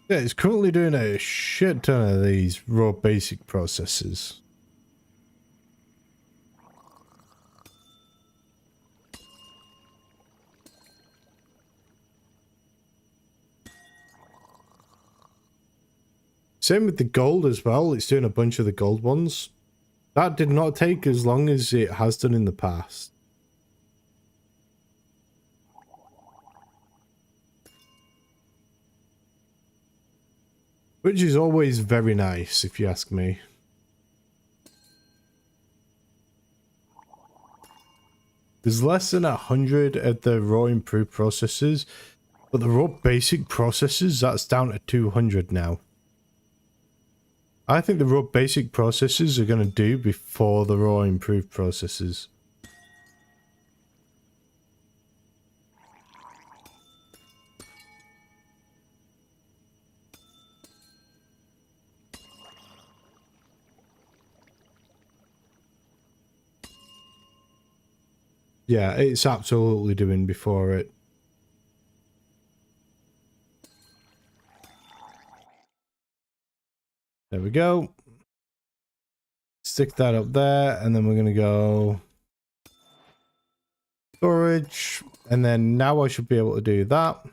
Yeah, it's currently doing a shit ton of these raw basic processes. Same with the gold as well. It's doing a bunch of the gold ones. That did not take as long as it has done in the past. Which is always very nice, if you ask me. There's less than 100 of the raw improved processes, but the raw basic processes, that's down to 200 now. I think the raw basic processes are going to do before the raw improved processes. Yeah, it's absolutely doing before it. There we go. Stick that up there, and then we're going to go storage, and then now I should be able to do that.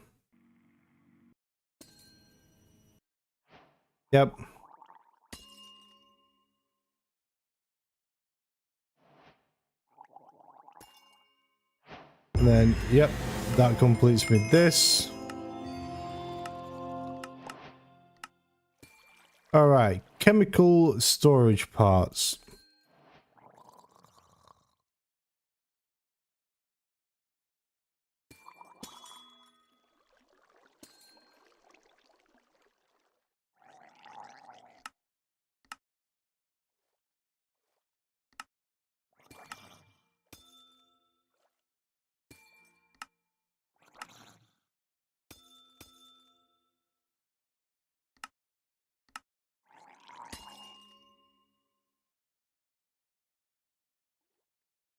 Yep. And then, yep, that completes with this. All right, chemical storage parts.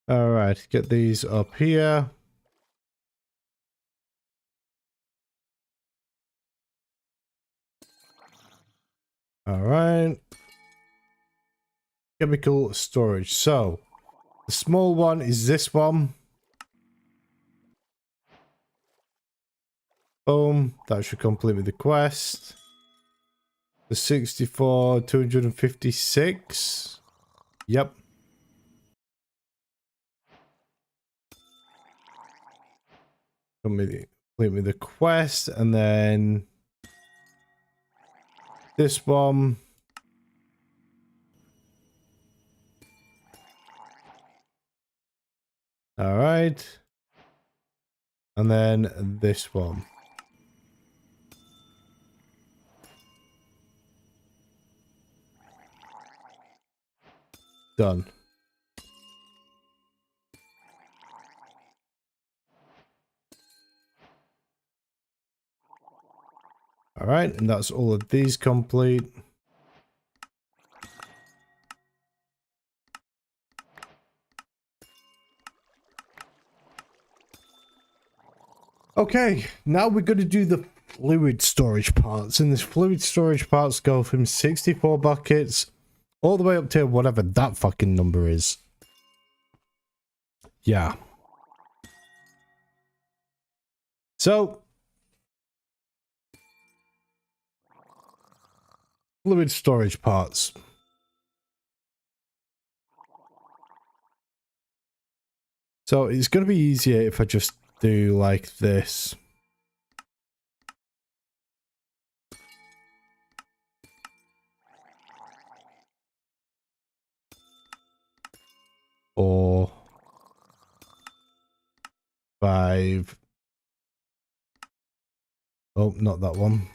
All right, get these up here. All right. Chemical storage. So the small one is this one. Boom. That should complete with the quest. The 64, 256. Yep. Complete with the quest. And then this one. All right. And then this one. Done. All right, and that's all of these complete. Okay, now we're going to do the fluid storage parts, and this fluid storage parts go from 64 buckets all the way up to whatever that fucking number is. Yeah. So fluid storage parts. So it's going to be easier if I just do like this. Four, 5. Oh, not that one.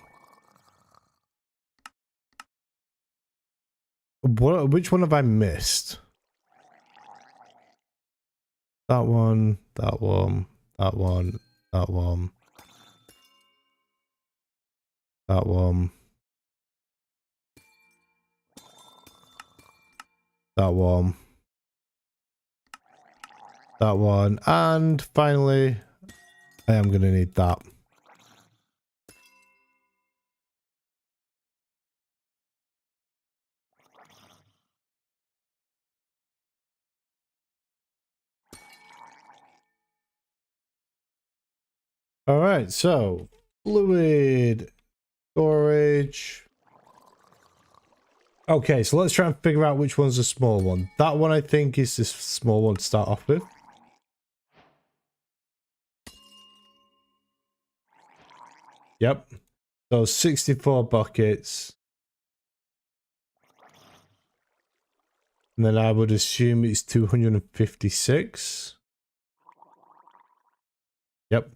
Which one have I missed? That one, that one, that one, that one, that one, that one, that one, and finally, I am going to need that. All right, so fluid storage. Okay, so let's try and figure out which one's the small one. That one I think is the small one to start off with. Yep. So 64 buckets. And then I would assume it's 256. Yep.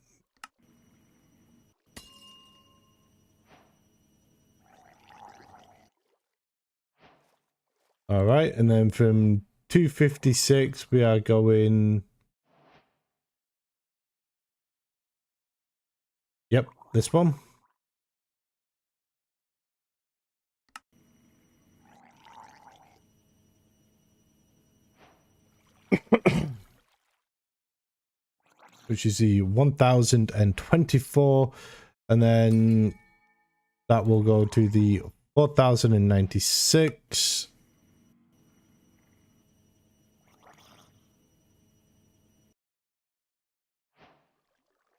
All right, and then from 256 we are going. Yep, this one. Which is the 1024, and then that will go to the 4096.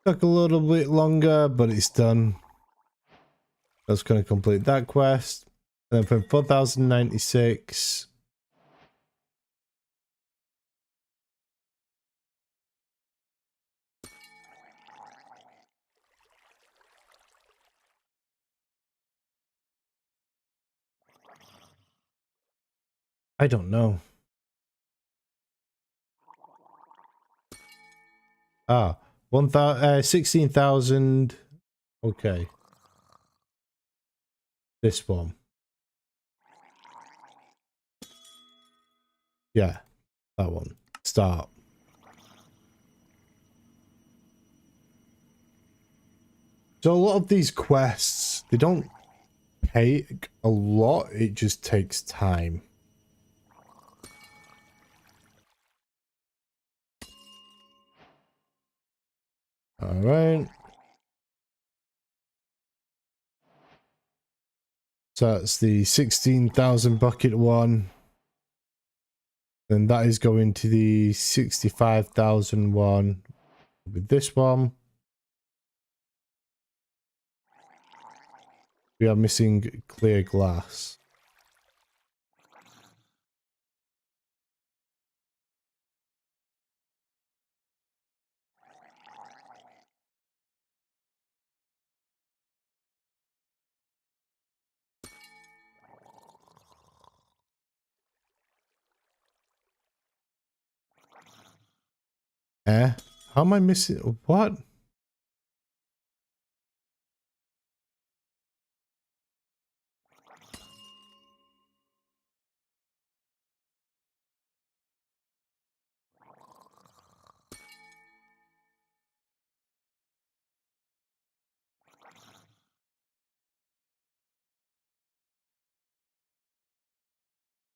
Took a little bit longer, but it's done. That's going to complete that quest. And then from 4096. I don't know. Ah, 16,000. Okay. This one. Yeah, that one. Start. So a lot of these quests, they don't take a lot, it just takes time. All right. So that's the 16,000 bucket one. Then that is going to the 65,000 one with this one. We are missing clear glass. How am I missing? What?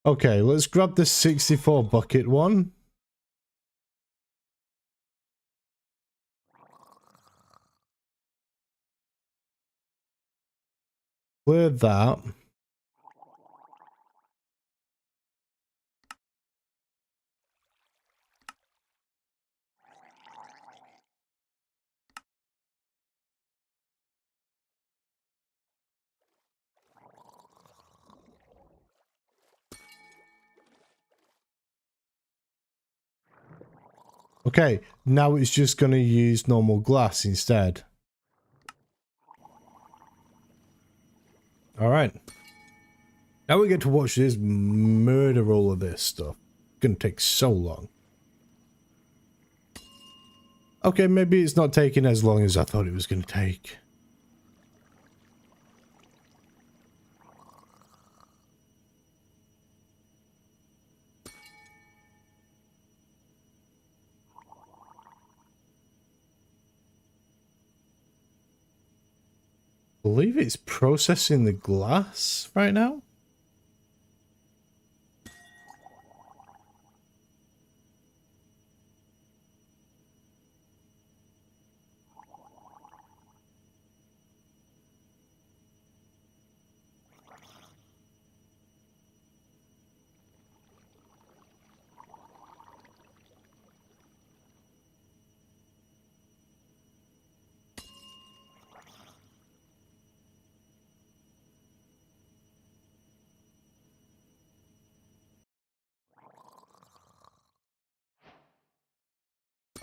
Okay, let's grab the 64 bucket one. Clear that. Okay, now it's just going to use normal glass instead. Alright. Now we get to watch this murder all of this stuff. It's going to take so long. Okay, maybe it's not taking as long as I thought it was going to take. I believe it's processing the glass right now.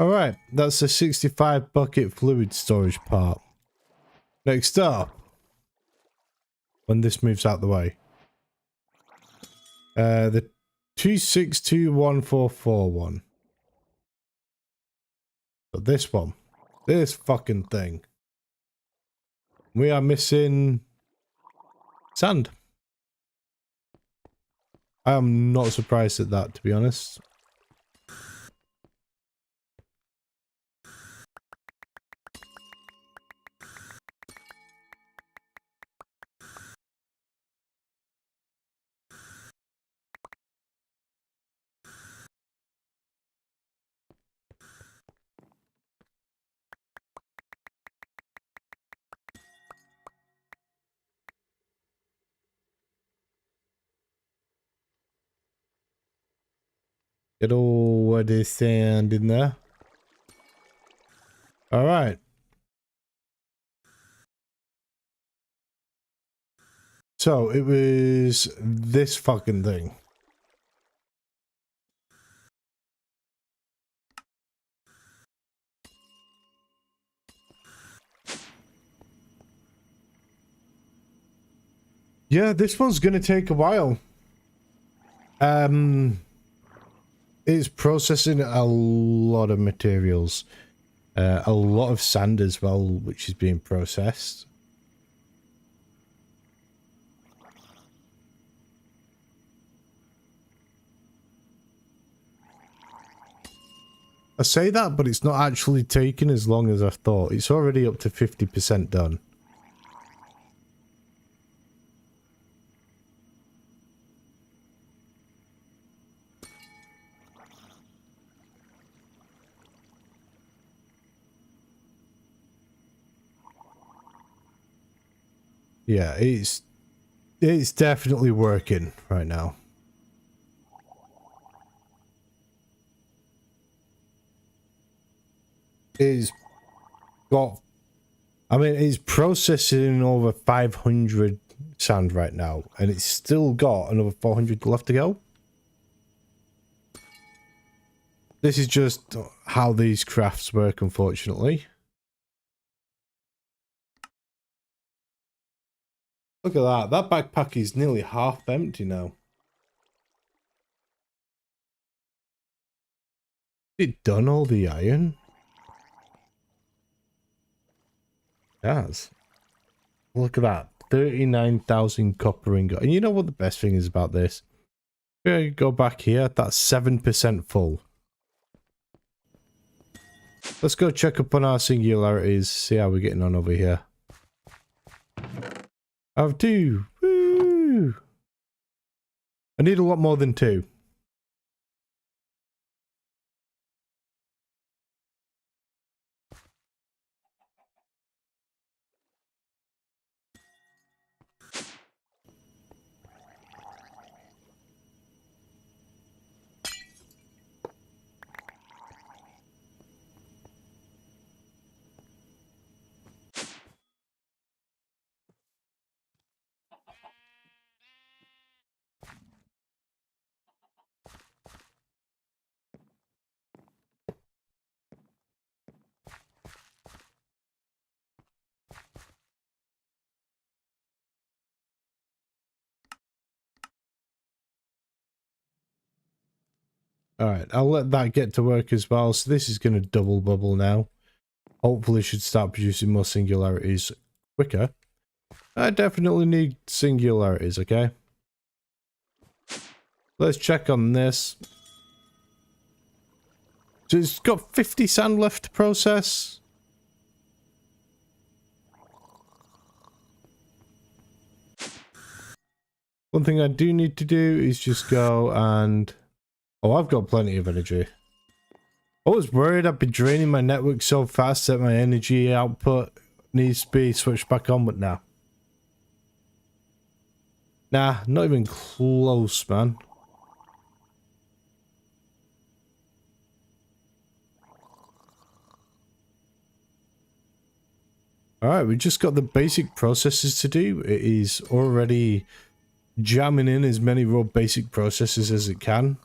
Alright, that's the 65 bucket fluid storage part. Next up, when this moves out the way, the 2621441. So this one, this fucking thing. We are missing sand. I am not surprised at that, to be honest. Get all of this sand in there. Alright. So it was this fucking thing. Yeah, this one's gonna take a while. It's processing a lot of materials. A lot of sand as well, which is being processed. I say that, but it's not actually taking as long as I thought. It's already up to 50% done. Yeah, it's It's definitely working right now. It's got, I mean, it's processing over 500 sand right now, and it's still got another 400 left to go. This is just how these crafts work, unfortunately. Look at that. That backpack is nearly half empty now. It done all the iron? Yes. Look at that. 39,000 copper ingot. And you know what the best thing is about this? Yeah, go back here. That's 7% full. Let's go check up on our singularities. See how we're getting on over here. I have 2. Woo! I need a lot more than 2. Alright, I'll let that get to work as well. So this is going to double bubble now. Hopefully should start producing more singularities quicker. I definitely need singularities, okay? Let's check on this. So it's got 50 sand left to process. One thing I do need to do is just go and... Oh, I've got plenty of energy. I was worried I'd be draining my network so fast that my energy output needs to be switched back on, but nah. Nah, not even close, man. Alright, we just got the basic processes to do. It is already jamming in as many raw basic processes as it can.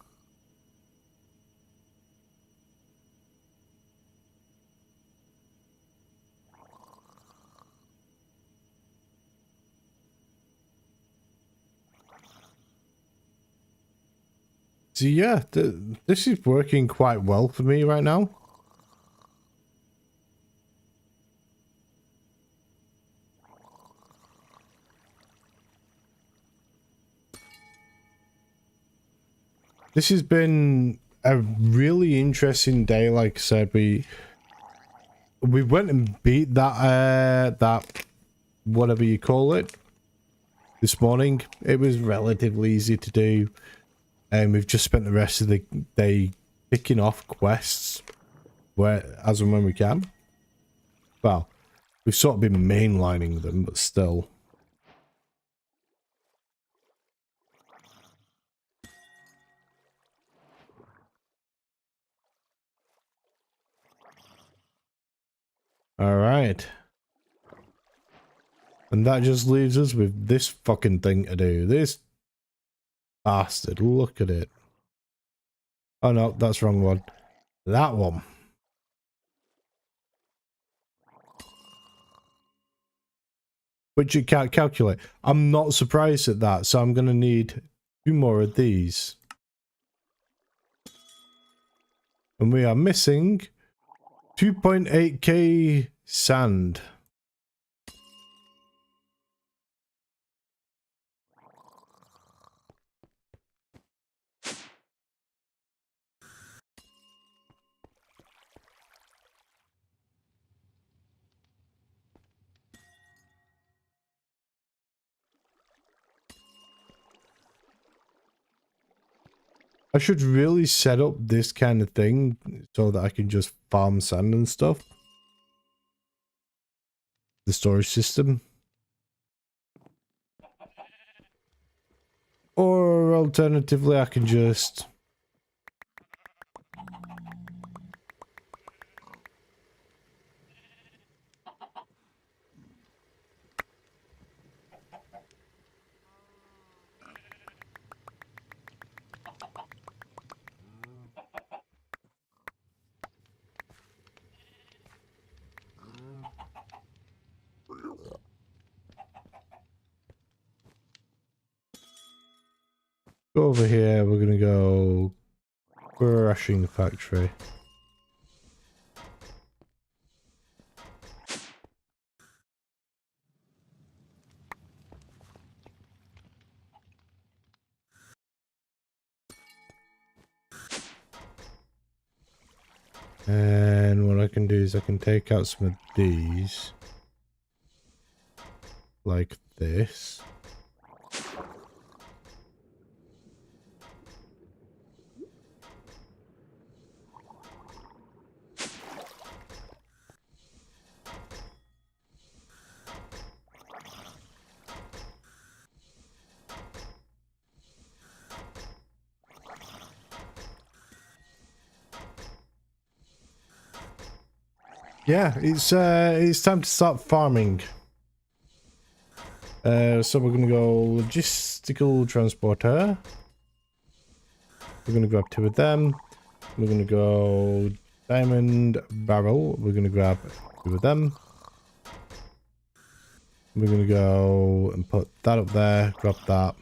So yeah, this is working quite well for me right now. This has been a really interesting day. Like I said, we went and beat that that whatever you call it this morning. It was relatively easy to do. And we've just spent the rest of the day picking off quests where, as and when we can. Well, we've sort of been mainlining them, but still. Alright. And that just leaves us with this fucking thing to do. This bastard, look at it. Oh no, that's the wrong one. That one. Which you can't calculate. I'm not surprised at that, so I'm going to need 2 more of these. And we are missing 2.8k sand. I should really set up this kind of thing so that I can just farm sand and stuff. The storage system. alternatively I can just go over here. We're gonna go crushing factory. And what I can do is I can take out some of these like this. Yeah, it's time to start farming. So we're gonna go logistical transporter. We're gonna grab 2 of them. We're gonna go diamond barrel. We're gonna grab 2 of them. We're gonna go and put that up there. Grab that.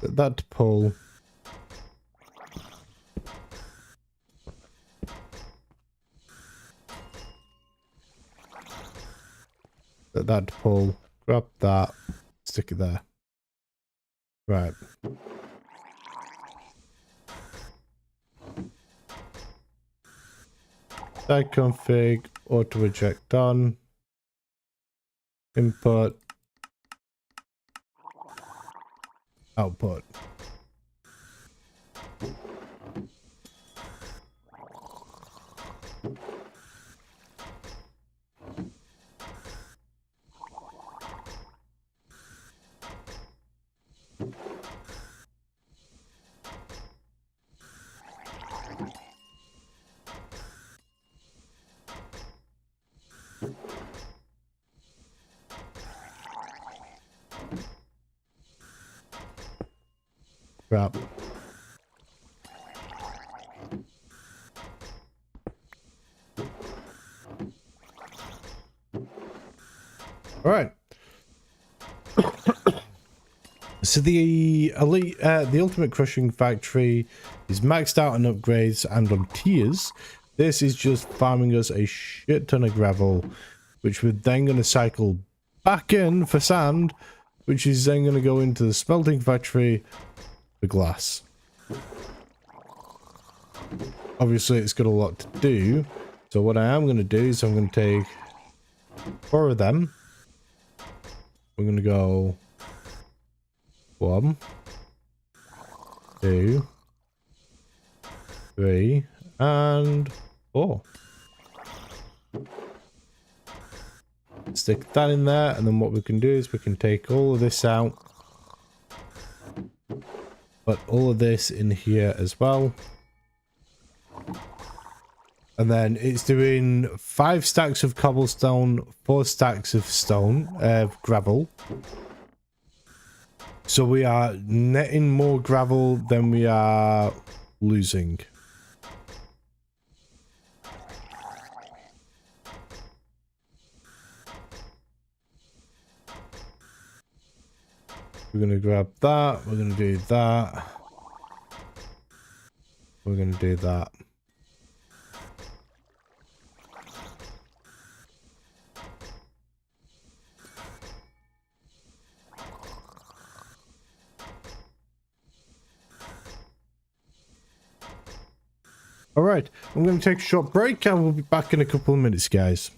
Set that to pull. Set that to pull. Grab that. Stick it there. Right. Side config. Auto eject on. Input. Output. Crap. All right. So the elite, the ultimate crushing factory is maxed out on upgrades and on tiers. This is just farming us a shit ton of gravel, which we're then going to cycle back in for sand, which is then going to go into the smelting factory for glass. Obviously, it's got a lot to do. So what I am going to do is I'm going to take 4 of them. We're going to go 1, 2, 3, and 4. Stick that in there, and then what we can do is we can take all of this out. Put all of this in here as well. And then it's doing 5 stacks of cobblestone, 4 stacks of stone, gravel. So we are netting more gravel than we are losing. We're going to grab that. We're going to do that. We're going to do that. All right, I'm going to take a short break and we'll be back in a couple of minutes, guys.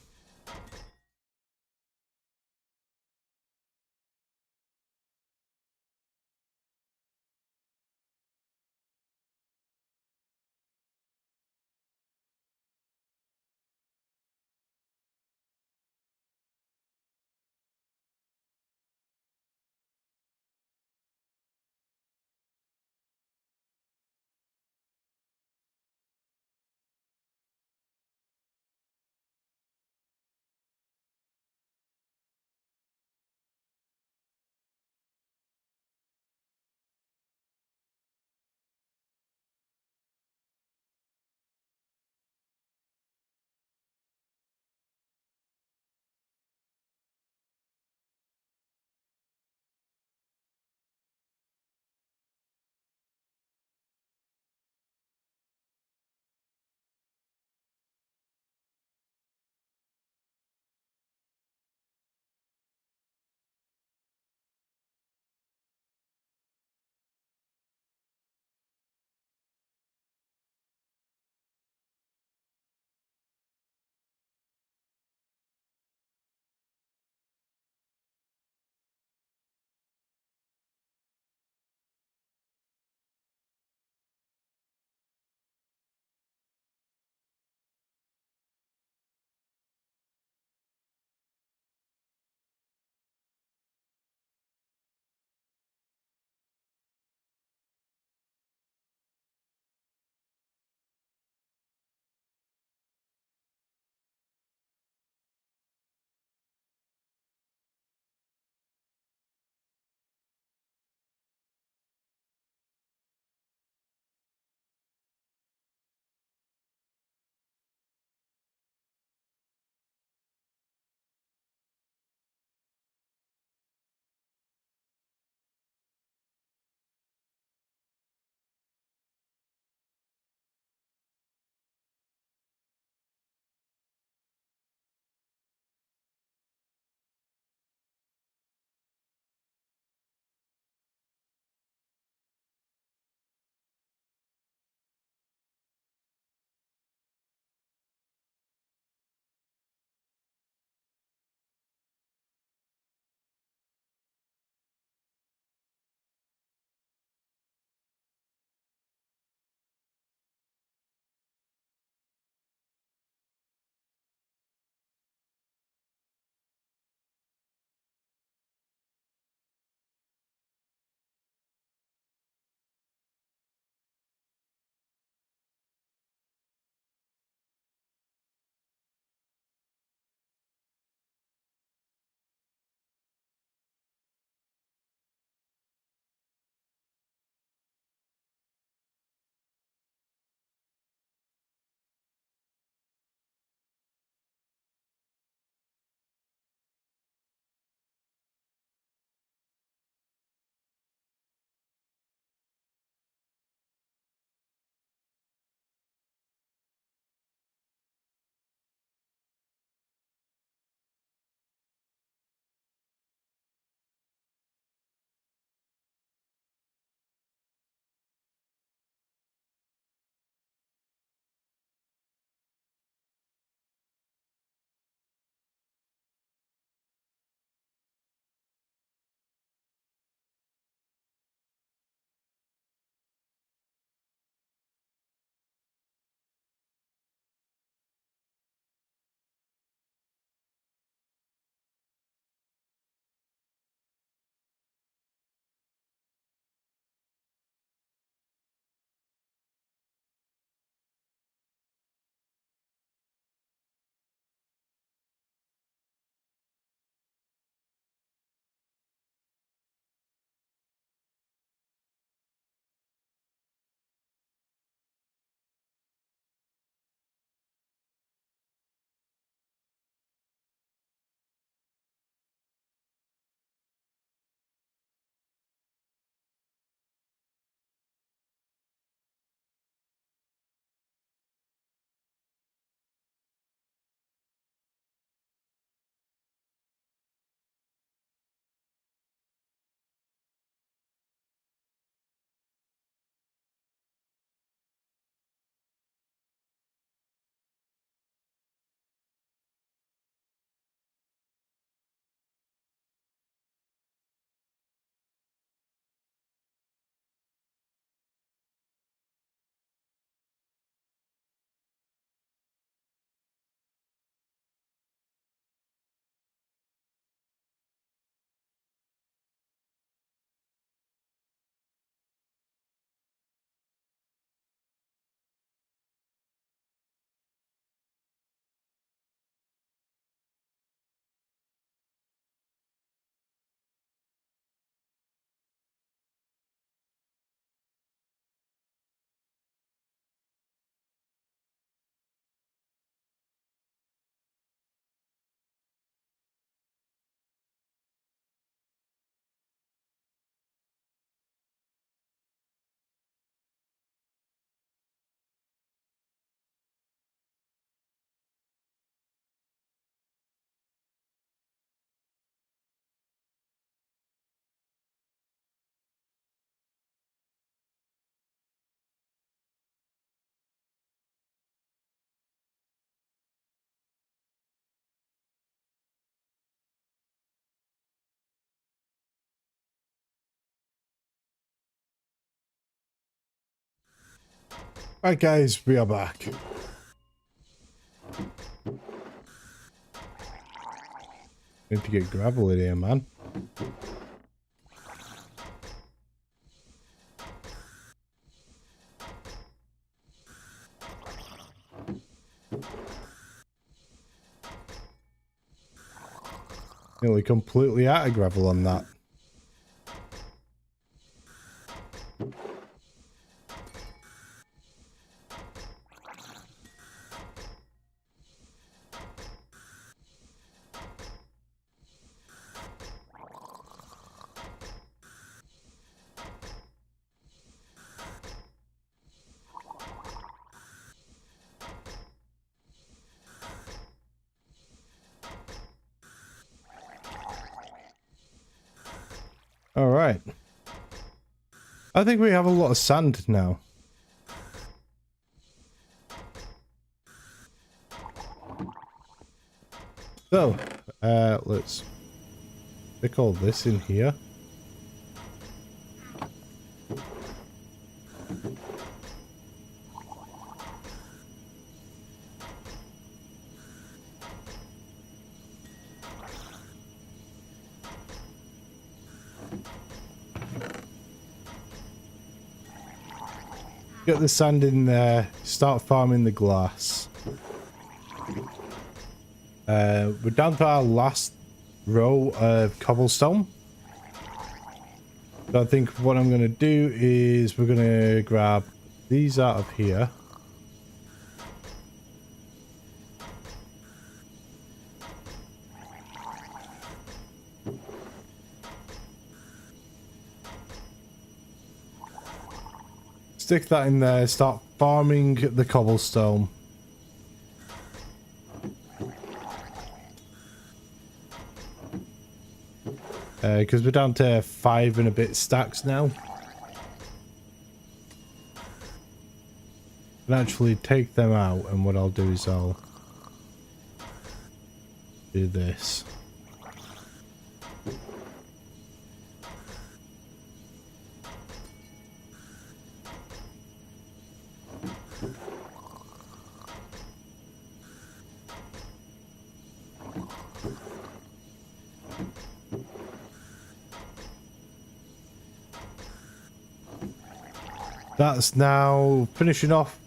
Right, guys, we are back. Need to get gravel in here, man. Nearly completely out of gravel on that. All right. I think we have a lot of sand now. So, let's stick all this in here. Get the sand in there, start farming the glass. We're down to our last row of cobblestone. So I think what I'm going to do is we're going to grab these out of here. Stick that in there, start farming the cobblestone. Because we're down to 5 and a bit stacks now. And actually take them out, and what I'll do is I'll do this. That's now finishing off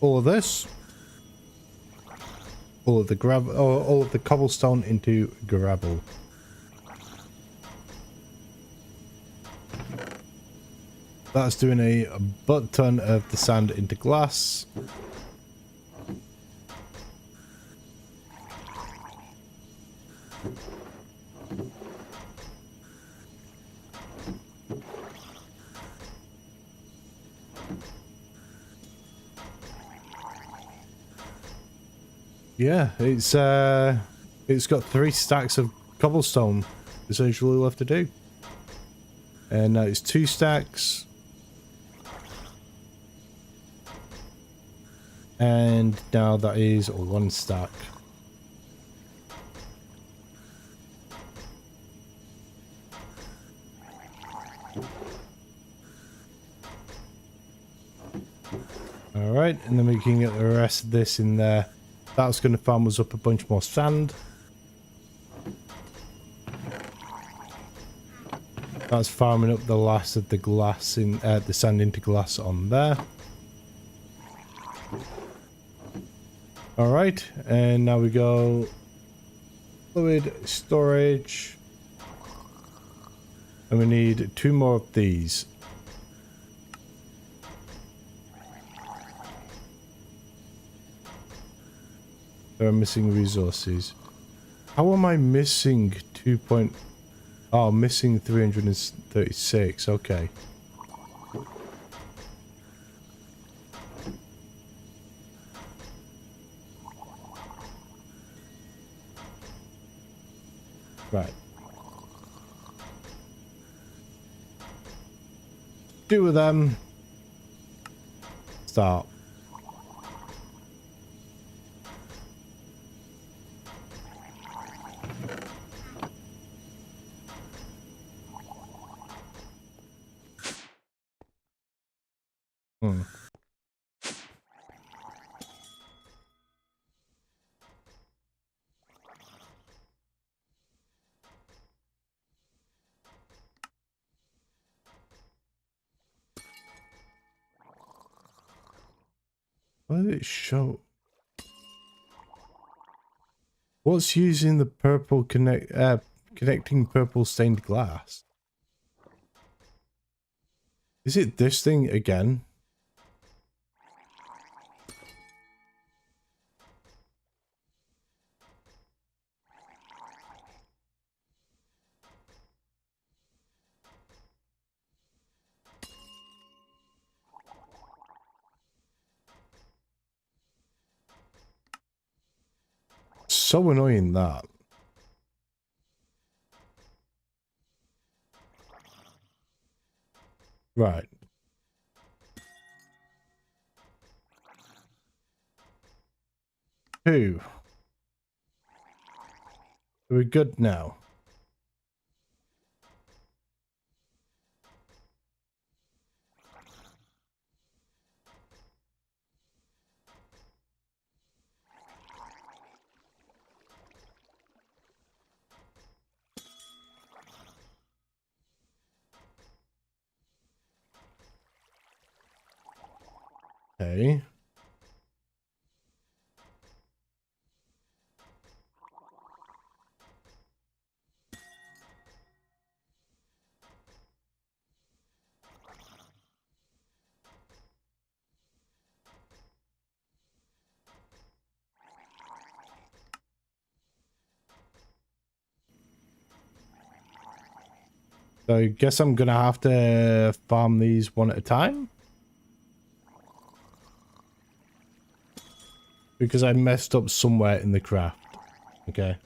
all of this. All of the gravel, all of the cobblestone into gravel. That's doing a butt ton of the sand into glass. Yeah, it's got 3 stacks of cobblestone essentially left to do. And now it's 2 stacks. And now that is 1 stack. Alright, and then we can get the rest of this in there. That's going to farm us up a bunch more sand. That's farming up the last of the glass in the sand into glass on there. Alright, and now we go fluid storage. And we need 2 more of these. There are missing resources. How am I missing 2 point... Oh, missing 336. Okay. Right. 2 of them. Start. What did it show? What's using the purple connecting purple stained glass? Is it this thing again? So annoying that. Right. Two. We're good now. Okay. So I guess I'm gonna have to farm these one at a time. Because I messed up somewhere in the craft. Okay.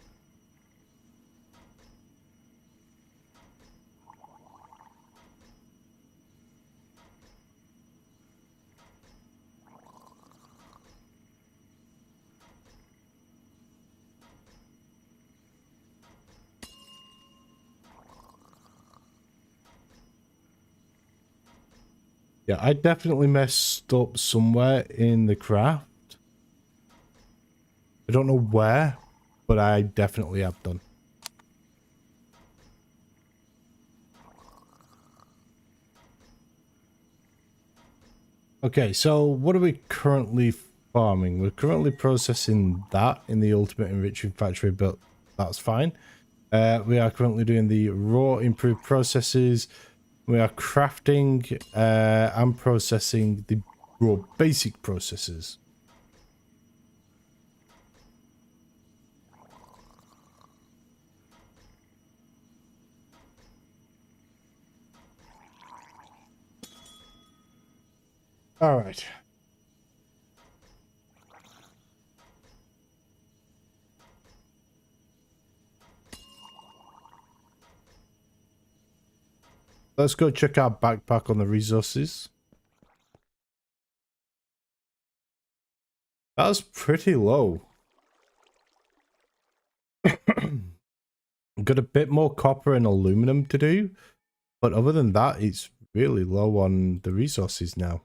Yeah, I definitely messed up somewhere in the craft. I don't know where, but I definitely have done. Okay, so what are we currently farming? We're currently processing that in the Ultimate Enriching Factory, but that's fine. We are currently doing the raw improved processes. We are crafting and processing the raw basic processes. All right. Let's go check our backpack on the resources. That's pretty low. Got a bit more copper and aluminum to do, but other than that, it's really low on the resources now.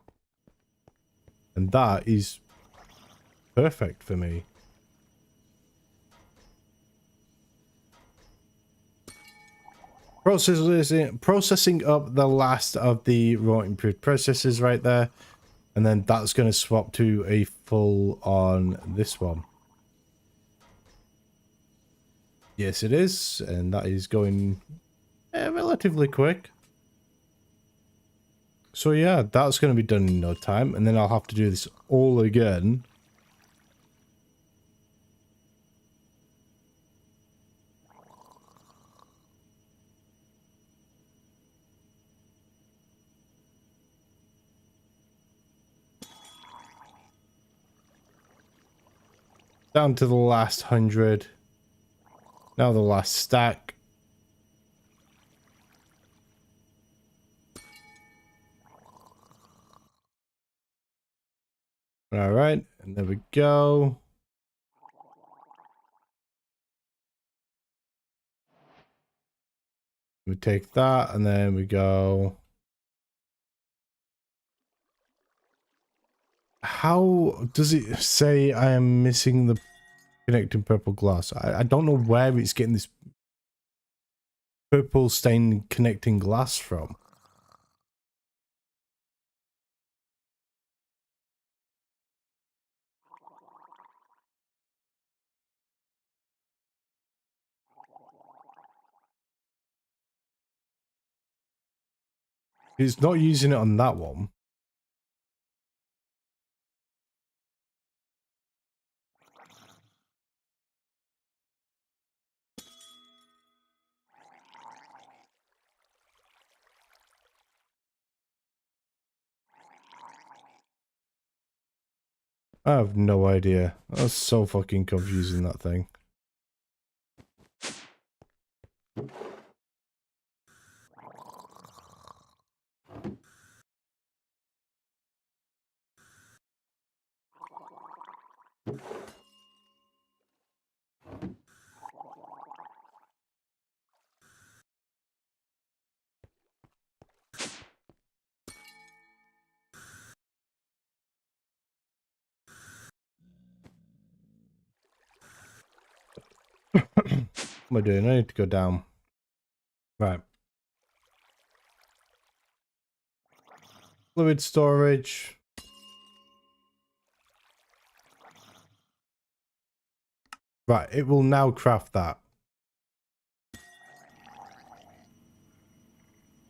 And that is perfect for me. Processing up the last of the raw improved processes right there. And then that's going to swap to a full on this one. Yes, it is. And that is going relatively quick. So yeah, that's going to be done in no time. And then I'll have to do this all again. Down to the last 100. Now the last stack. All right, and there we go. We take that and then we go. How does it say I am missing the connecting purple glass? I don't know where it's getting this purple stained connecting glass from. It's not using it on that one. I have no idea. That's so fucking confusing, that thing. What am I doing? I need to go down. Right. Fluid storage. Right, it will now craft that.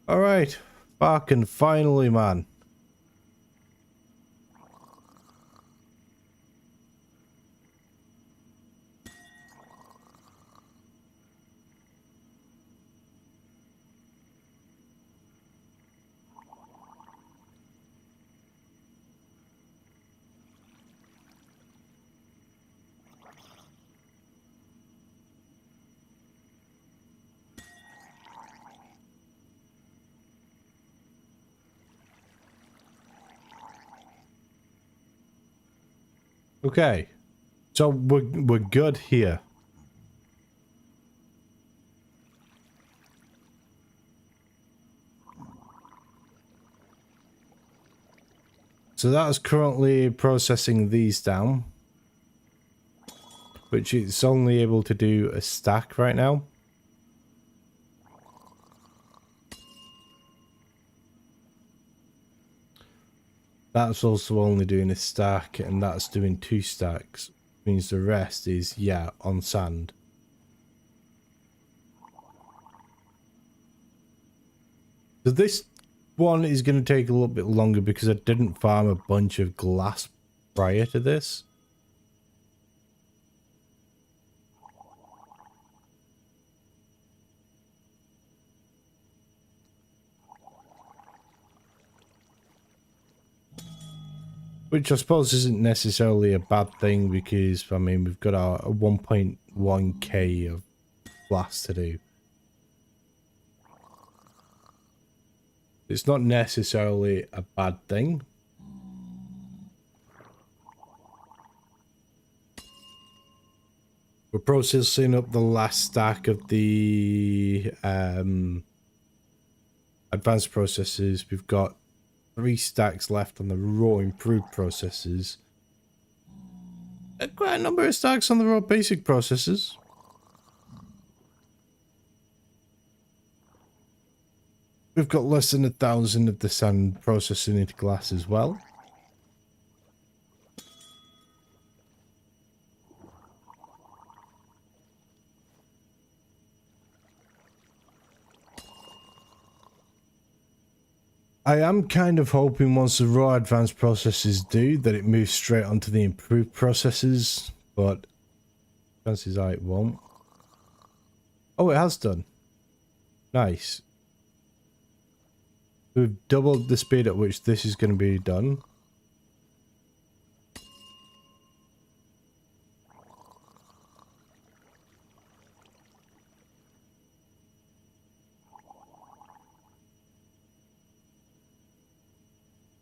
Alright. Fucking finally, man. Okay. So we're good here. So that's currently processing these down, which it's only able to do a stack right now. That's also only doing a stack, and that's doing 2 stacks. Means the rest is, yeah, on sand. So this one is going to take a little bit longer because I didn't farm a bunch of glass prior to this. Which I suppose isn't necessarily a bad thing because, I mean, we've got our 1.1k of glass to do. It's not necessarily a bad thing. We're processing up the last stack of the advanced processes. We've got 3 stacks left on the raw improved processes. Quite a number of stacks on the raw basic processes. We've got less than 1,000 of the sand processing into glass as well. I am kind of hoping once the raw advanced processes do that it moves straight onto the improved processes, but chances are it won't. Oh, it has done. Nice. We've doubled the speed at which this is going to be done.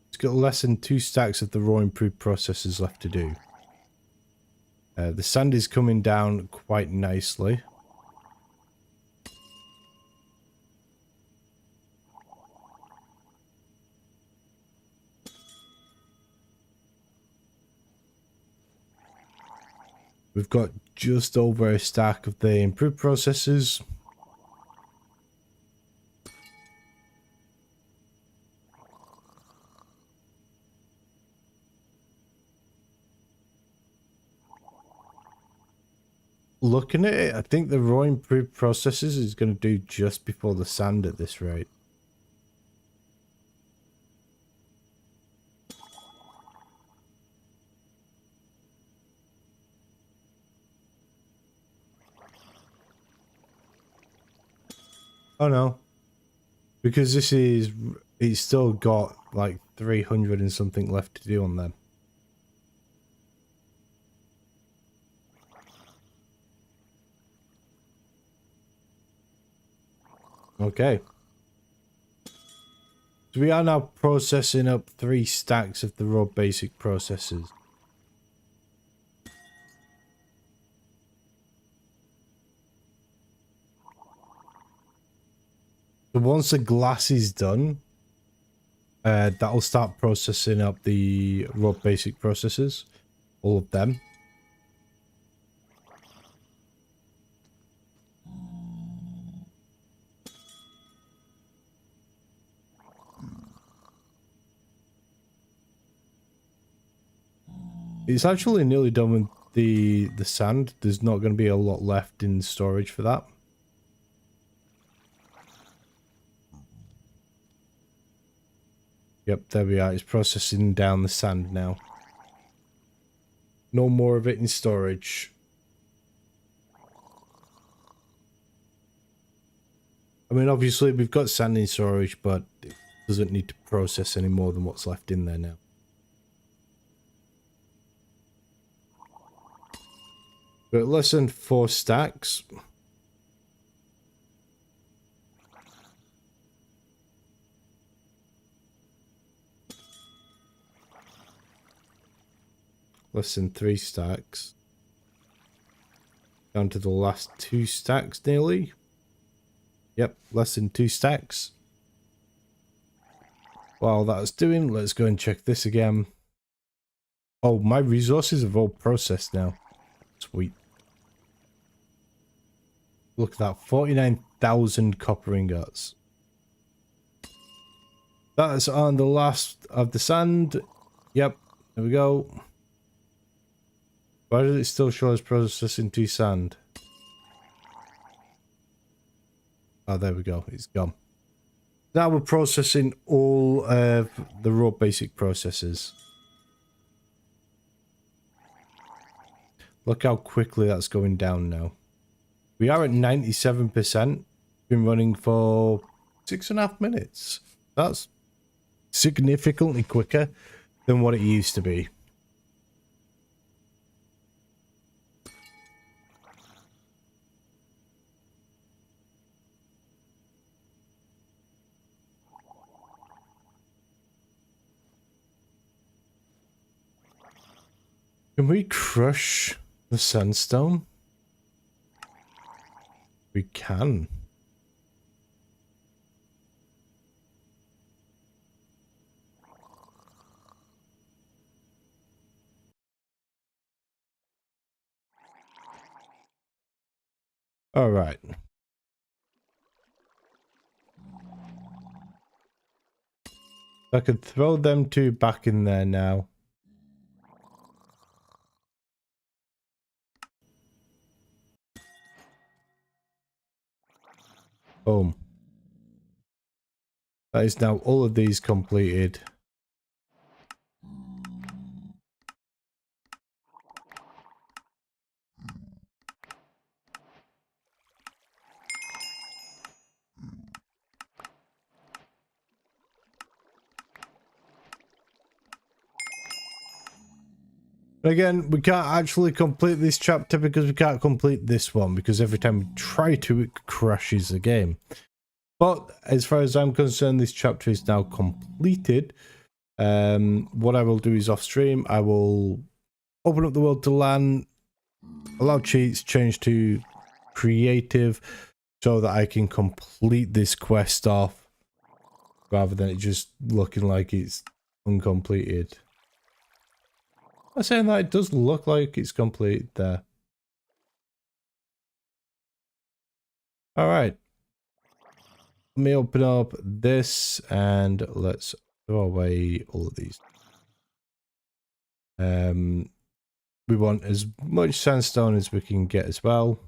It's got less than 2 stacks of the raw improved processes left to do. The sand is coming down quite nicely. We've got just over a stack of the improved processes. Looking at it, I think the raw improved processes is going to do just before the sand at this rate. Oh no. Because this is... It's still got like 300 and something left to do on them. Okay. So we are now processing up 3 stacks of the raw basic processes. So once the glass is done, that'll start processing up the raw basic processes. All of them. It's actually nearly done with the sand. There's not going to be a lot left in storage for that. Yep, there we are. It's processing down the sand now. No more of it in storage. I mean, obviously we've got sand in storage, but it doesn't need to process any more than what's left in there now. But less than 4 stacks. Less than 3 stacks. Down to the last 2 stacks nearly. Yep, less than 2 stacks. While that's doing, let's go and check this again. Oh, my resources have all processed now. Sweet. Look at that, 49,000 copper ingots. That's on the last of the sand. Yep, there we go. Why does it still show us processing 2 sand? Oh, there we go, it's gone. Now we're processing all of the raw basic processes. Look how quickly that's going down now. We are at 97%. Been running for 6.5 minutes. That's significantly quicker than what it used to be. Can we crush the sandstone? We can. All right. I could throw them 2 back in there now. Boom. That is now all of these completed. Again, we can't actually complete this chapter because we can't complete this one, because every time we try to, it crashes the game. But as far as I'm concerned, this chapter is now completed. What I will do is off stream, I will open up the world to LAN, allow cheats, change to creative, so that I can complete this quest off, rather than it just looking like it's uncompleted. I'm saying that it does look like it's complete there. Alright. Let me open up this and let's throw away all of these. We want as much sandstone as we can get as well.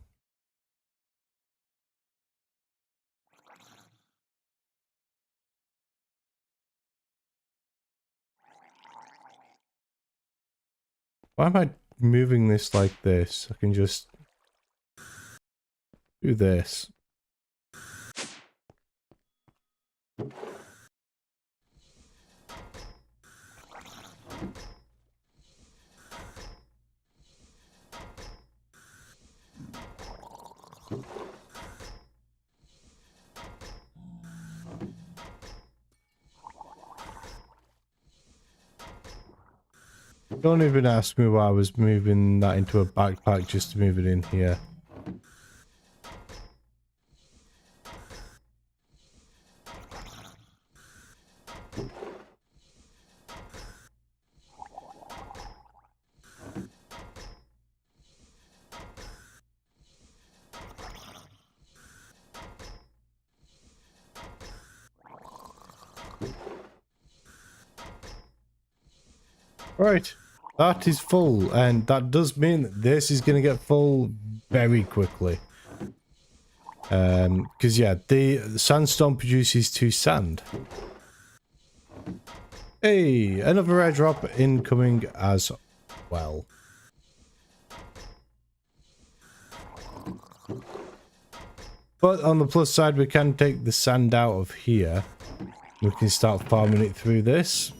Why am I moving this like this? I can just do this. Don't even ask me why I was moving that into a backpack just to move it in here. Right, that is full, and that does mean that this is going to get full very quickly. Because yeah, the sandstone produces 2 sand. Hey, another airdrop incoming as well. But on the plus side, we can take the sand out of here. We can start farming it through this.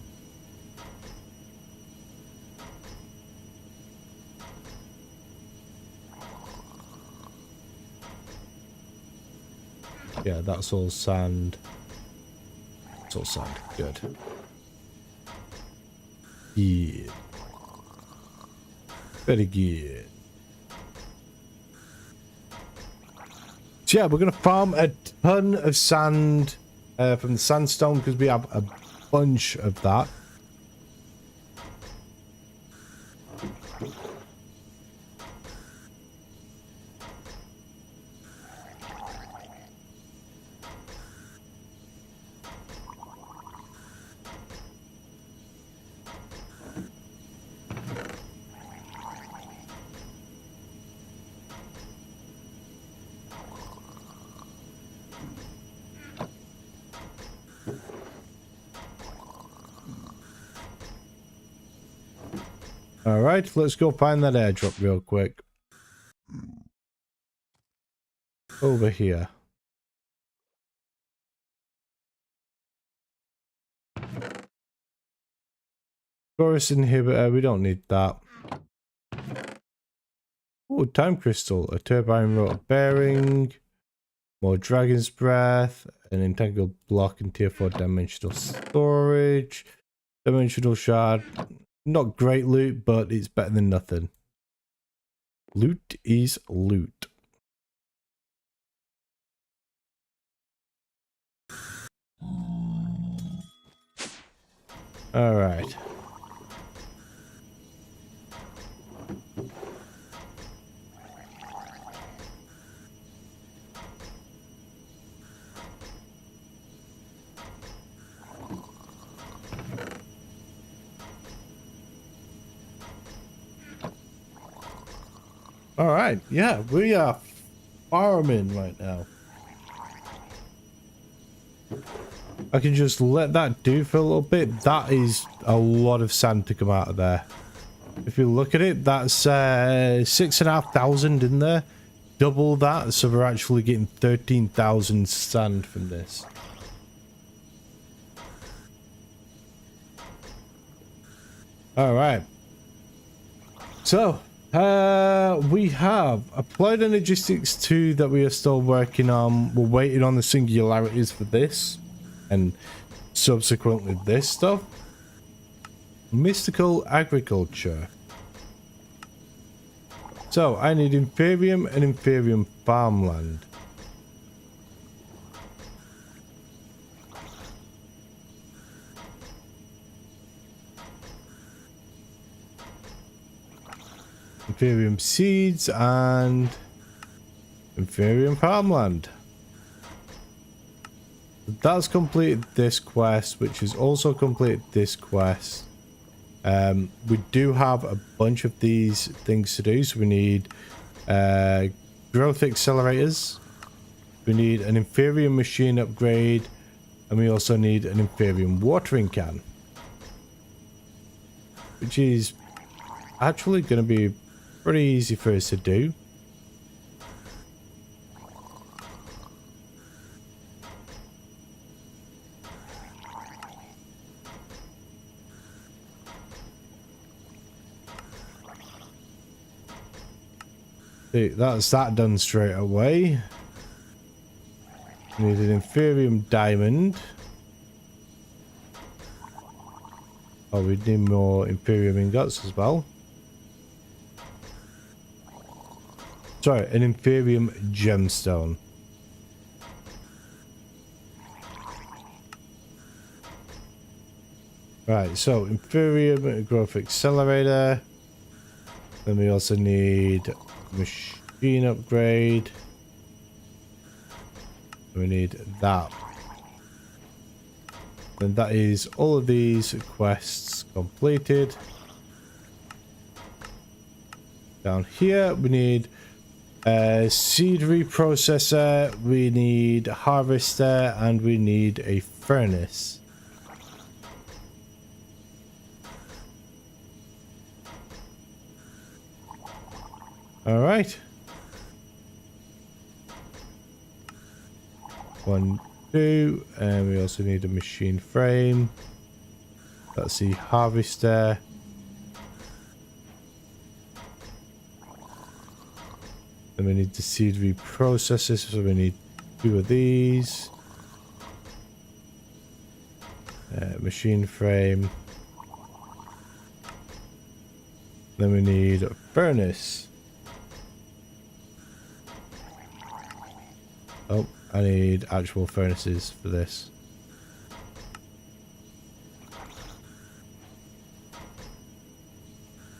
Yeah, that's all sand. It's all sand. Good. Yeah. Very good. So yeah, we're going to farm a ton of sand from the sandstone because we have a bunch of that. Alright, let's go find that airdrop real quick. Over here. Chorus inhibitor, we don't need that. Oh, time crystal, a turbine rotor bearing, more dragon's breath, an entangled block and tier 4 dimensional storage, dimensional shard. Not great loot, but it's better than nothing. Loot is loot. Alright. Alright, yeah, we are farming right now. I can just let that do for a little bit. That is a lot of sand to come out of there. If you look at it, that's 6,500 in there. Double that, so we're actually getting 13,000 sand from this. Alright. So, we have applied energistics 2 that we are still working on. We're waiting on the singularities for this. And subsequently this stuff. Mystical agriculture. So, I need Inferium and Inferium farmland. Inferium seeds and Inferium farmland. That's completed this quest, which has also completed this quest. We do have a bunch of these things to do, so we need growth accelerators, we need an Inferium machine upgrade, and we also need an Inferium watering can, which is actually going to be pretty easy for us to do. See, that's that done straight away. We need an Inferium diamond. Oh, we need more Inferium ingots as well. Sorry, an Inferium gemstone. Right, so Inferium growth accelerator. Then we also need machine upgrade. We need that. And that is all of these quests completed. Down here we need a seed reprocessor, we need harvester, and we need a furnace. All right. 1, 2, and we also need a machine frame. That's the harvester. Then we need the seed reprocessor, so we need 2 of these. Machine frame. Then we need a furnace. Oh, I need actual furnaces for this.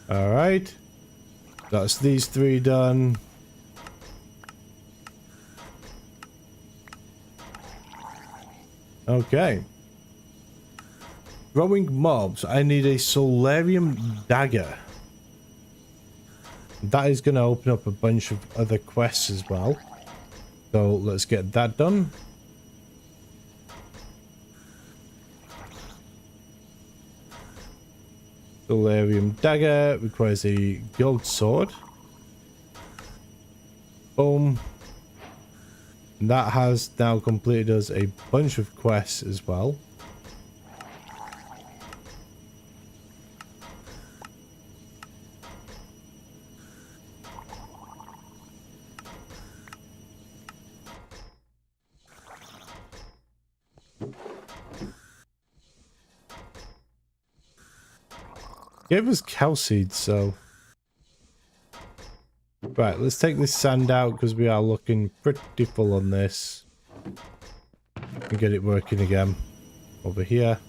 Alright. That's these 3 done. Okay. Growing mobs. I need a Solarium dagger. That is going to open up a bunch of other quests as well. So let's get that done. Solarium dagger requires a gold sword. Boom. And that has now completed us a bunch of quests as well. Gave us cow seeds, so... Right, let's take this sand out because we are looking pretty full on this. And get it working again. Over here.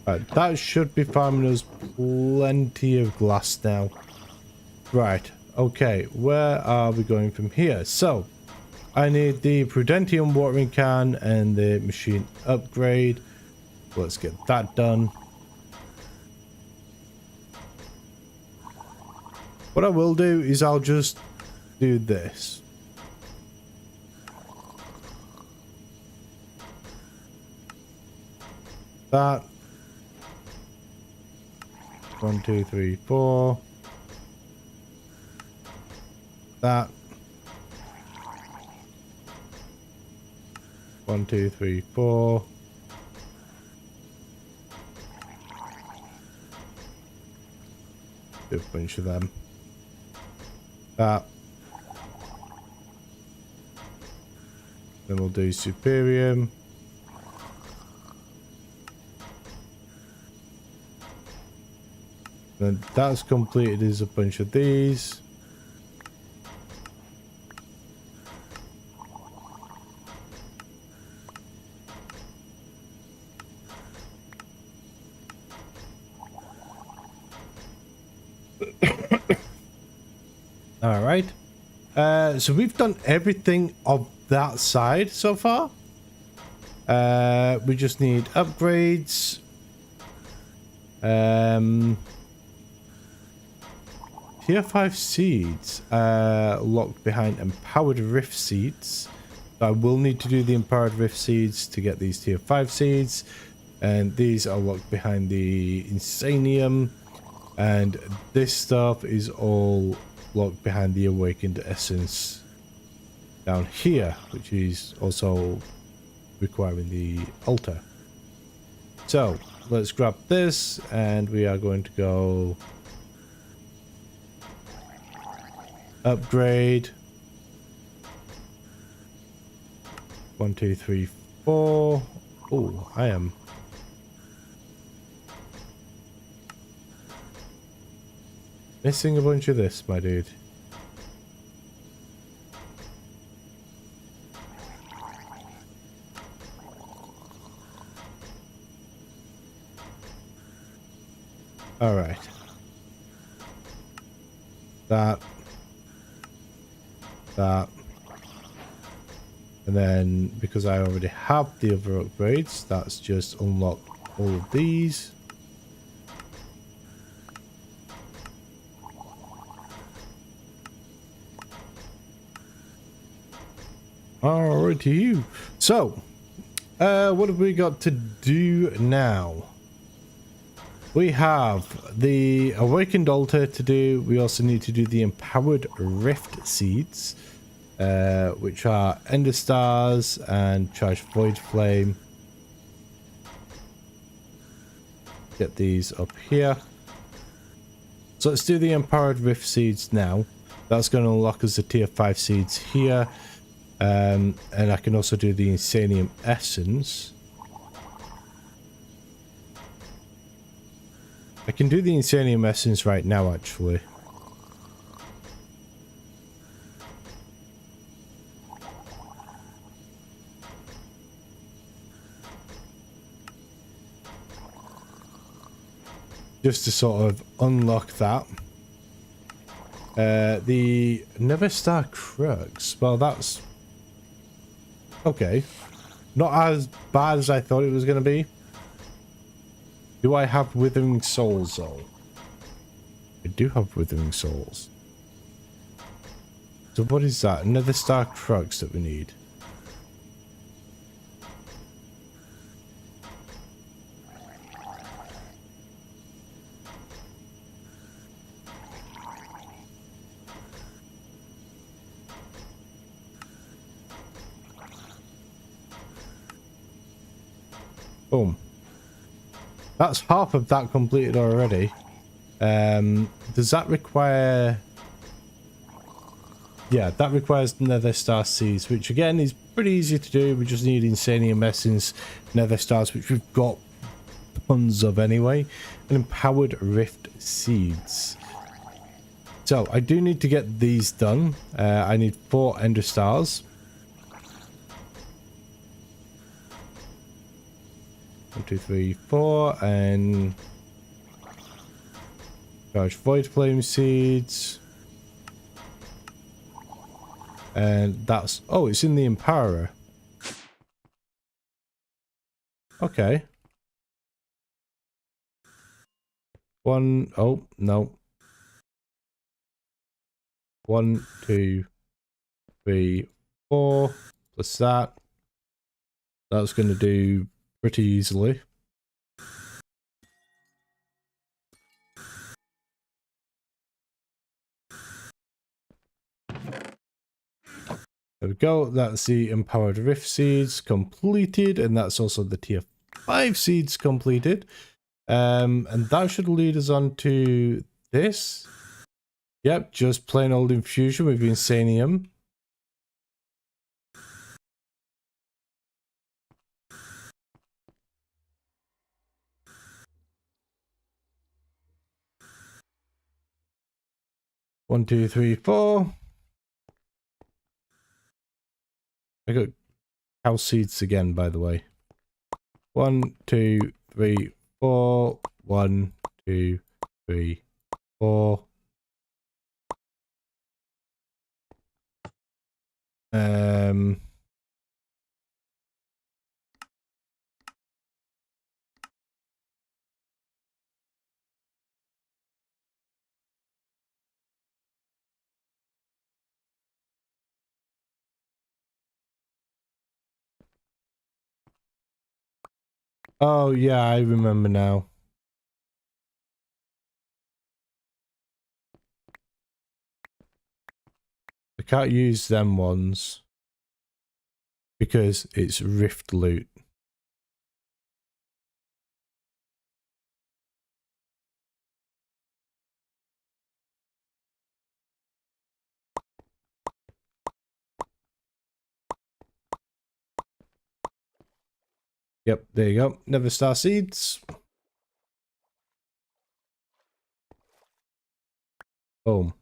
Right, that should be farming us plenty of glass now. Right, okay, where are we going from here? So, I need the Prudentium watering can and the machine upgrade. Let's get that done. What I will do is I'll just do this. That. 1, 2, 3, 4. That. 1, 2, 3, 4. Do a bunch of them. That. Then we'll do Superium. Then that's completed is a bunch of these. All right. So we've done everything of that side so far. We just need upgrades. Tier 5 seeds locked behind empowered rift seeds. I will need to do the Empowered Rift seeds to get these tier 5 seeds. And these are locked behind the Insanium. And this stuff is all locked behind the Awakened Essence down here, which is also requiring the altar. So let's grab this, and we are going to go upgrade 1, 2, 3, 4. Oh, I am missing a bunch of this, my dude. All right. That. And then, because I already have the other upgrades, that's just unlock all of these. Alright, you. So, what have we got to do now? We have the Awakened Altar to do. We also need to do the Empowered Rift Seeds, which are Ender Stars and Charged Void Flame. Get these up here. So let's do the Empowered Rift Seeds now. That's going to unlock us the tier 5 seeds here. And I can also do the Insanium Essence. I can do the Insanium Essence right now, actually. Just to sort of unlock that. The Neverstar Crux. Well, that's okay. Not as bad as I thought it was going to be. Do I have Withering Souls, though? I do have Withering Souls. So what is that? Another Star Crux that we need. Boom. That's half of that completed already. Does that require... Yeah, that requires Nether Star Seeds, which again is pretty easy to do. We just need Insanium Essence, Nether Stars, which we've got tons of anyway, and Empowered Rift Seeds. So I do need to get these done. I need 4 Ender Stars. 1, 2, 3, 4, and Charge Void Flame Seeds. And that's... Oh, it's in the Empowerer. Okay. One... Oh, no. 1, 2, 3, 4. Plus that. That's going to do pretty easily. There we go. That's the Empowered Rift Seeds completed, and that's also the tier 5 seeds completed. And that should lead us on to this. Yep, just plain old infusion with Insanium. One, two, three, 4. I got cow seeds again, by the way. 1, 2, 3, 4. 1, 2, 3, 4. Oh, yeah, I remember now. I can't use them ones because it's rift loot. Yep, there you go. Never star seeds. Boom.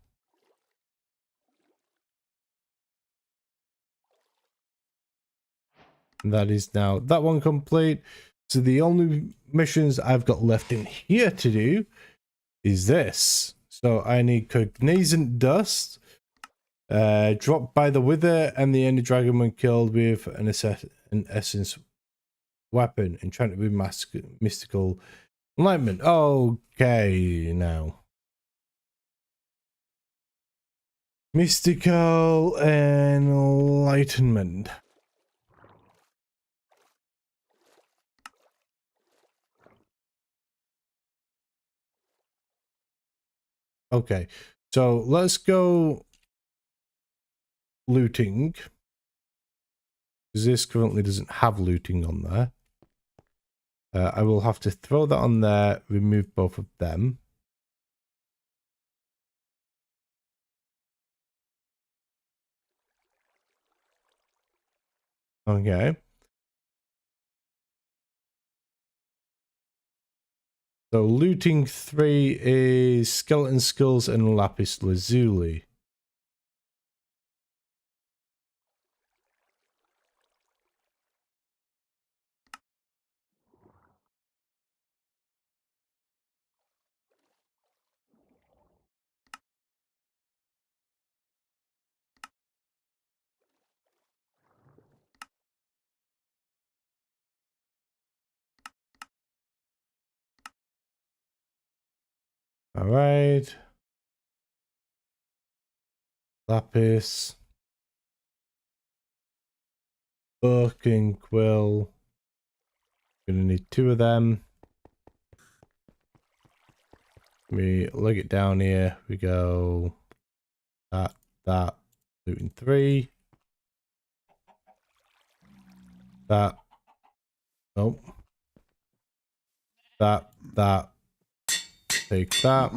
And that is now that one complete. So the only missions I've got left in here to do is this. So I need cognizant dust, dropped by the wither, and the ender dragon when killed with an essence weapon, enchanted with mystical enlightenment. Okay, now. Mystical enlightenment. Okay, so let's go looting. Because this currently doesn't have looting on there. I will have to throw that on there, remove both of them. Okay. So looting 3 is skeleton skulls and lapis lazuli. All right. Lapis. Book and quill. Gonna need 2 of them. We lug it down here. We go that. Looting 3. That. Oh. That. Take that.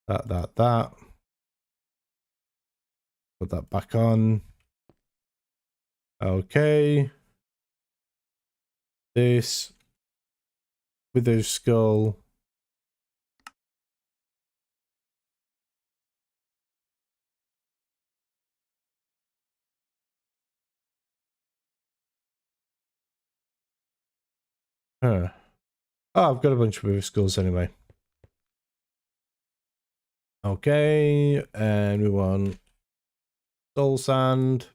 That. Put that back on. Okay. This. Wither skull. Huh. Oh, I've got a bunch of wither skulls anyway. Okay, and we want soul sand.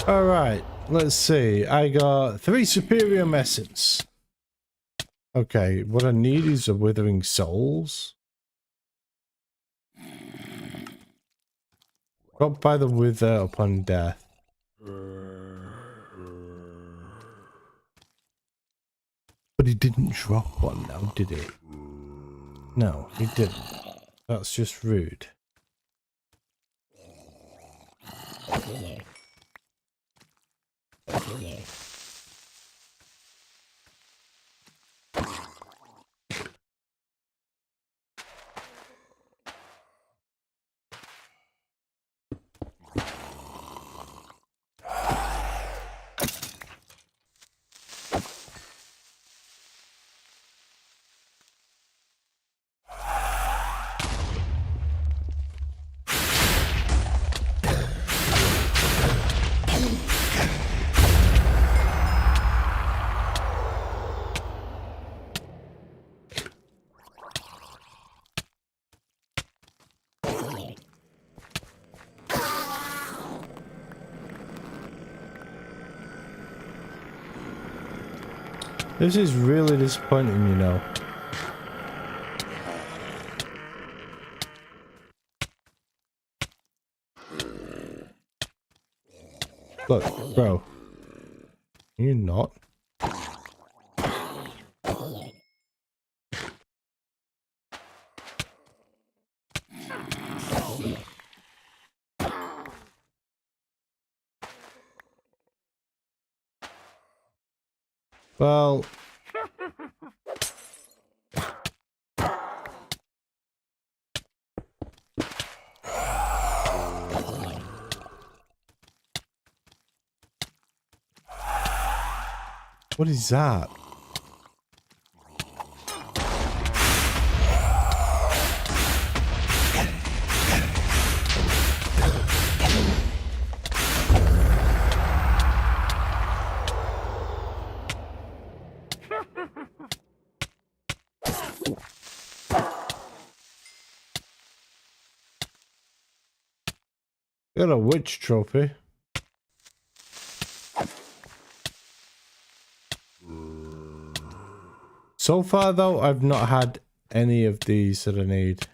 All right, let's see. I got 3 superior essence. Okay, what I need is a withering souls. Dropped by the wither upon death. But he didn't drop one now, did he? No, he didn't. That's just rude. This is really disappointing, you know. Look, bro. You're not. Well... What is that? Got a witch trophy. So far though, I've not had any of these that I need.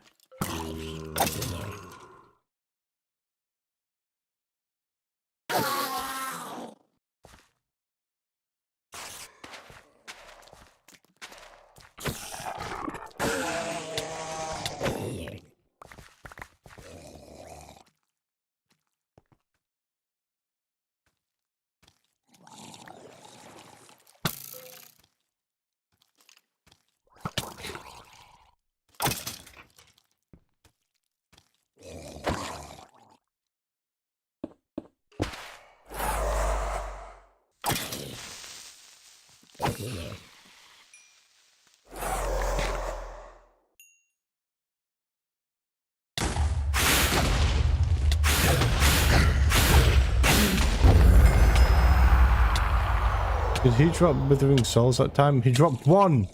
Did he drop Withering Souls that time? He dropped one!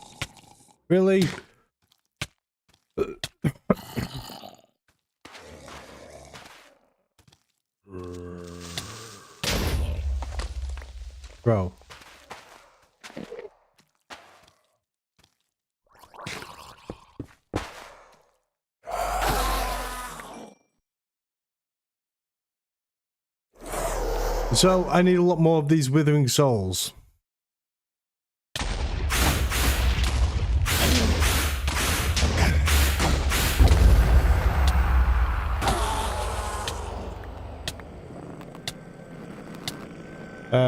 Really? Bro. So, I need a lot more of these Withering Souls.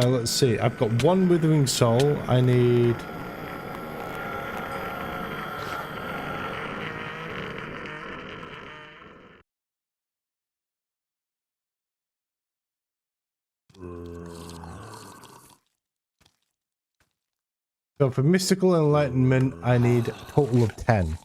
Let's see. I've got one Withering Soul. I need... So for Mystical Enlightenment, I need a total of 10.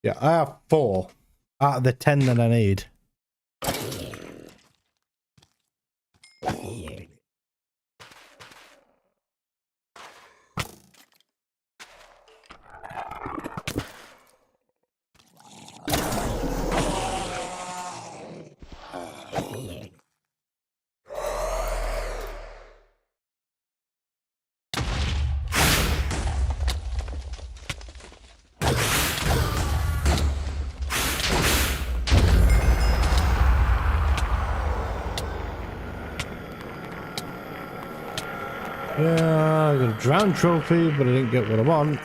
Yeah, I have 4 out of the 10 that I need. Yeah, I got a drown trophy, but I didn't get what I want.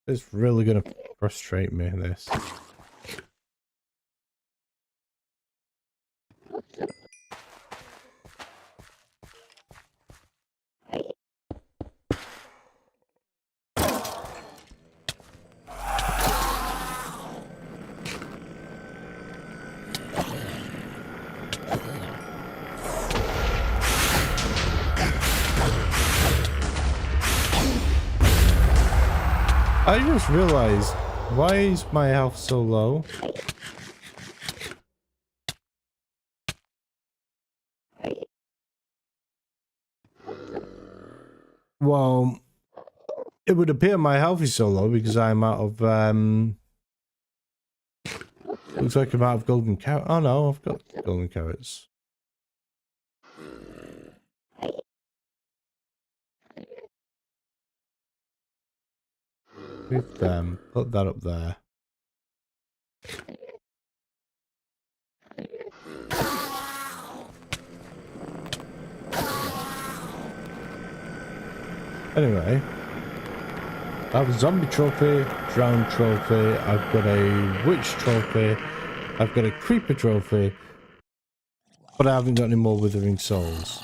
It's really gonna frustrate me, this. I just realized, why is my health so low? Well, it would appear my health is so low because I'm out of, looks like I'm out of golden carrot. Oh no, I've got golden carrots. With them, put that up there. Anyway, I have a zombie trophy, drown trophy, I've got a witch trophy, I've got a creeper trophy, but I haven't got any more withering souls.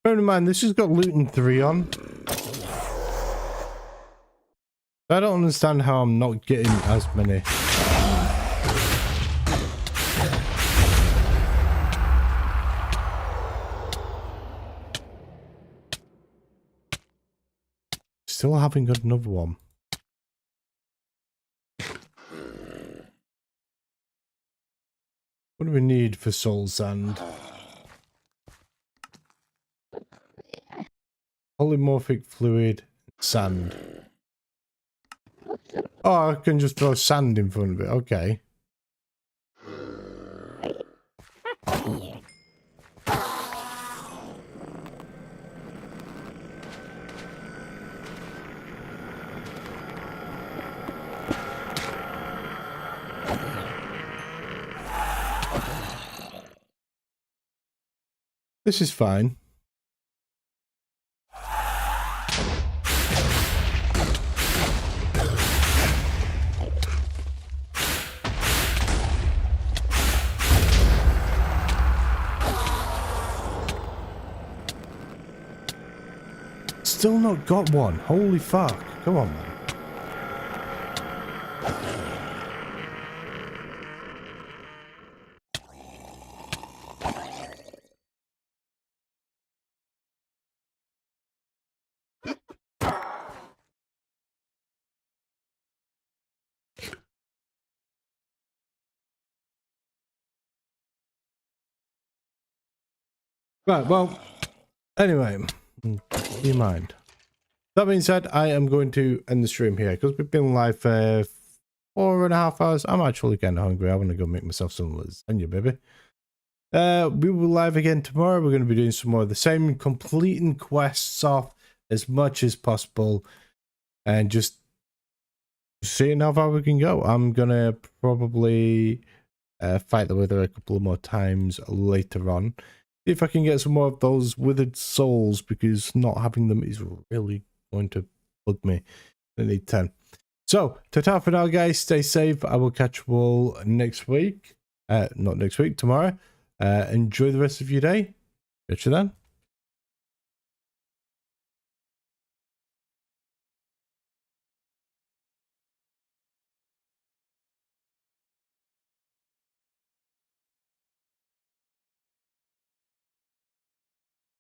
Bear in mind, this has got looting 3 on. I don't understand how I'm not getting as many. Still haven't got another one. What do we need for soul sand? Polymorphic fluid, sand. Oh, I can just throw sand in front of it. Okay. This is fine. Still not got one. Holy fuck. Come on, man. Right, well, anyway, keep in mind. That being said, I am going to end the stream here because we've been live for 4.5 hours. I'm actually kind of hungry. I want to go make myself some lasagna, baby. We will live again tomorrow. We're going to be doing some more of the same, completing quests off as much as possible and just seeing how far we can go. I'm going to probably fight the wither a couple of more times later on. See if I can get some more of those withered souls, because not having them is really going to bug me. I need 10. So, ta-ta for now, guys. Stay safe. I will catch you all next week. Not next week, tomorrow. Enjoy the rest of your day. Catch you then.